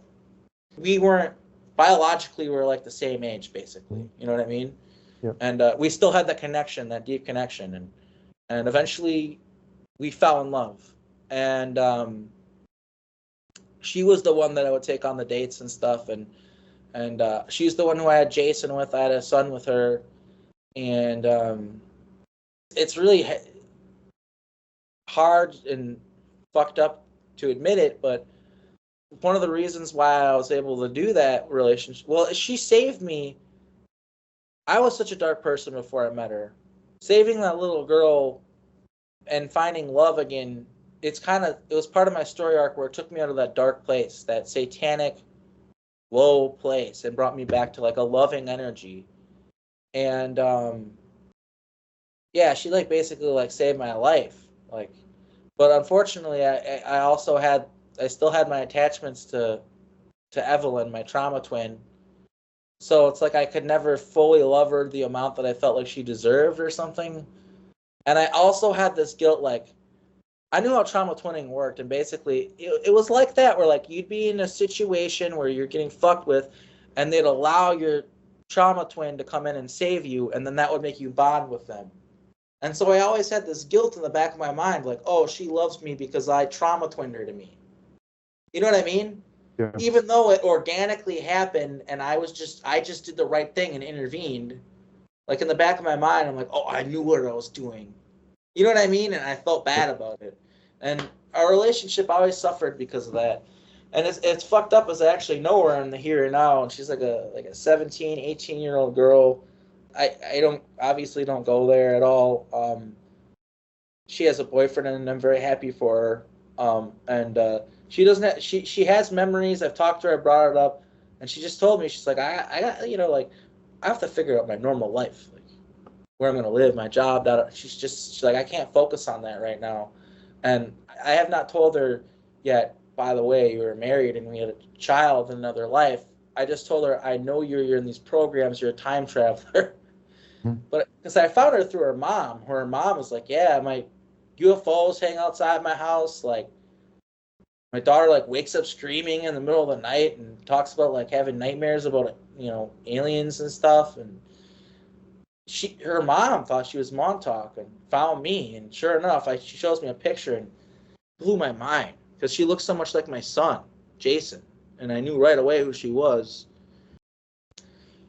we weren't biologically, we were like the same age basically. You know what I mean? Yeah. And we still had that connection, that deep connection, and eventually we fell in love. And she was the one that I would take on the dates and stuff, and she's the one who I had Jason with. I had a son with her, and it's really hard and fucked up to admit it, but one of the reasons why I was able to do that relationship, well, she saved me. I was such a dark person before I met her. Saving that little girl and finding love again, it was part of my story arc where it took me out of that dark place, that satanic, low place, and brought me back to like a loving energy. And yeah, she like basically like saved my life. Like, but unfortunately, I still had my attachments to Evelyn, my trauma twin. So it's like I could never fully love her the amount that I felt like she deserved or something. And I also had this guilt, like, I knew how trauma twinning worked, and basically it was like that, where like you'd be in a situation where you're getting fucked with, and they'd allow your trauma twin to come in and save you, and then that would make you bond with them. And so I always had this guilt in the back of my mind, like, oh, she loves me because I trauma twinned her to me. You know what I mean? Yeah. Even though it organically happened, and I just did the right thing and intervened. Like in the back of my mind, I'm like, oh, I knew what I was doing. You know what I mean? And I felt bad about it. And our relationship always suffered because of that. And it's fucked up as I actually know her in the here and now. And she's like a 17, 18-year-old girl. I obviously don't go there at all. She has a boyfriend, and I'm very happy for her. And she doesn't have, she has memories. I've talked to her, I brought it up, and she just told me, she's like, I got, like, I have to figure out my normal life, like where I'm gonna live, my job. She's like, I can't focus on that right now. And I have not told her yet, by the way, you were married and we had a child in another life. I just told her, I know you're in these programs, you're a time traveler. But because I found her through her mom, where her mom was like, yeah, my UFOs hang outside my house. Like, my daughter like wakes up screaming in the middle of the night and talks about like having nightmares about, aliens and stuff. And her mom thought she was Montauk and found me. And sure enough, she shows me a picture and blew my mind because she looks so much like my son, Jason. And I knew right away who she was.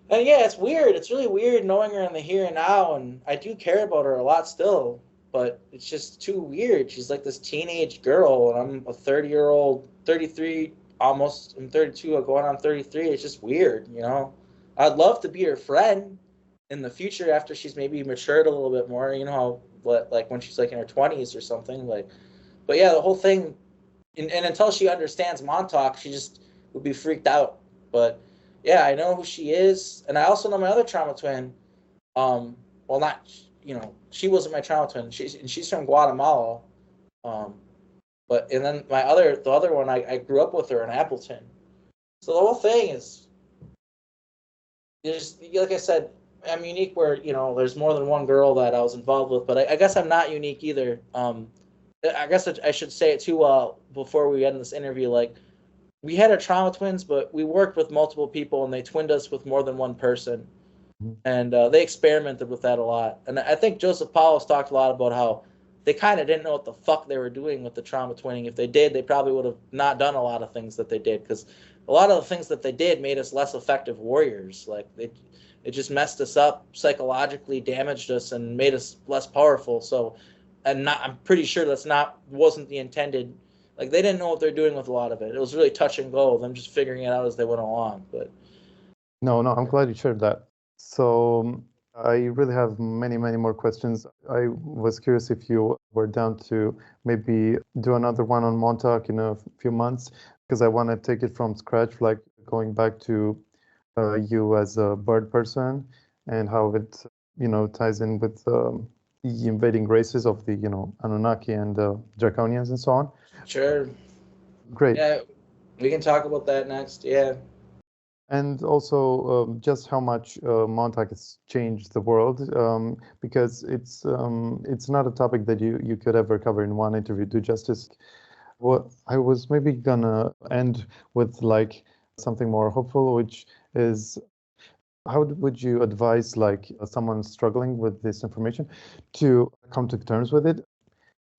And yeah, it's weird. It's really weird knowing her in the here and now, and I do care about her a lot still, but it's just too weird. She's like this teenage girl, and I'm a 30-year-old, 33, almost, I'm 32, I'm going on 33. It's just weird, I'd love to be her friend in the future after she's maybe matured a little bit more, like when she's like in her 20s or something. Like, but yeah, the whole thing, and until she understands Montauk, she just would be freaked out. But yeah, I know who she is, and I also know my other trauma twin. Well, not she wasn't my trauma twin. She's from Guatemala. But and then the other one, I grew up with her in Appleton. So the whole thing is, there's, like I said, I'm unique where there's more than one girl that I was involved with, but I guess I'm not unique either. I guess I should say it too. Before we end this interview, like, we had our trauma twins, but we worked with multiple people, and they twinned us with more than one person. And they experimented with that a lot. And I think Joseph Paulos talked a lot about how they kind of didn't know what the fuck they were doing with the trauma twinning. If they did, they probably would have not done a lot of things that they did, because a lot of the things that they did made us less effective warriors. Like, it just messed us up psychologically, damaged us, and made us less powerful. So, I'm pretty sure wasn't the intended. Like, they didn't know what they're doing with a lot of it. It was really touch and go, them just figuring it out as they went along. But No, I'm glad you shared that. So I really have many, many more questions. I was curious if you were down to maybe do another one on Montauk in a few months, because I want to take it from scratch, like going back to you as a bird person and how it, ties in with the invading races of the, Anunnaki and Draconians and so on. sure. Great. Yeah, we can talk about that next. Yeah. And also just how much Montauk has changed the world, because it's not a topic that you could ever cover in one interview, do justice. Well, I was maybe gonna end with like something more hopeful, which is, how would you advise like someone struggling with this information to come to terms with it?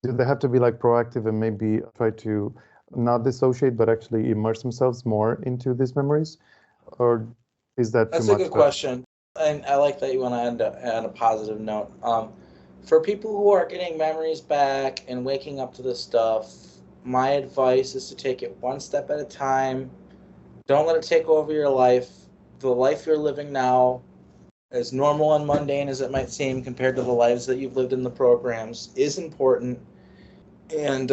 Do they have to be like proactive and maybe try to not dissociate, but actually immerse themselves more into these memories? Or is that That's too a much? good question, and I like that you want to end on a positive note. For people who are getting memories back and waking up to this stuff, my advice is to take it one step at a time. Don't let it take over your life. The life you're living now, as normal and mundane as it might seem compared to the lives that you've lived in the programs, is important. And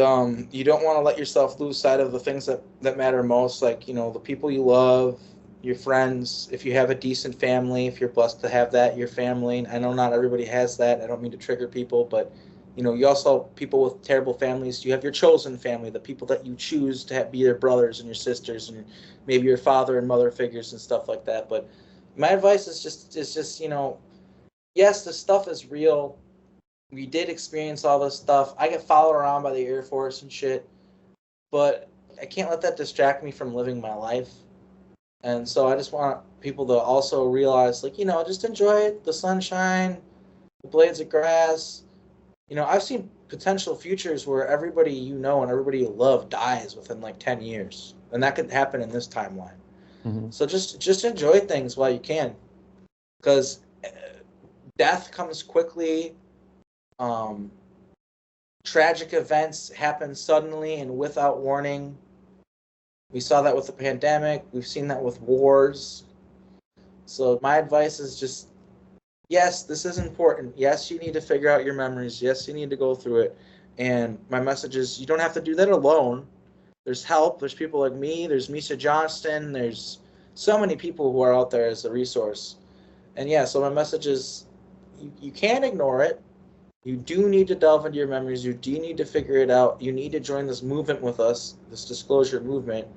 you don't want to let yourself lose sight of the things that matter most, like, the people you love, your friends. If you have a decent family, if you're blessed to have that, your family. I know not everybody has that. I don't mean to trigger people, but you also have people with terrible families. You have your chosen family, the people that you choose to be your brothers and your sisters, and maybe your father and mother figures and stuff like that. But my advice is just yes, this stuff is real. We did experience all this stuff. I get followed around by the Air Force and shit, but I can't let that distract me from living my life. And so I just want people to also realize, like, just enjoy it, the sunshine, the blades of grass. I've seen potential futures where everybody and everybody you love dies within like 10 years. And that could happen in this timeline. Mm-hmm. So just enjoy things while you can. Because death comes quickly. Tragic events happen suddenly and without warning. We saw that with the pandemic. We've seen that with wars. So my advice is just, yes, this is important. Yes, you need to figure out your memories. Yes, you need to go through it. And my message is, you don't have to do that alone. There's help. There's people like me. There's Misa Johnston. There's so many people who are out there as a resource. And yeah, so my message is, you can't ignore it. You do need to delve into your memories. You do need to figure it out. You need to join this movement with us, this disclosure movement.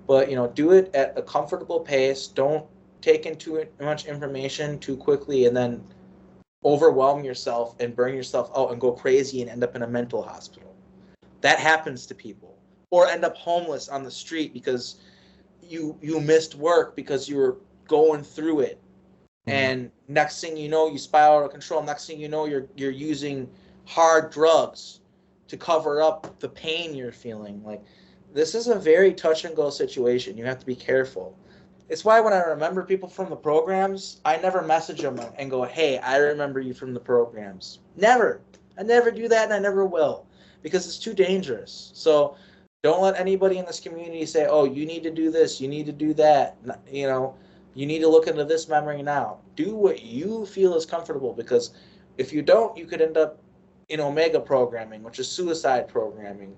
But, do it at a comfortable pace. Don't take in too much information too quickly and then overwhelm yourself and burn yourself out and go crazy and end up in a mental hospital. That happens to people. Or end up homeless on the street because you missed work because you were going through it. And next thing you know, you spiral out of control. Next thing you know, you're using hard drugs to cover up the pain you're feeling. Like, this is a very touch and go situation. You have to be careful. It's why when I remember people from the programs, I never message them and go, hey, I remember you from the programs. Never. I never do that, and I never will, because it's too dangerous. So don't let anybody in this community say, oh, you need to do this, you need to do that, you know, you need to look into this memory now. Do what you feel is comfortable, because if you don't, you could end up in omega programming, which is suicide programming.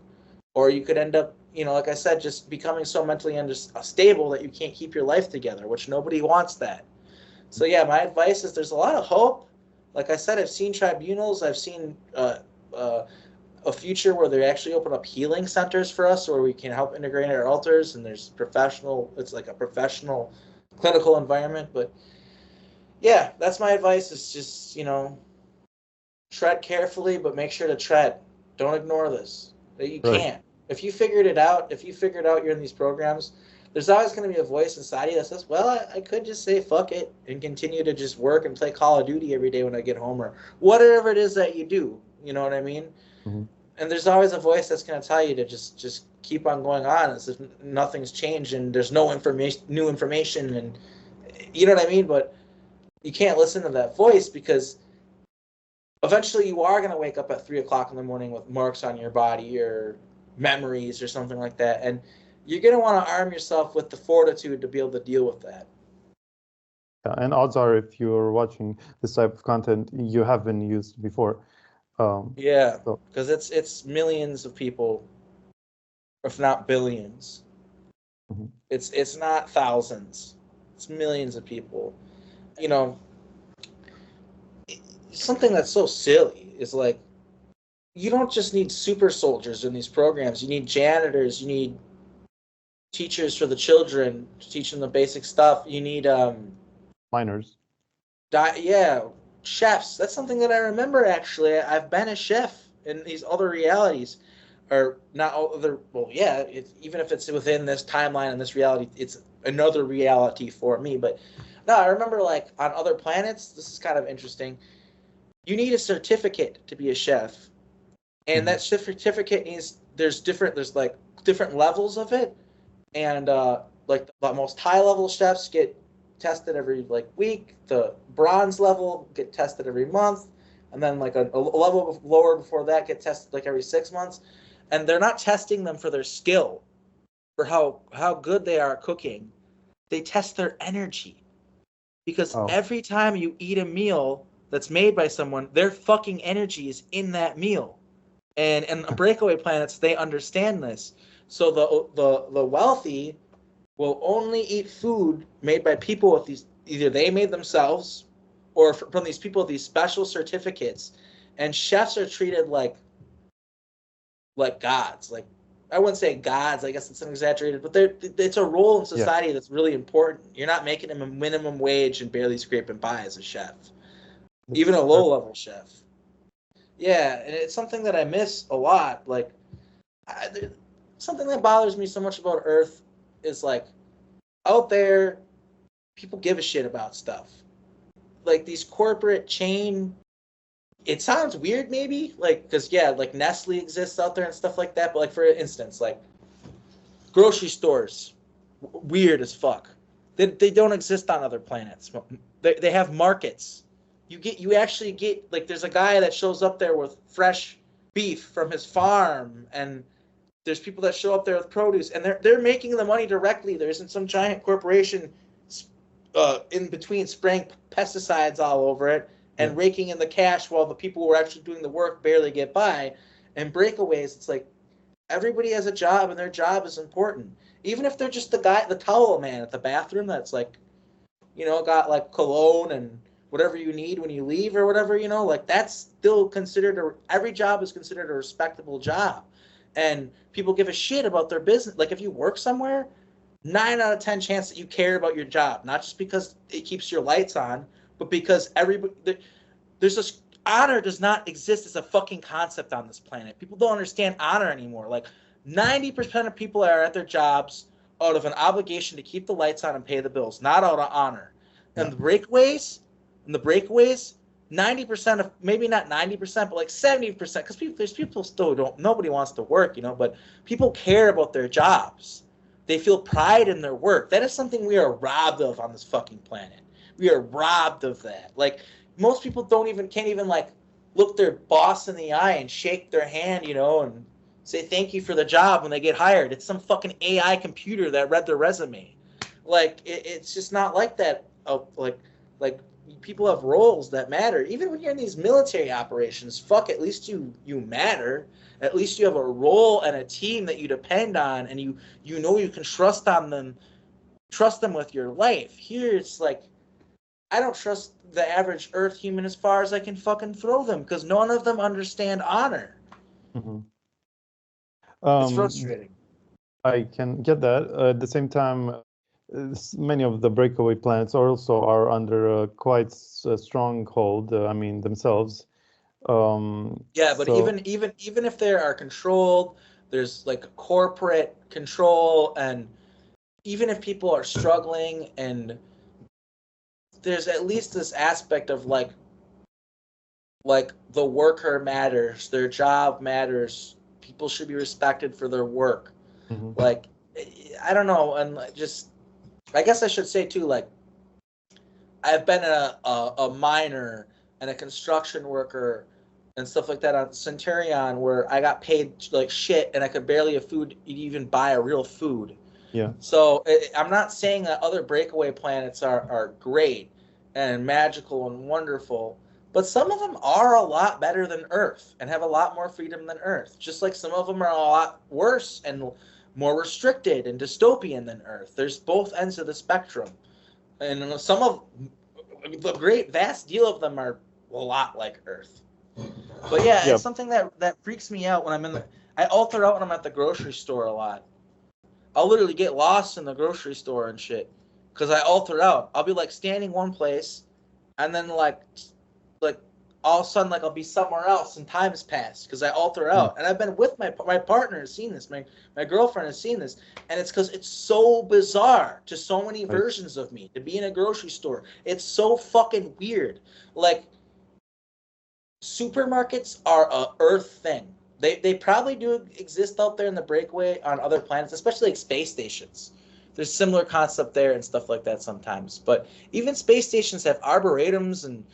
Or you could end up, you know, like I said, just becoming so mentally unstable that you can't keep your life together, which nobody wants that. So yeah, my advice is there's a lot of hope. Like I said, I've seen tribunals. I've seen a future where they actually open up healing centers for us where we can help integrate our altars, and there's professional, it's like a professional clinical environment. But yeah, that's my advice, is just, you know, tread carefully, but make sure to tread. Don't ignore this. You can't. If you figured it out, you're in these programs, there's always going to be a voice inside you that says, well, I could just say fuck it and continue to just work and play Call of Duty every day when I get home, or whatever it is that you do. You know what I mean? Mm-hmm. And there's always a voice that's going to tell you to just keep on going on as if nothing's changed and there's no new information, and you know what I mean? But you can't listen to that voice, because eventually you are going to wake up at 3 o'clock in the morning with marks on your body or memories or something like that. And you're going to want to arm yourself with the fortitude to be able to deal with that. Yeah, and odds are, if you're watching this type of content, you have been used before. Yeah, because it's millions of people, if not billions. Mm-hmm. It's not thousands. It's millions of people. You know, something that's so silly is like, you don't just need super soldiers in these programs. You need janitors. You need teachers for the children to teach them the basic stuff. You need miners. Chefs. That's something that I remember, actually. I've been a chef in these other realities, or not other. Well, yeah. Even if it's within this timeline and this reality, it's another reality for me. But no, I remember, like, on other planets. This is kind of interesting. You need a certificate to be a chef. And that certificate there's like different levels of it. And like the most high level chefs get tested every like week. The bronze level get tested every month. And then like a level lower before that get tested like every 6 months. And they're not testing them for their skill, for how good they are at cooking. They test their energy. Because every time you eat a meal that's made by someone, their fucking energy is in that meal. And in breakaway planets, they understand this. So the wealthy will only eat food made by people with these, either they made themselves or from these people with these special certificates. And chefs are treated like gods. Like, I wouldn't say gods, I guess it's exaggerated, but it's a role in society that's really important. You're not making them a minimum wage and barely scraping by as a chef, even a low-level chef. Yeah, and it's something that I miss a lot. Like, something that bothers me so much about Earth is, like, out there, people give a shit about stuff. Like, these corporate chain, it sounds weird maybe, like, because, yeah, like, Nestle exists out there and stuff like that, but, like, for instance, like, grocery stores, weird as fuck. They don't exist on other planets. They have markets. You actually get, like, there's a guy that shows up there with fresh beef from his farm, and there's people that show up there with produce, and they're making the money directly. There isn't some giant corporation in between spraying pesticides all over it and raking in the cash while the people who are actually doing the work barely get by. And breakaways, it's like everybody has a job, and their job is important. Even if they're just the towel man at the bathroom that's, like, you know, got like cologne and whatever you need when you leave or whatever, you know, like, that's still considered every job is considered a respectable job. And people give a shit about their business. Like, if you work somewhere, 9 out of 10 chance that you care about your job, not just because it keeps your lights on, but because honor does not exist as a fucking concept on this planet. People don't understand honor anymore. Like 90% of people are at their jobs out of an obligation to keep the lights on and pay the bills, not out of honor. And the breakaways, 90% of, maybe not 90%, but like 70%, because there's people still nobody wants to work, but people care about their jobs. They feel pride in their work. That is something we are robbed of on this fucking planet. We are robbed of that. Like, most people can't even like look their boss in the eye and shake their hand, and say thank you for the job when they get hired. It's some fucking AI computer that read their resume. Like, it's just not like that. Like people have roles that matter. Even when you're in these military operations, at least you matter. At least you have a role and a team that you depend on, and you can trust them with your life. Here it's like, I don't trust the average Earth human as far as I can fucking throw them, because none of them understand honor. Mm-hmm. It's frustrating. I can get that. At the same time, many of the breakaway planets also are under quite a strong hold. Themselves. But even if they are controlled, there's like a corporate control, and even if people are struggling, and there's at least this aspect of like the worker matters, their job matters. People should be respected for their work. Mm-hmm. Like, I don't know, and just, I guess I should say too, like, I've been a miner and a construction worker and stuff like that on Centurion, where I got paid like shit and I could barely even buy a real food. Yeah. So I'm not saying that other breakaway planets are great and magical and wonderful, but some of them are a lot better than Earth and have a lot more freedom than Earth. Just like some of them are a lot worse and more restricted and dystopian than Earth. There's both ends of the spectrum. And some of the great vast deal of them are a lot like Earth. But yeah, it's something that freaks me out when I alter out when I'm at the grocery store a lot. I'll literally get lost in the grocery store and shit because I alter out. I'll be like standing one place, and then like all of a sudden, like, I'll be somewhere else and time has passed because I alter out. And I've been with my partner has seen this, my girlfriend has seen this, and it's because it's so bizarre to so many versions of me to be in a grocery store. It's so fucking weird. Like, supermarkets are a Earth thing. They probably do exist out there in the breakaway on other planets, especially like space stations. There's similar concept there and stuff like that sometimes. But even space stations have arboretums and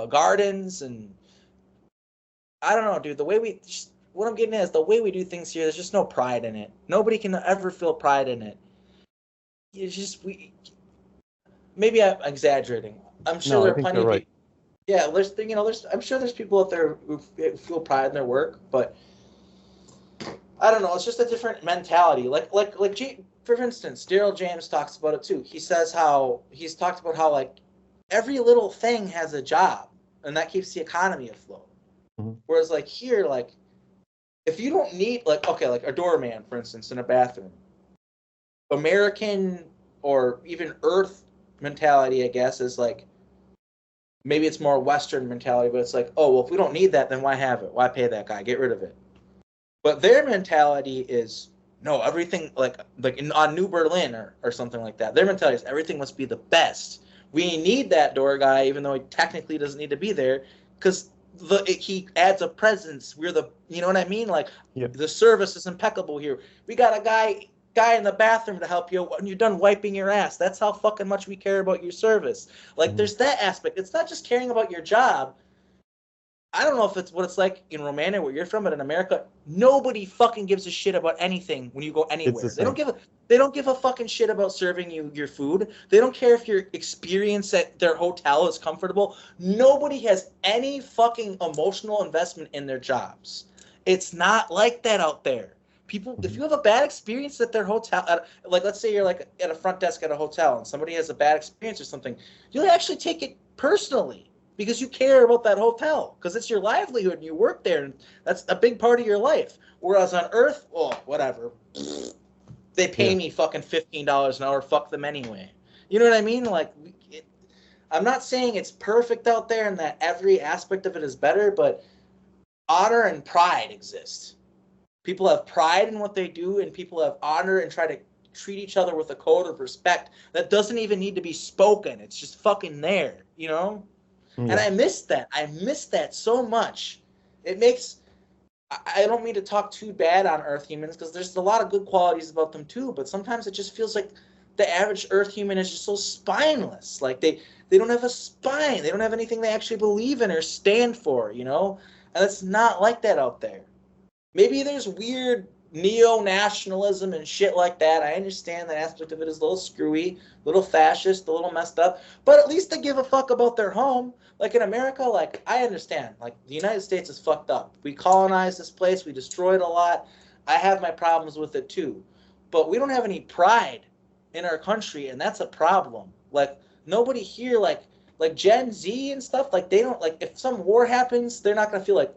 gardens, and I don't know, dude. What I'm getting at is the way we do things here. There's just no pride in it. Nobody can ever feel pride in it. It's just maybe I'm exaggerating. I'm sure there are plenty of people. Yeah, I'm sure there's people out there who feel pride in their work, but I don't know. It's just a different mentality. For instance, Daryl James talks about it too. He's talked about how like every little thing has a job, and that keeps the economy afloat. Mm-hmm. Whereas like here, like if you don't need like a doorman, for instance, in a bathroom, American or even Earth mentality, I guess, is like, maybe it's more Western mentality, but it's like, oh, well, if we don't need that, then why have it? Why pay that guy? Get rid of it. But their mentality is, no, everything, on New Berlin or something like that, their mentality is everything must be the best. We need that door guy, even though he technically doesn't need to be there, because he adds a presence. You know what I mean? Like, the service is impeccable here. We got a guy in the bathroom to help you when you're done wiping your ass. That's how fucking much we care about your service. Like, there's that aspect. It's not just caring about your job. I don't know if it's what it's like in Romania where you're from, but in America, nobody fucking gives a shit about anything when you go anywhere. They don't give a fucking shit about serving you your food. They don't care if your experience at their hotel is comfortable. Nobody has any fucking emotional investment in their jobs. It's not like that out there. People, if you have a bad experience at their hotel, let's say you're like at a front desk at a hotel and somebody has a bad experience or something, you'll actually take it personally because you care about that hotel, because it's your livelihood and you work there and that's a big part of your life. Whereas on Earth, whatever, they pay me fucking $15 an hour, fuck them anyway. You know what I mean? Like, I'm not saying it's perfect out there and that every aspect of it is better, but honor and pride exist. People have pride in what they do, and people have honor and try to treat each other with a code of respect that doesn't even need to be spoken. It's just fucking there, you know? And Yeah. I miss that. I miss that so much. It makes, I don't mean to talk too bad on Earth humans because there's a lot of good qualities about them too, but sometimes it just feels like the average Earth human is just so spineless. Like they don't have a spine. They don't have anything they actually believe in or stand for, you know? And it's not like that out there. Maybe there's weird neo-nationalism and shit like that. I understand that aspect of it is a little screwy, a little fascist, a little messed up, but at least they give a fuck about their home. Like in America, like I understand, like the United States is fucked up. We colonized this place, we destroyed a lot. I have my problems with it too. But we don't have any pride in our country, and that's a problem. Like nobody here like Gen Z and stuff, like they don't like if some war happens, they're not gonna feel like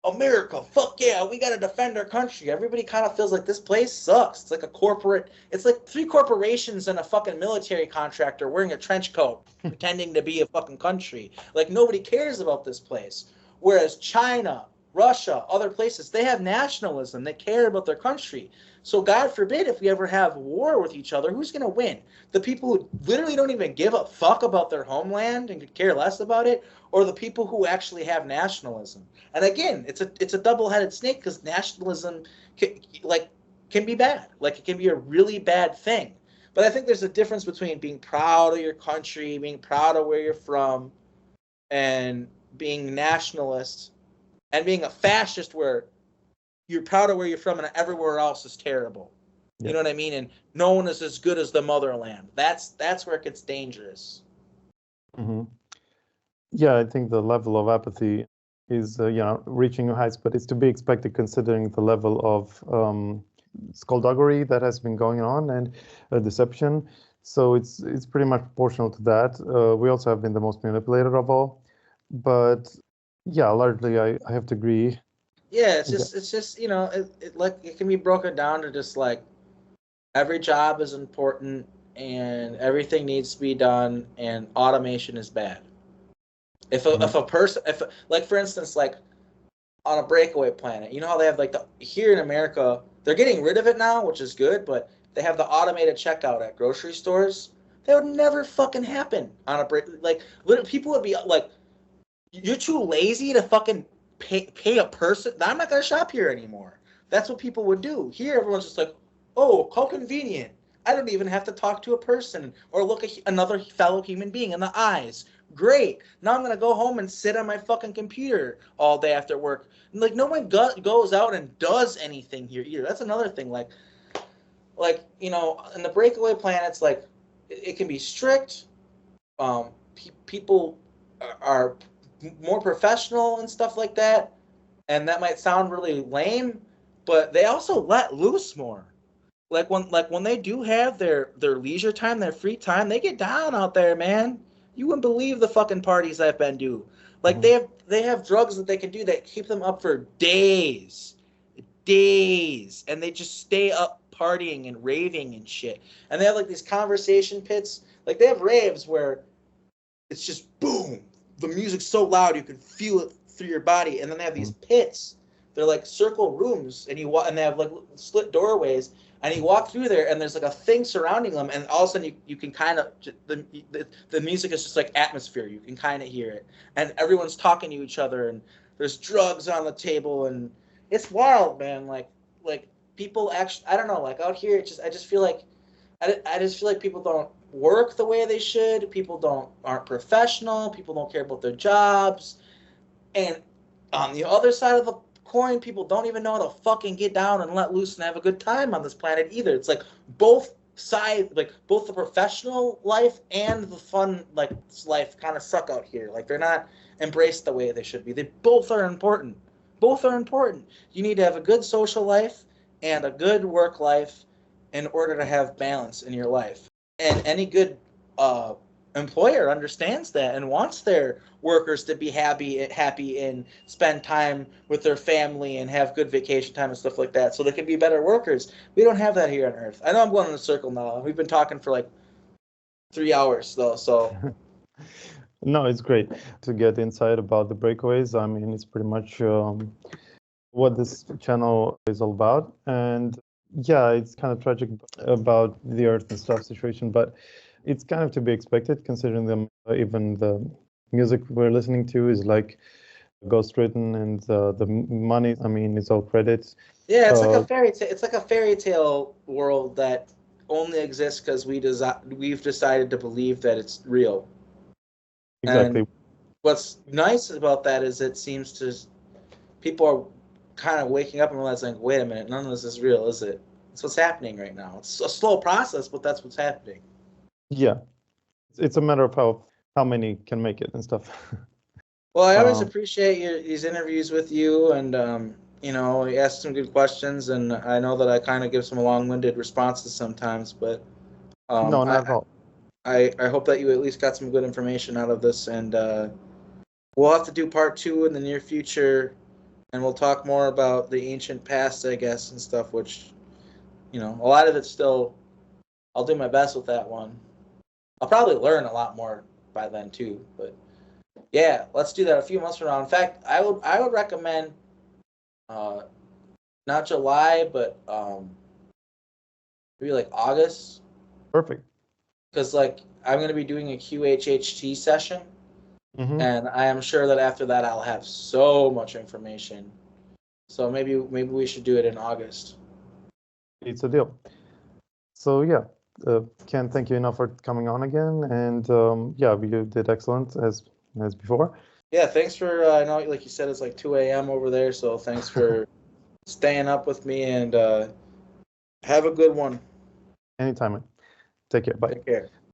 America, fuck yeah, we gotta defend our country. Everybody kind of feels like this place sucks. It's like a corporate, it's like three corporations and a fucking military contractor wearing a trench coat, pretending to be a fucking country. Like nobody cares about this place. Whereas China, Russia, other places, they have nationalism. They care about their country. So God forbid if we ever have war with each other, who's gonna win? The people who literally don't even give a fuck about their homeland and could care less about it, or the people who actually have nationalism? And again, it's a double-headed snake because nationalism can be bad. Like it can be a really bad thing. But I think there's a difference between being proud of your country, being proud of where you're from, and being nationalist and being a fascist where you're proud of where you're from and everywhere else is terrible. Yeah. You know what I mean? And no one is as good as the motherland. That's where it gets dangerous. Mm-hmm. Yeah, I think the level of apathy is, reaching new heights, but it's to be expected considering the level of skullduggery that has been going on and deception. So it's pretty much proportional to that. We also have been the most manipulated of all, but yeah, largely I have to agree. Yeah, it's just it can be broken down to just like every job is important and everything needs to be done and automation is bad. If a person, if like for instance, like on a breakaway planet, you know how they have like here in America, they're getting rid of it now, which is good, but they have the automated checkout at grocery stores. That would never fucking happen on a break. Like people would be like, you're too lazy to fucking pay a person. I'm not gonna shop here anymore. That's what people would do. Here, everyone's just like, oh, how convenient. I don't even have to talk to a person or look at another fellow human being in the eyes. Great. Now I'm gonna go home and sit on my fucking computer all day after work. And like no one goes out and does anything here either. That's another thing. Like in the breakaway planets, like it can be strict. People are more professional and stuff like that, and that might sound really lame, but they also let loose more. Like when they do have their leisure time, their free time, they get down out there, man. You wouldn't believe the fucking parties I've been to. Like they have drugs that they can do that keep them up for days, and they just stay up partying and raving and shit. And they have like these conversation pits. Like they have raves where it's just boom, the music's so loud you can feel it through your body. And then they have these pits. They're like circle rooms, and and they have like split doorways. And you walk through there, and there's like a thing surrounding them, and all of a sudden you can kind of the music is just like atmosphere. You can kind of hear it, and everyone's talking to each other, and there's drugs on the table, and it's wild, man. Like people actually, I don't know, like out here, I just feel like people don't work the way they should. People aren't professional. People don't care about their jobs, and on the other side of the coin, people don't even know how to fucking get down and let loose and have a good time on this planet either. It's like both sides, like both the professional life and the fun life kind of suck out here. Like they're not embraced the way they should be. They both are important. Both are important. You need to have a good social life and a good work life in order to have balance in your life. And any good employer understands that and wants their workers to be happy and spend time with their family and have good vacation time and stuff like that, so they can be better workers. We don't have that here on Earth. I know I'm going in a circle now. We've been talking for like 3 hours though, so No, it's great to get insight about the breakaways. I mean, it's pretty much what this channel is all about. And yeah, it's kind of tragic about the Earth and stuff situation, but it's kind of to be expected considering them. Even the music we're listening to is like ghost written, and the money, I mean, it's all credits. Yeah, it's like a fairy tale. It's like a fairy tale world that only exists because we've decided to believe that it's real. Exactly. And what's nice about that is it seems to people are kind of waking up and realizing, wait a minute, none of this is real, is it? It's what's happening right now. It's a slow process, but that's what's happening. Yeah, it's a matter of how many can make it and stuff. Well, I always appreciate these interviews with you, and you know, you ask some good questions, and I know that I kind of give some long-winded responses sometimes, but No, not at all. I hope that you at least got some good information out of this, and we'll have to do part 2 in the near future, and we'll talk more about the ancient past, I guess, and stuff, which, you know, a lot of it's still, I'll do my best with that one. I'll probably learn a lot more by then too, but yeah, let's do that a few months from now. In fact, I would recommend not July, but maybe like August. Perfect. Because like I'm gonna be doing a QHHT session, Mm-hmm. and I am sure that after that I'll have so much information. So maybe we should do it in August. It's a deal. So yeah, can't thank you enough for coming on again, and yeah, you did excellent as before. Yeah, thanks for I know like you said it's like 2 a.m. over there, so thanks for staying up with me, and have a good one. Anytime, man. Take care. Bye. Take care.